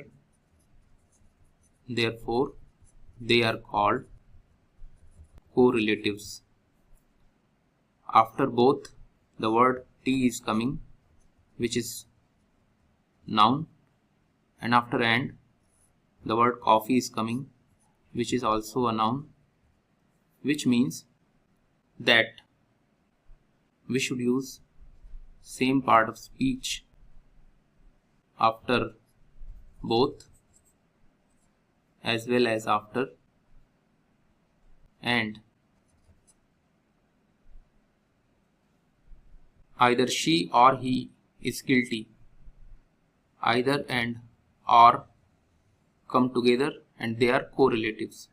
Therefore, they are called correlatives. After both, the word tea is coming, which is noun, and after and, the word coffee is coming, which is also a noun, which means that we should use same part of speech after both as well as after and. Either she or he is guilty. Either and or come together and they are correlatives.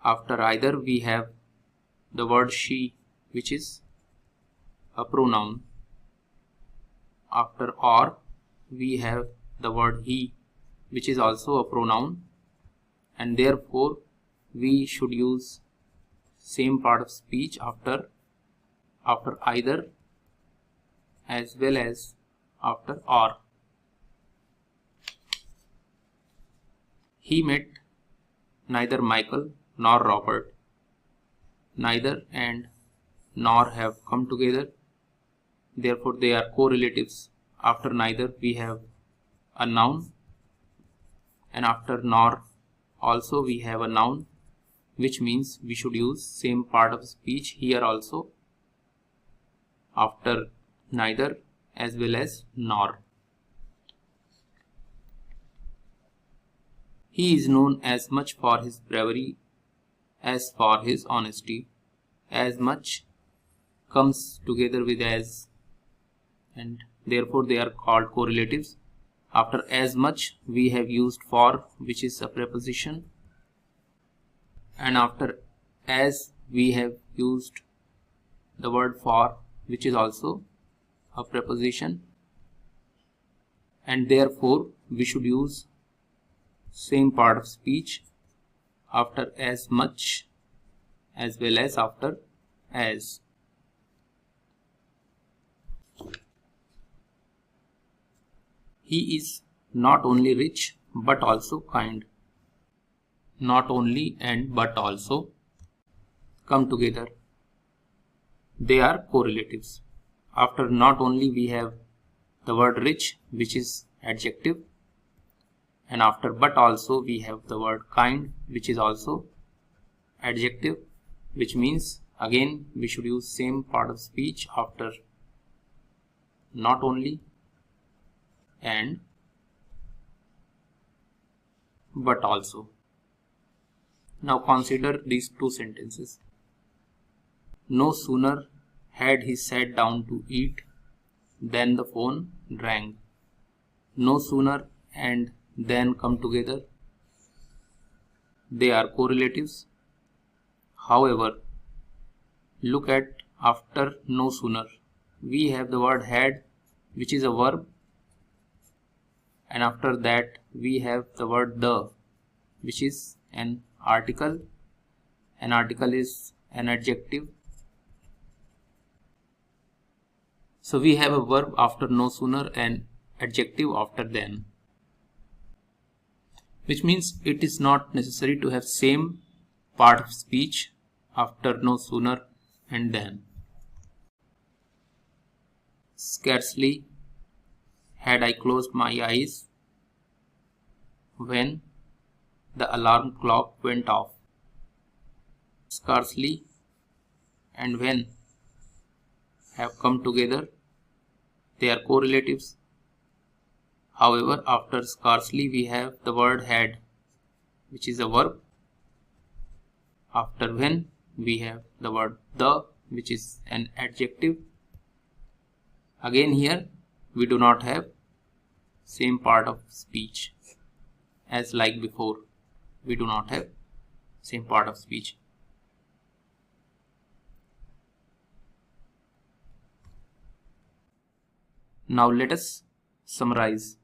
After either we have the word she, which is a pronoun. After or we have the word he, which is also a pronoun, and therefore we should use same part of speech after either as well as after or. He met neither Michael nor Robert. Neither and nor have come together. Therefore, they are correlatives. After neither, we have a noun, and after nor also we have a noun, which means we should use same part of speech here also after neither as well as nor. He is known as much for his bravery as for his honesty. As much comes together with as, and therefore they are called correlatives. After as much we have used for, which is a preposition, and after as we have used the word for, which is also a preposition, and therefore we should use same part of speech after as much as well as after as. He is not only rich but also kind. Not only and but also come together. They are correlatives. After not only we have the word rich, which is adjective, and after but also we have the word kind, which is also adjective, which means again we should use same part of speech after not only and but also. Now consider these two sentences. No sooner had he sat down to eat than the phone rang. No sooner and then come together. They are correlatives. However, look at after no sooner. We have the word had, which is a verb, and after that we have the word the, which is an article. An article is an adjective. So we have a verb after no sooner and adjective after then, which means it is not necessary to have same part of speech after no sooner and then. Scarcely had I closed my eyes when the alarm clock went off. Scarcely and when have come together. They are correlatives. However, after scarcely we have the word had, which is a verb. After when we have the word the, which is an adjective. Again here we do not have same part of speech as like before. We do not have same part of speech. Now let us summarize.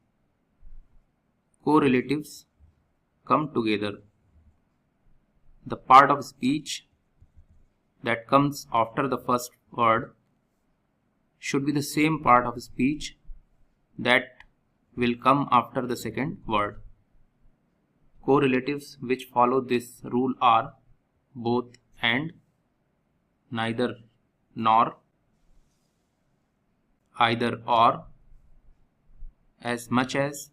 Correlatives come together. The part of speech that comes after the first word should be the same part of speech that will come after the second word. Correlatives which follow this rule are both and, neither nor, either or, as much as,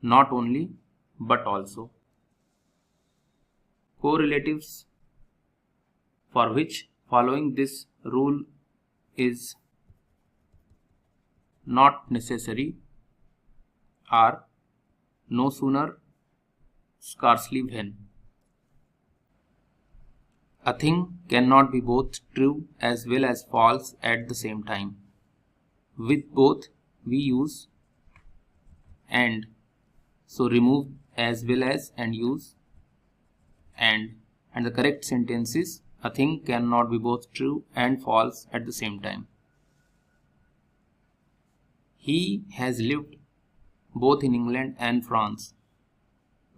not only but also. Correlatives for which following this rule is not necessary are no sooner, scarcely when. A thing cannot be both true as well as false at the same time. With both we use and, so remove as well as and use and the correct sentence is a thing cannot be both true and false at the same time. He has lived both in England and France.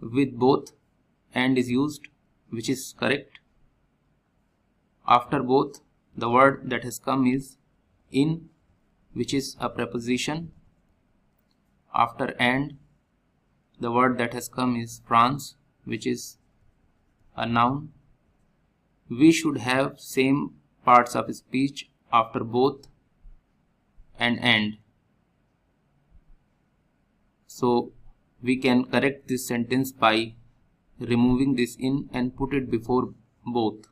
With both and is used, which is correct. After both, the word that has come is in, which is a preposition. After and, the word that has come is France, which is a noun. We should have same parts of speech after both and. So we can correct this sentence by removing this in and put it before both.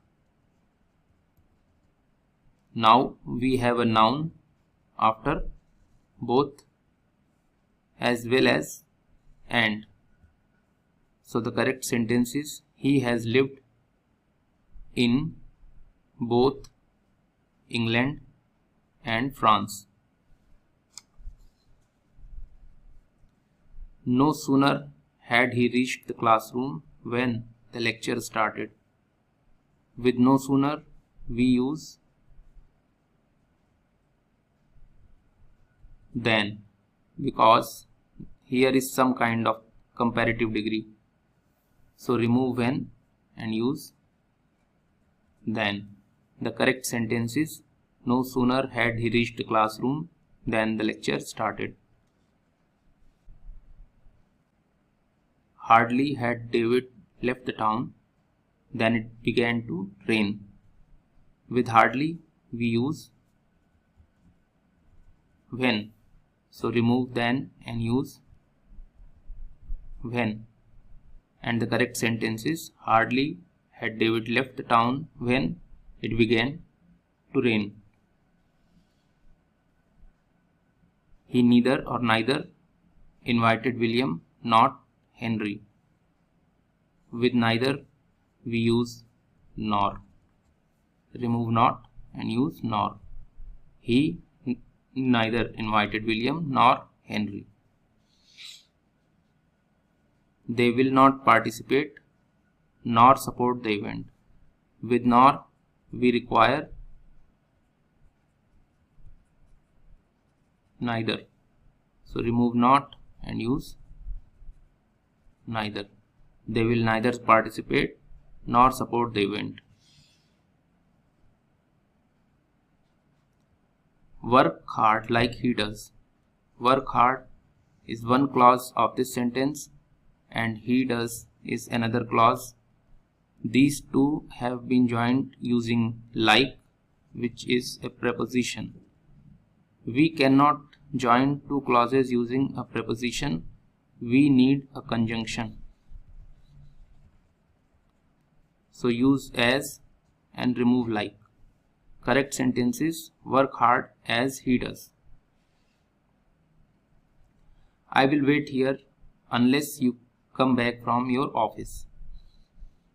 Now we have a noun after both as well as and. So the correct sentence is he has lived in both England and France. No sooner had he reached the classroom when the lecture started. With no sooner we use then, because here is some kind of comparative degree. So remove when and use then. The correct sentence is no sooner had he reached the classroom than the lecture started. Hardly had David left the town than it began to rain. With hardly we use when. So remove then and use when. And the correct sentence is hardly had David left the town when it began to rain. He neither or neither invited William nor Henry. With neither we use nor. Remove not and use nor. He neither invited William nor Henry. They will not participate nor support the event. With nor we require neither. So remove not and use neither. They will neither participate nor support the event. Work hard like he does. Work hard is one clause of this sentence and he does is another clause. These two have been joined using like, which is a preposition. We cannot join two clauses using a preposition. We need a conjunction. So use as and remove like. Correct sentence is work hard as he does. I will wait here unless you come back from your office.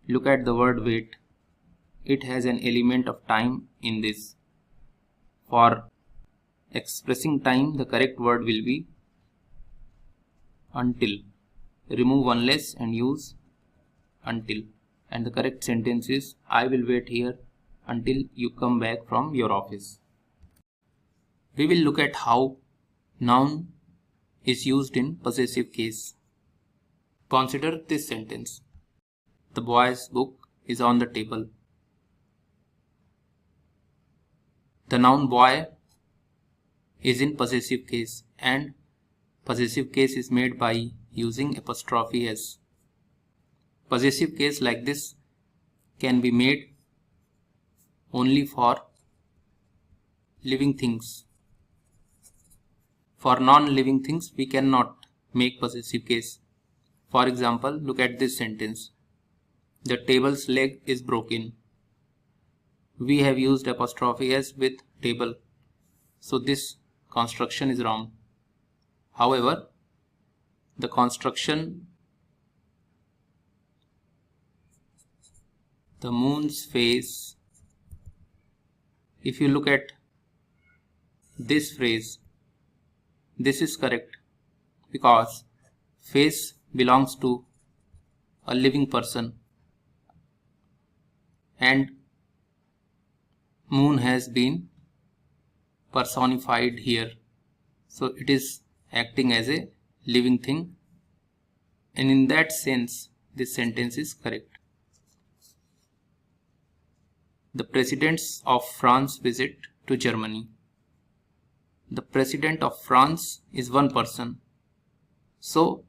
Look at the word wait. It has an element of time in this. For expressing time, the correct word will be until. Remove unless and use until. And the correct sentence is I will wait here until you come back from your office. We will look at how noun is used in possessive case. Consider this sentence. The boy's book is on the table. The noun boy is in possessive case and possessive case is made by using apostrophe s. Possessive case like this can be made only for living things. For non-living things we cannot make possessive case. For example, look at this sentence. The table's leg is broken. We have used apostrophe s with table, so this construction is wrong. However, the construction the moon's face, if you look at this phrase, this is correct because face belongs to a living person and moon has been personified here, so it is acting as a living thing, and in that sense this sentence is correct. The presidents of France visit to Germany. The president of France is one person, so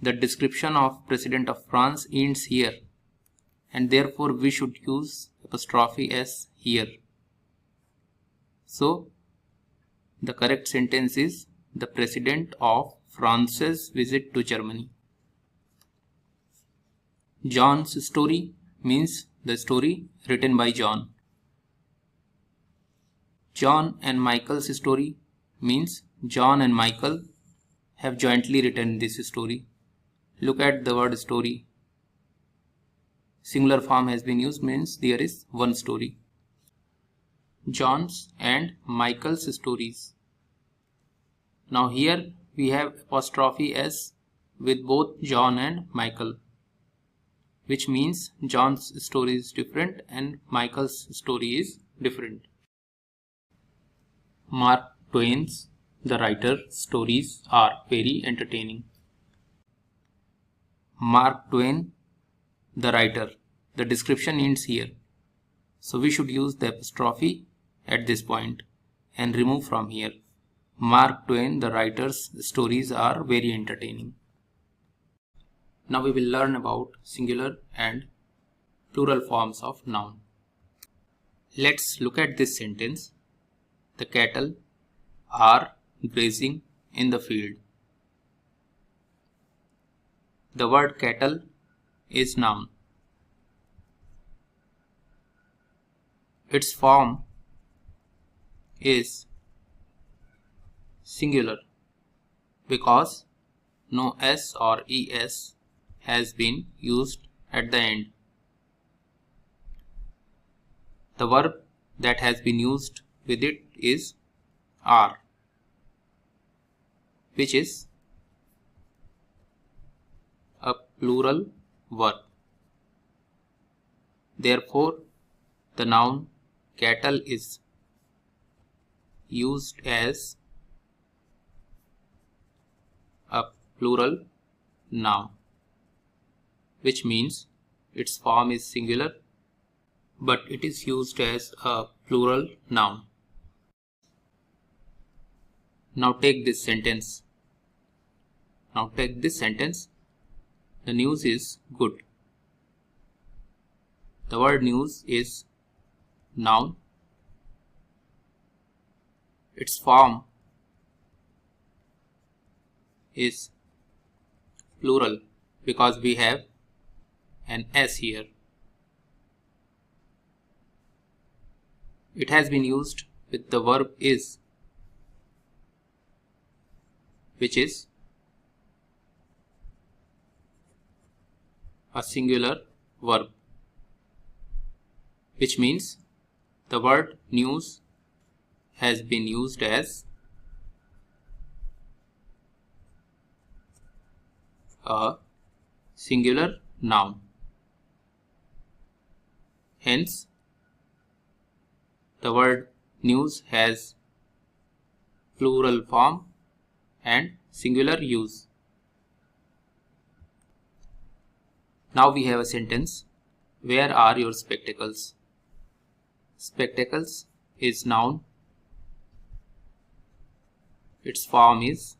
the description of president of France ends here and therefore we should use apostrophe s here. So the correct sentence is the president of France's visit to Germany. John's story means the story written by John. John and Michael's story means John and Michael have jointly written this story. Look at the word story. Singular form has been used, means there is one story. John's and Michael's stories. Now here we have apostrophe s with both John and Michael, which means John's story is different and Michael's story is different. Mark Twain's, the writer, stories are very entertaining. Mark Twain, the writer, the description ends here, so we should use the apostrophe at this point and remove from here. Mark Twain, the writer's stories are very entertaining. Now we will learn about singular and plural forms of noun. Let's look at this sentence. The cattle are grazing in the field. The word cattle is noun. Its form is singular because no s or es has been used at the end. The verb that has been used with it is are, which is a plural verb. Therefore, the noun cattle is used as a plural noun, which means its form is singular, but it is used as a plural noun. Now take this sentence. The news is good. The word news is noun. Its form is plural because we have an S here. It has been used with the verb is, which is a singular verb, which means the word news has been used as a singular noun. Hence, the word news has plural form and singular use. Now we have a sentence. Where are your spectacles? Spectacles is noun. Its form is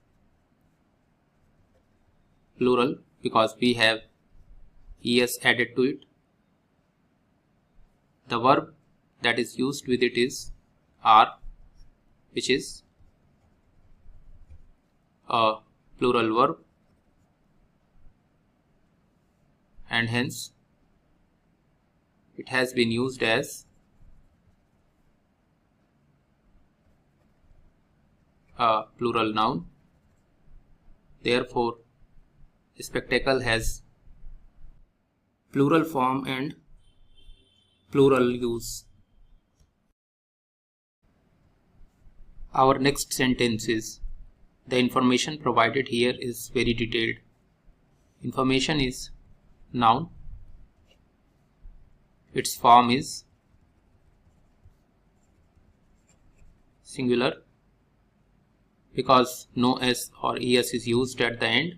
plural because we have es added to it. The verb that is used with it is are, which is a plural verb, and hence it has been used as a plural noun. Therefore, spectacle has plural form and plural use. Our next sentence is, the information provided here is very detailed. Information is noun. Its form is singular because no s or es is used at the end.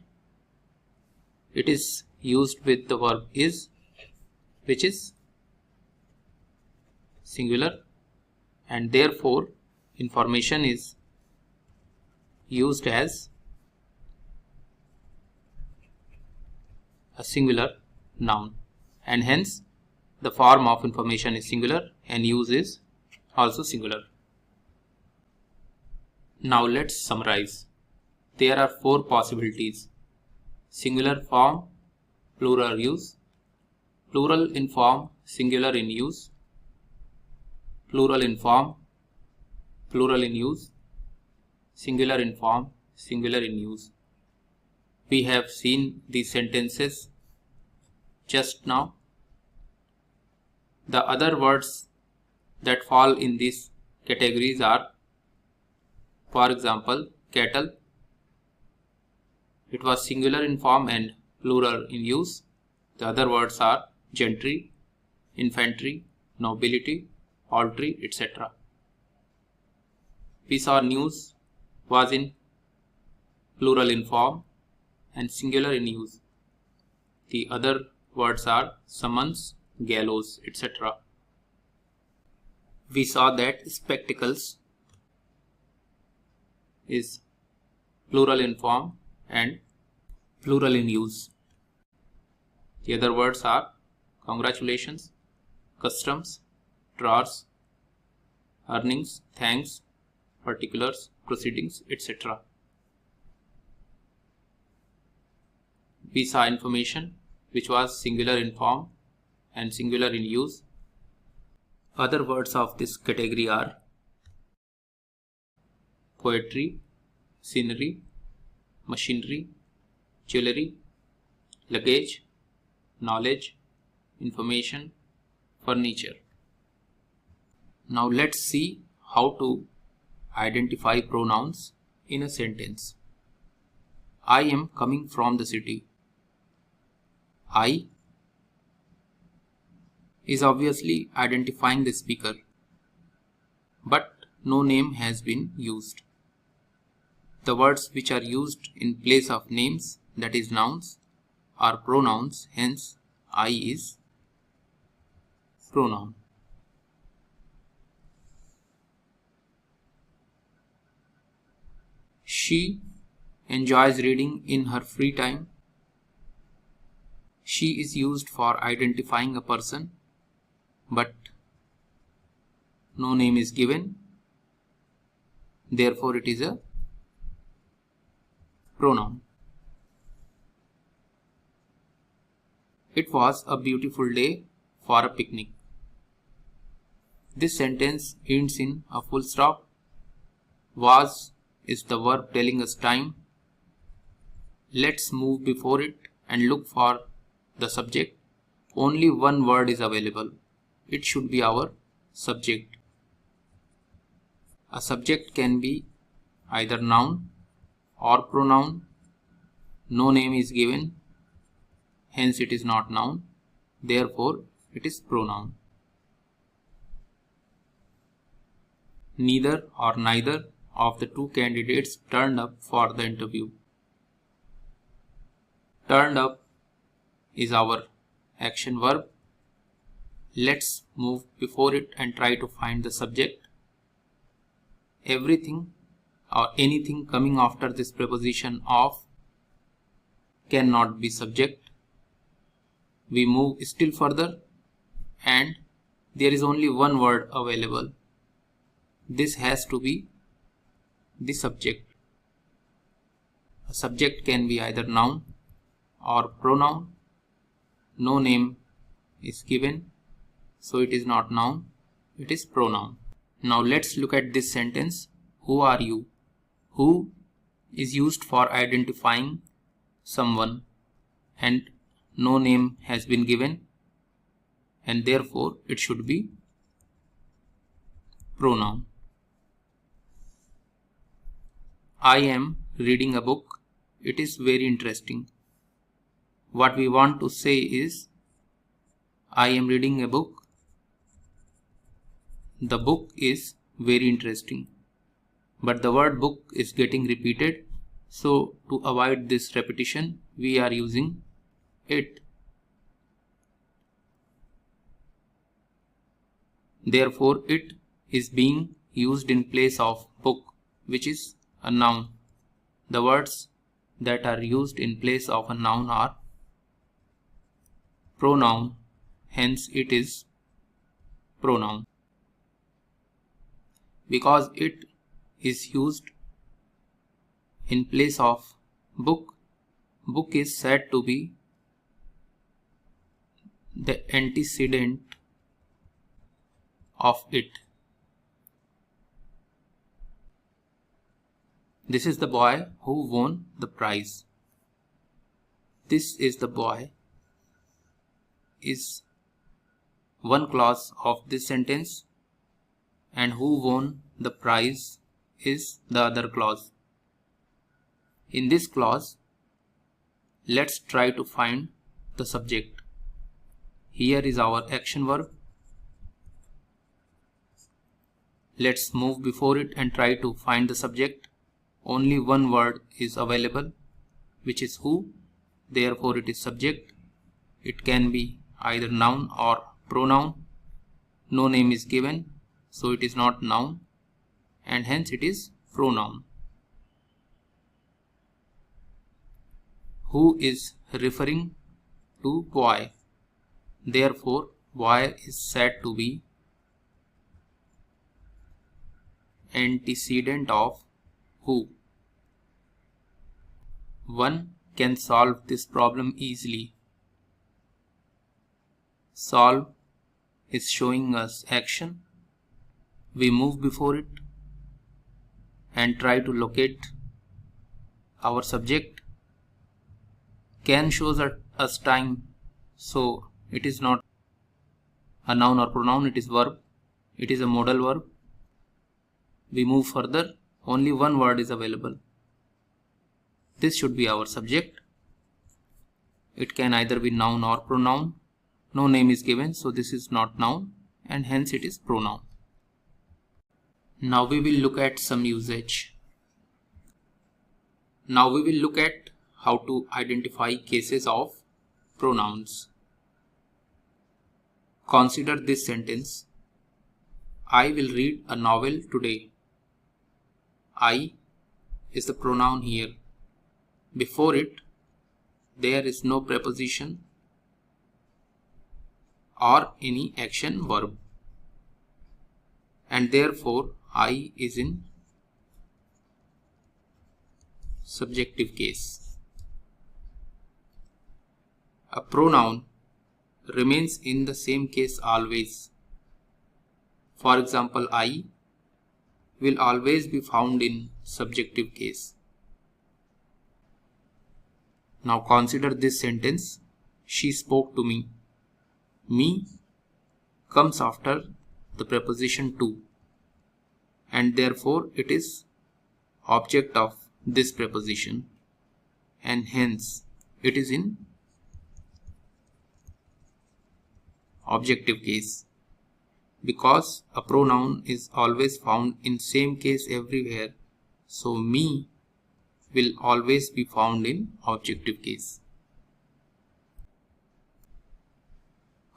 It is used with the verb is, which is singular, and therefore information is used as a singular noun, and hence the form of information is singular and use is also singular. Now let's summarize. There are four possibilities: singular form, plural use, plural in form, singular in use, plural in form, plural in use, singular in form, singular in use. We have seen these sentences just now. The other words that fall in these categories are, for example, cattle. It was singular in form and plural in use. The other words are gentry, infantry, nobility, poultry, etc. We saw news was in plural in form and singular in use. The other words are summons, gallows, etc. We saw that spectacles is plural in form and plural in use. The other words are congratulations, customs, drawers, earnings, thanks, particulars, proceedings, etc. We saw information, which was singular in form and singular in use. Other words of this category are poetry, scenery, machinery, jewelry, luggage, knowledge, information, furniture. Now let's see how to identify pronouns in a sentence. I am coming from the city. I is obviously identifying the speaker, but no name has been used. The words which are used in place of names, that is nouns, are pronouns, hence I is pronoun. She enjoys reading in her free time. She is used for identifying a person, but no name is given. Therefore, it is a pronoun. It was a beautiful day for a picnic. This sentence ends in a full stop. Was is the verb telling us time. Let's move before it and look for the subject. Only one word is available. It should be our subject. A subject can be either noun or pronoun. No name is given, hence it is not noun. Therefore, it is pronoun. Neither or neither of the two candidates turned up for the interview. Turned up is our action verb. Let's move before it and try to find the subject. Everything or anything coming after this preposition of cannot be subject. We move still further and there is only one word available. This has to be the subject. A subject can be either noun or pronoun. No name is given, so it is not noun, it is pronoun. Now let's look at this sentence. Who are you? Who is used for identifying someone and no name has been given, and therefore it should be pronoun. I am reading a book. It is very interesting. What we want to say is, I am reading a book. The book is very interesting. But the word book is getting repeated. So to avoid this repetition, we are using it. Therefore, it is being used in place of book, which is a noun. The words that are used in place of a noun are pronoun, hence it is pronoun. Because it is used in place of book, book is said to be the antecedent of it. This is the boy who won the prize. This is the boy is one clause of this sentence, and who won the prize is the other clause. In this clause, let's try to find the subject. Here is our action verb. Let's move before it and try to find the subject. Only one word is available, which is who. Therefore, it is subject. It can be either noun or pronoun. No name is given, so it is not noun, and hence it is pronoun. Who is referring to boy. Therefore, boy is said to be antecedent of who. One can solve this problem easily. Solve is showing us action. We move before it and try to locate our subject. Can shows us time, so it is not a noun or pronoun, it is verb. It is a modal verb. We move further, only one word is available. This should be our subject. It can either be noun or pronoun. No name is given, so this is not noun, and hence it is pronoun. Now we will look at some usage. Now we will look at how to identify cases of pronouns. Consider this sentence. I will read a novel today. I is the pronoun here. Before it, there is no preposition or any action verb, and therefore I is in subjective case. A pronoun remains in the same case always. For example, I will always be found in subjective case. Now consider this sentence. She spoke to me. Me comes after the preposition to, and therefore it is object of this preposition, and hence it is in objective case. Because a pronoun is always found in same case everywhere, so me will always be found in objective case.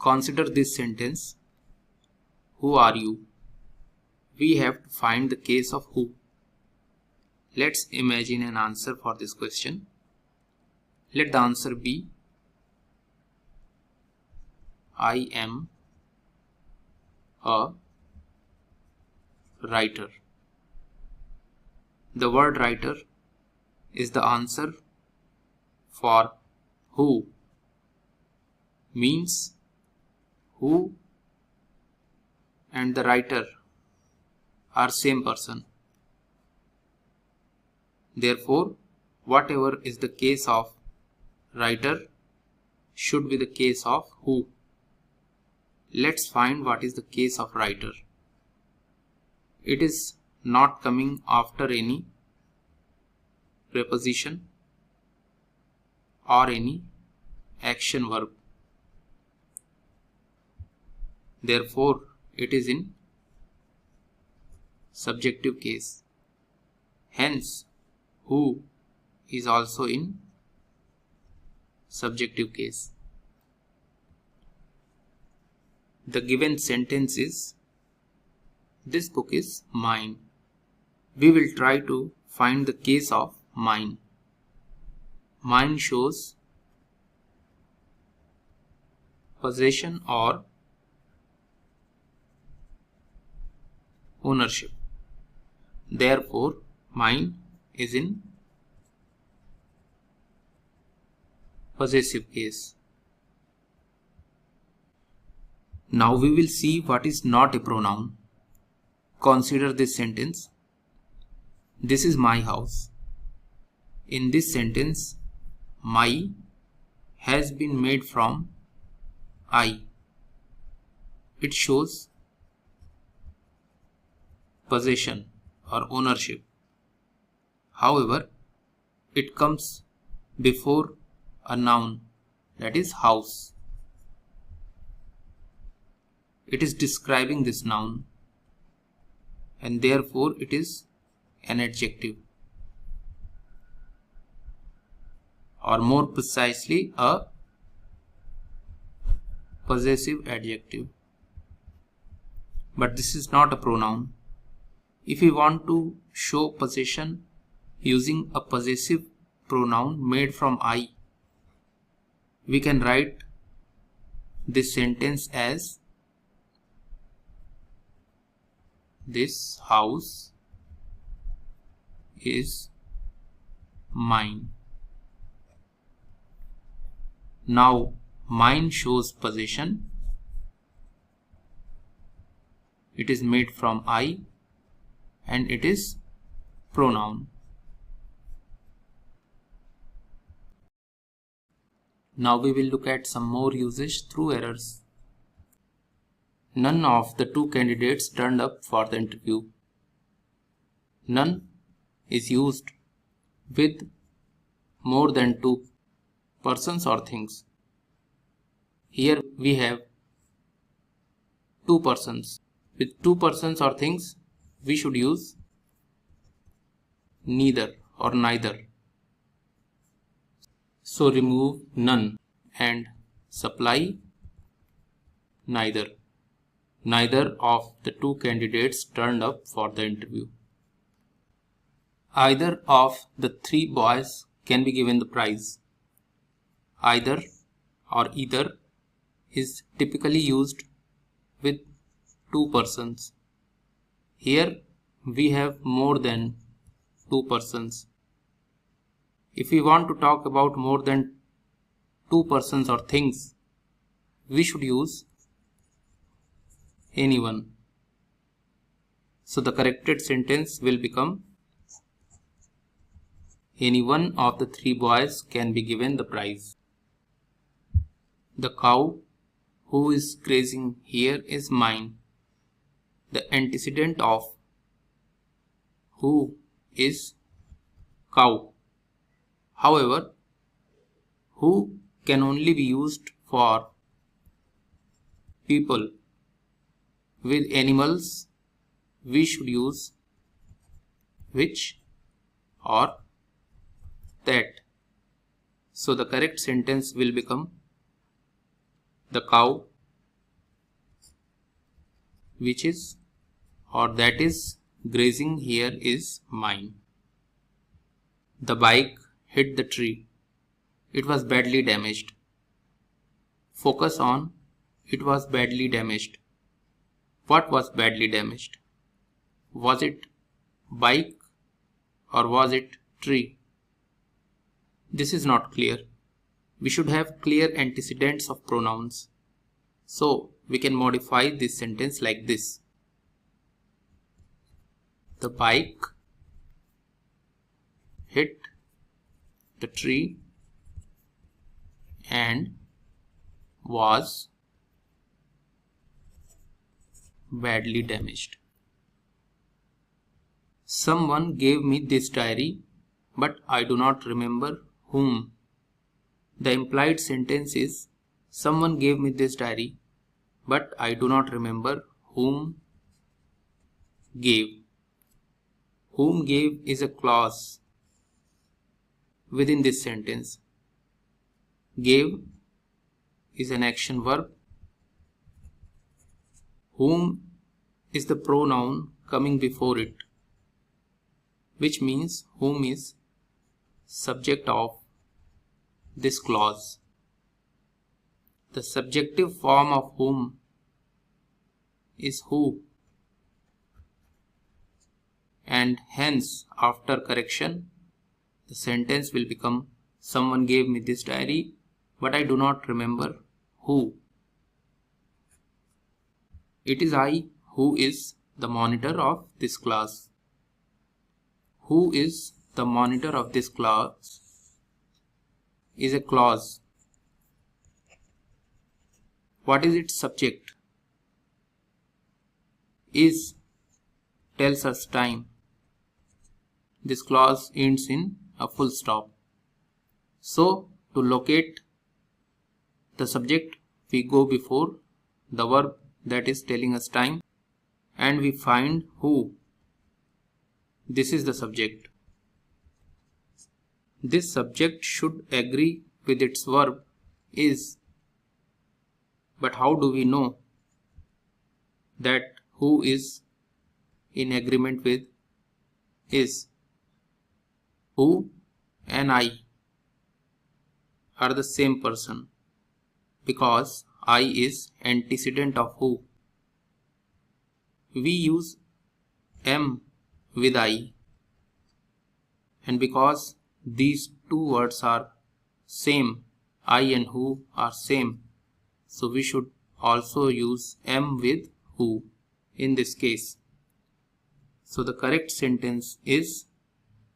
Consider this sentence. Who are you? We have to find the case of who. Let's imagine an answer for this question. Let the answer be I am a writer. The word writer is the answer for who, means who and the writer are same person. Therefore, whatever is the case of writer should be the case of who. Let's find what is the case of writer. It is not coming after any preposition or any action verb. Therefore, it is in subjective case. Hence, who is also in subjective case. The given sentence is, this book is mine. We will try to find the case of mine. Mine shows possession or ownership. Therefore, mine is in possessive case. Now we will see what is not a pronoun. Consider this sentence. This is my house. In this sentence, my has been made from I. It shows possession or ownership. However, it comes before a noun, that is house. It is describing this noun, and therefore it is an adjective, or more precisely a possessive adjective. But this is not a pronoun. If we want to show possession using a possessive pronoun made from I, we can write this sentence as, this house is mine. Now, mine shows possession. It is made from I and it is pronoun. Now we will look at some more usage through errors. None of the two candidates turned up for the interview. None is used with more than two persons or things. Here we have two persons. With two persons or things, we should use neither or neither. So remove none and supply neither. Neither of the two candidates turned up for the interview. Either of the three boys can be given the prize. Either or either is typically used with two persons. Here we have more than two persons. If we want to talk about more than two persons or things, we should use anyone. So the corrected sentence will become, any one of the three boys can be given the prize. The cow who is grazing here is mine. The antecedent of who is cow. However, who can only be used for people. With animals, we should use which or that. So the correct sentence will become, the cow which is or that is grazing here is mine. The bike hit the tree. It was badly damaged. Focus on it was badly damaged. What was badly damaged? Was it bike or was it tree? This is not clear. We should have clear antecedents of pronouns. So we can modify this sentence like this. The bike hit the tree and was badly damaged. Someone gave me this diary, but I do not remember whom. The implied sentence is, someone gave me this diary, but I do not remember whom gave. Whom gave is a clause within this sentence. Gave is an action verb. Whom is the pronoun coming before it, which means whom is subject of this clause. The subjective form of whom is who, and hence after correction the sentence will become, someone gave me this diary, but I do not remember who. It is I who is the monitor of this class. Who is the monitor of this class is a clause. What is its subject? Is tells us time. This clause ends in a full stop. So to locate the subject, we go before the verb that is telling us time and we find who. This is the subject. This subject should agree with its verb is. But how do we know that who is in agreement with is? Who and I are the same person because I is antecedent of who. We use am with I, and because these two words are same, I and who are same, so we should also use am with who in this case. So the correct sentence is,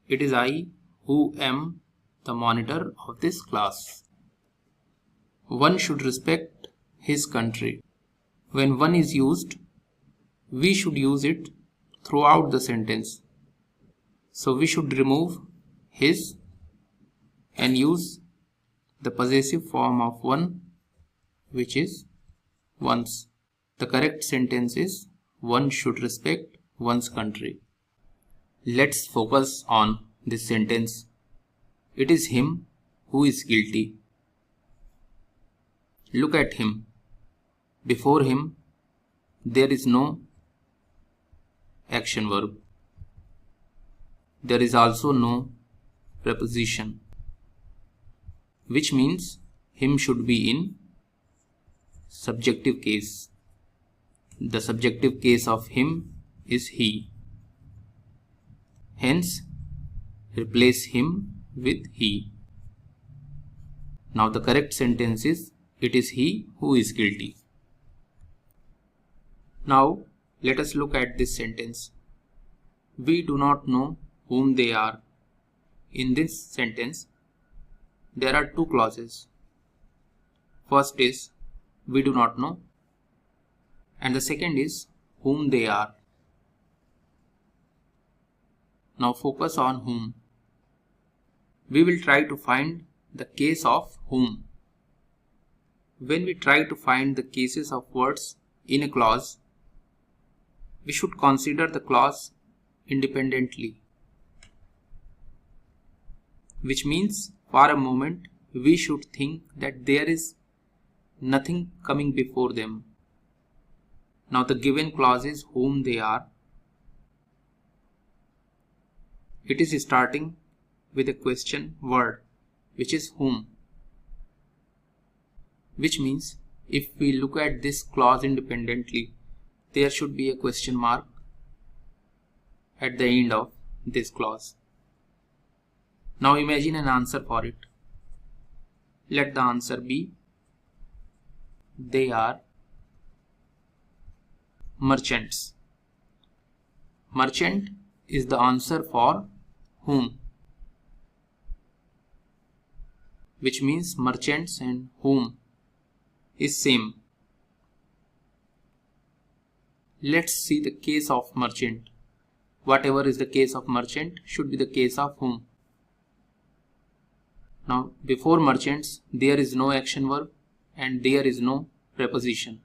it is I who am the monitor of this class. One should respect his country. When one is used, we should use it throughout the sentence. So we should remove his and use the possessive form of one, which is one's. The correct sentence is, one should respect one's country. Let's focus on this sentence. It is him who is guilty. Look at him. Before him, there is no action verb. there is also no preposition, which means him should be in subjective case. The subjective case of him is he. Hence, replace him with he. Now the correct sentence is, it is he who is guilty. Now let us look at this sentence. We do not know whom they are. In this sentence, there are two clauses. First is, we do not know, and the second is, whom they are. Now focus on whom. We will try to find the case of whom. When we try to find the cases of words in a clause, we should consider the clause independently, which means for a moment we should think that there is nothing coming before them. Now the given clause is whom they are. It is starting with a question word, which is whom, which means if we look at this clause independently, there should be a question mark at the end of this clause. Now imagine an answer for it. Let the answer be, they are merchants. Merchant is the answer for whom, which means merchants and whom is same. Let's see the case of merchant. Whatever is the case of merchant should be the case of whom. Now before merchants there is no action verb and there is no preposition,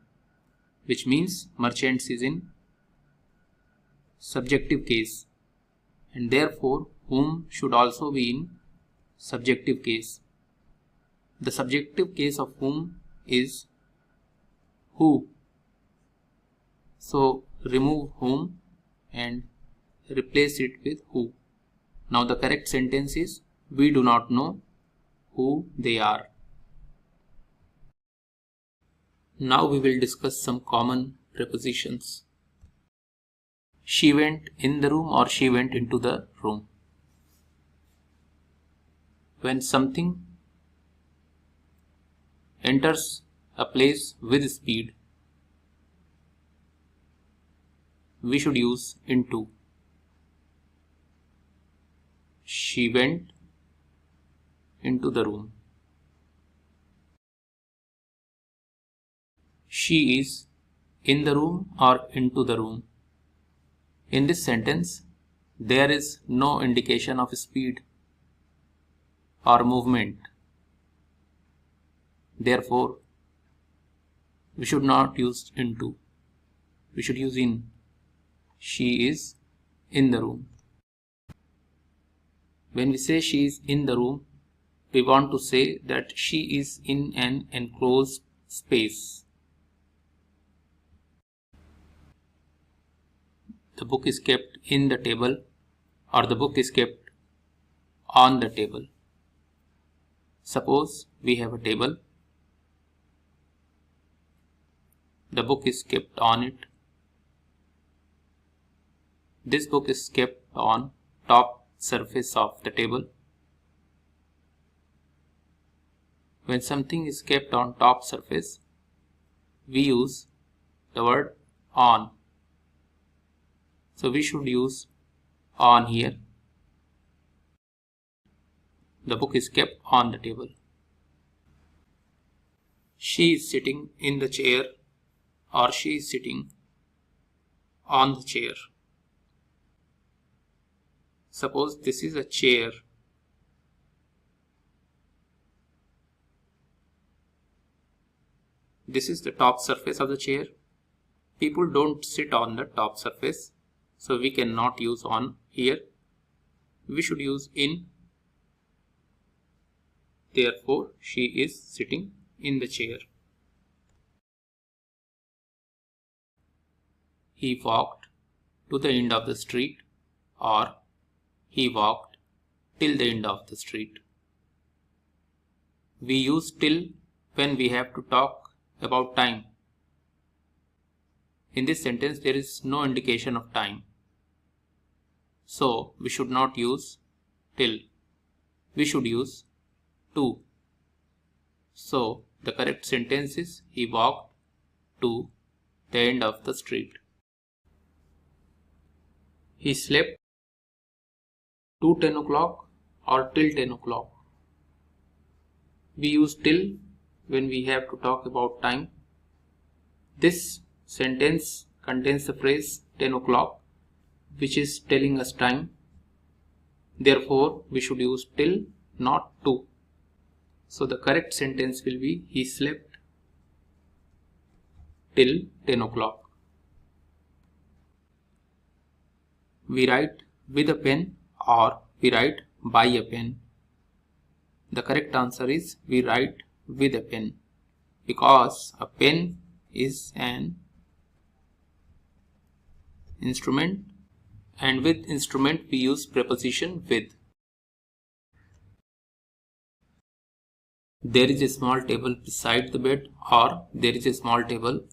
which means merchants is in subjective case, and therefore whom should also be in subjective case. The subjective case of whom is who. So remove whom and replace it with who. Now the correct sentence is, we do not know who they are. Now we will discuss some common prepositions. She went in the room or she went into the room. When something enters a place with speed, we should use into. She went into the room. She is in the room or into the room. In this sentence, there is no indication of speed or movement. Therefore, we should not use into. We should use in. She is in the room. When we say she is in the room, we want to say that she is in an enclosed space. The book is kept in the table or the book is kept on the table. Suppose we have a table. The book is kept on it. This book is kept on top surface of the table. When something is kept on top surface, we use the word on. So we should use on here. The book is kept on the table. She is sitting in the chair or she is sitting on the chair. Suppose this is a chair. This is the top surface of the chair. People don't sit on the top surface, so we cannot use on here. We should use in. Therefore, she is sitting in the chair. He walked to the end of the street or He walked till the end of the street. We use till when we have to talk about time. In this sentence, there is no indication of time. So, we should not use till. We should use to. So, the correct sentence is he walked to the end of the street. He slept to 10 o'clock or till 10 o'clock. We use till when we have to talk about time. This sentence contains the phrase 10 o'clock, which is telling us time. Therefore, we should use till, not to. So the correct sentence will be he slept till 10 o'clock. We write with a pen or we write by a pen. The correct answer is we write with a pen, because a pen is an instrument, and with instrument we use preposition with. There is a small table beside the bed, or there is a small table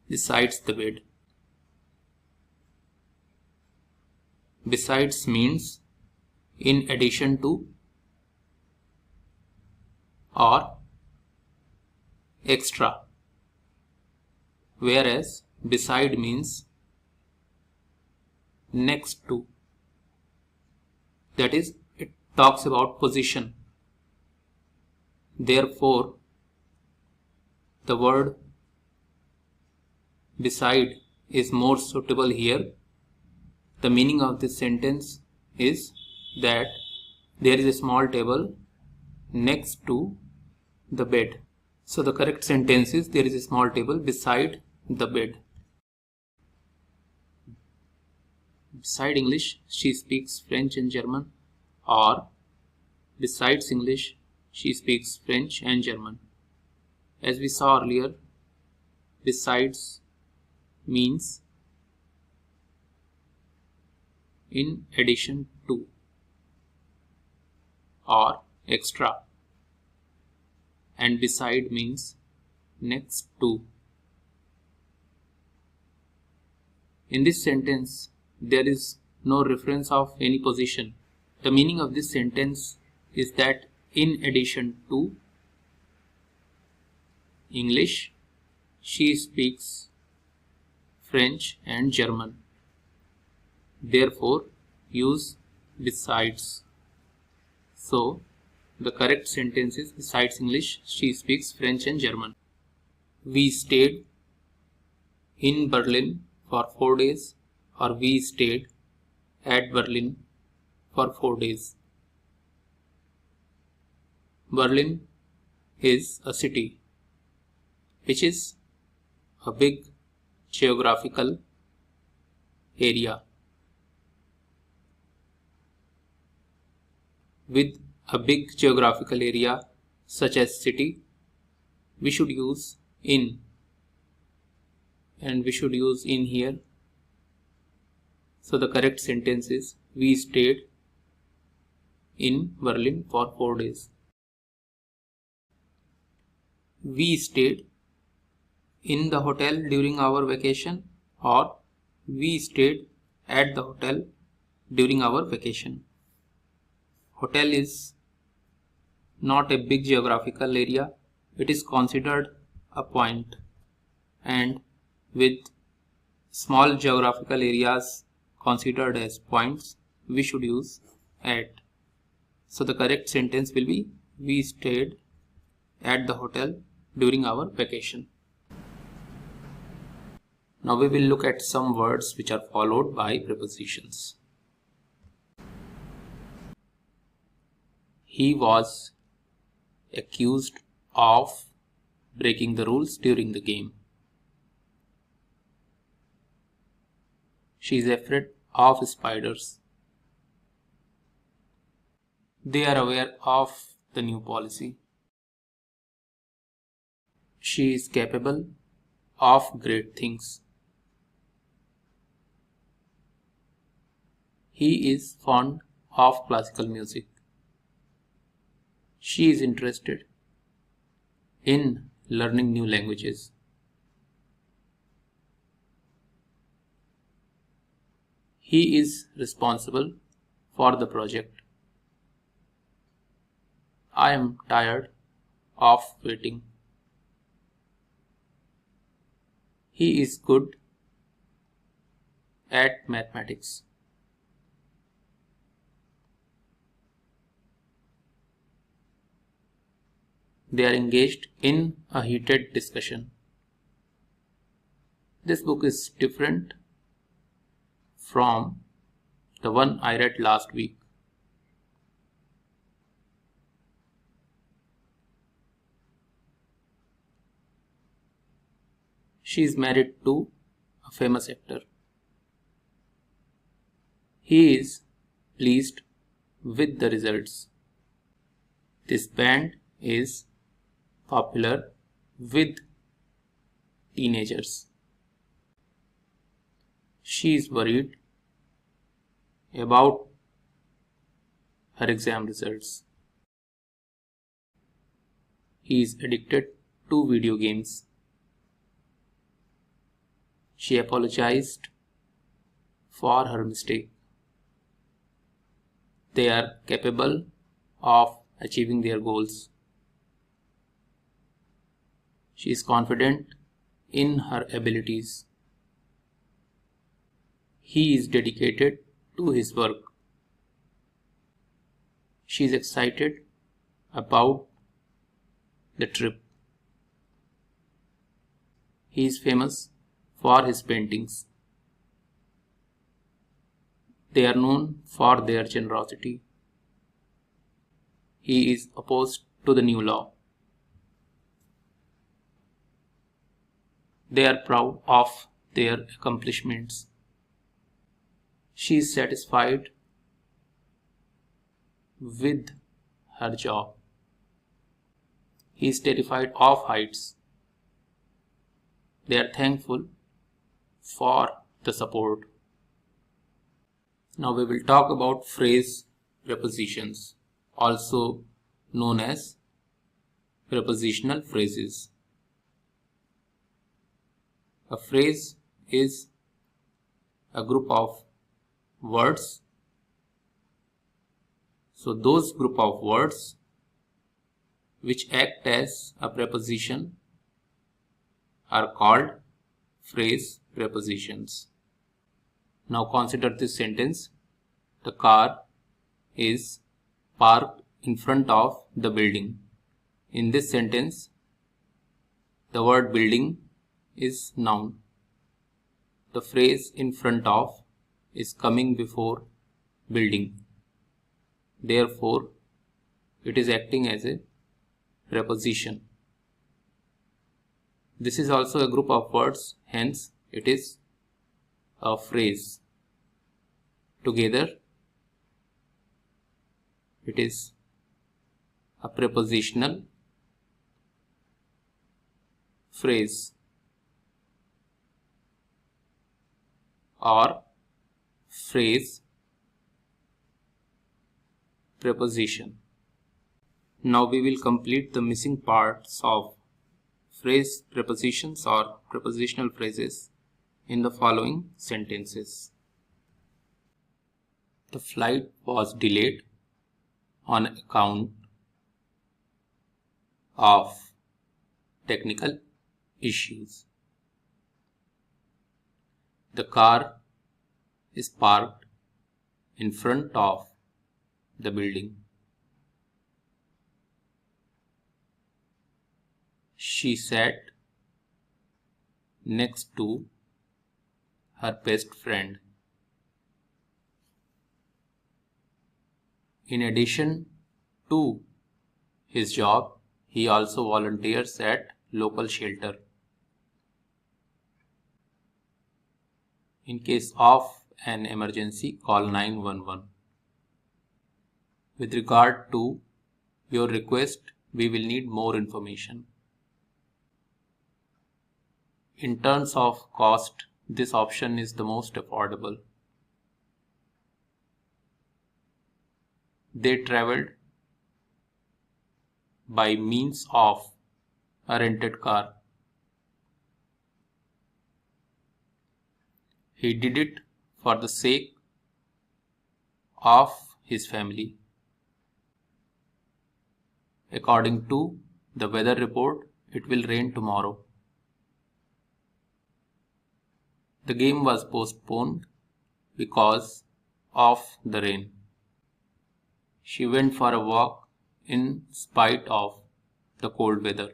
besides the bed. Besides means in addition to or extra, whereas beside means next to. That is, it talks about position. Therefore, the word beside is more suitable here. The meaning of this sentence is that there is a small table next to the bed. So the correct sentence is there is a small table beside the bed. Beside English, she speaks French and German, or besides English, she speaks French and German. As we saw earlier, besides means in addition to or extra, and beside means next to. In this sentence, there is no reference of any position. The meaning of this sentence is that in addition to English, she speaks French and German. Therefore, use besides. So, the correct sentence is besides English, she speaks French and German. We stayed in Berlin for 4 days, or we stayed at Berlin for 4 days. Berlin is a city which is a big geographical area. With a big geographical area such as city, we should use in, and we should use in here. So the correct sentence is we stayed in Berlin for 4 days. We stayed in the hotel during our vacation, or we stayed at the hotel during our vacation. Hotel is not a big geographical area. It is considered a point, and with small geographical areas considered as points, we should use at. So the correct sentence will be we stayed at the hotel during our vacation. Now we will look at some words which are followed by prepositions. He was accused of breaking the rules during the game. She is afraid of spiders. They are aware of the new policy. She is capable of great things. He is fond of classical music. She is interested in learning new languages. He is responsible for the project. I am tired of waiting. He is good at mathematics. They are engaged in a heated discussion. This book is different from the one I read last week. She is married to a famous actor. He is pleased with the results. This band is popular with teenagers. She is worried about her exam results. He is addicted to video games. She apologized for her mistake. They are capable of achieving their goals. She is confident in her abilities. He is dedicated to his work. She is excited about the trip. He is famous for his paintings. They are known for their generosity. He is opposed to the new law. They are proud of their accomplishments. She is satisfied with her job. He is terrified of heights. They are thankful for the support. Now we will talk about phrase prepositions, also known as prepositional phrases. A phrase is a group of words. So those group of words which act as a preposition are called phrase prepositions. Now consider this sentence. The car is parked in front of the building. In this sentence, the word building is noun. The phrase in front of is coming before building. Therefore, it is acting as a preposition. This is also a group of words, hence it is a phrase. Together, it is a prepositional phrase or phrase preposition. Now we will complete the missing parts of phrase prepositions or prepositional phrases in the following sentences. The flight was delayed on account of technical issues. The car is parked in front of the building. She sat next to her best friend. In addition to his job, he also volunteers at local shelter. In case of an emergency, call 911. With regard to your request, we will need more information. In terms of cost, this option is the most affordable. They traveled by means of a rented car. He did it for the sake of his family. According to the weather report, it will rain tomorrow. The game was postponed because of the rain. She went for a walk in spite of the cold weather.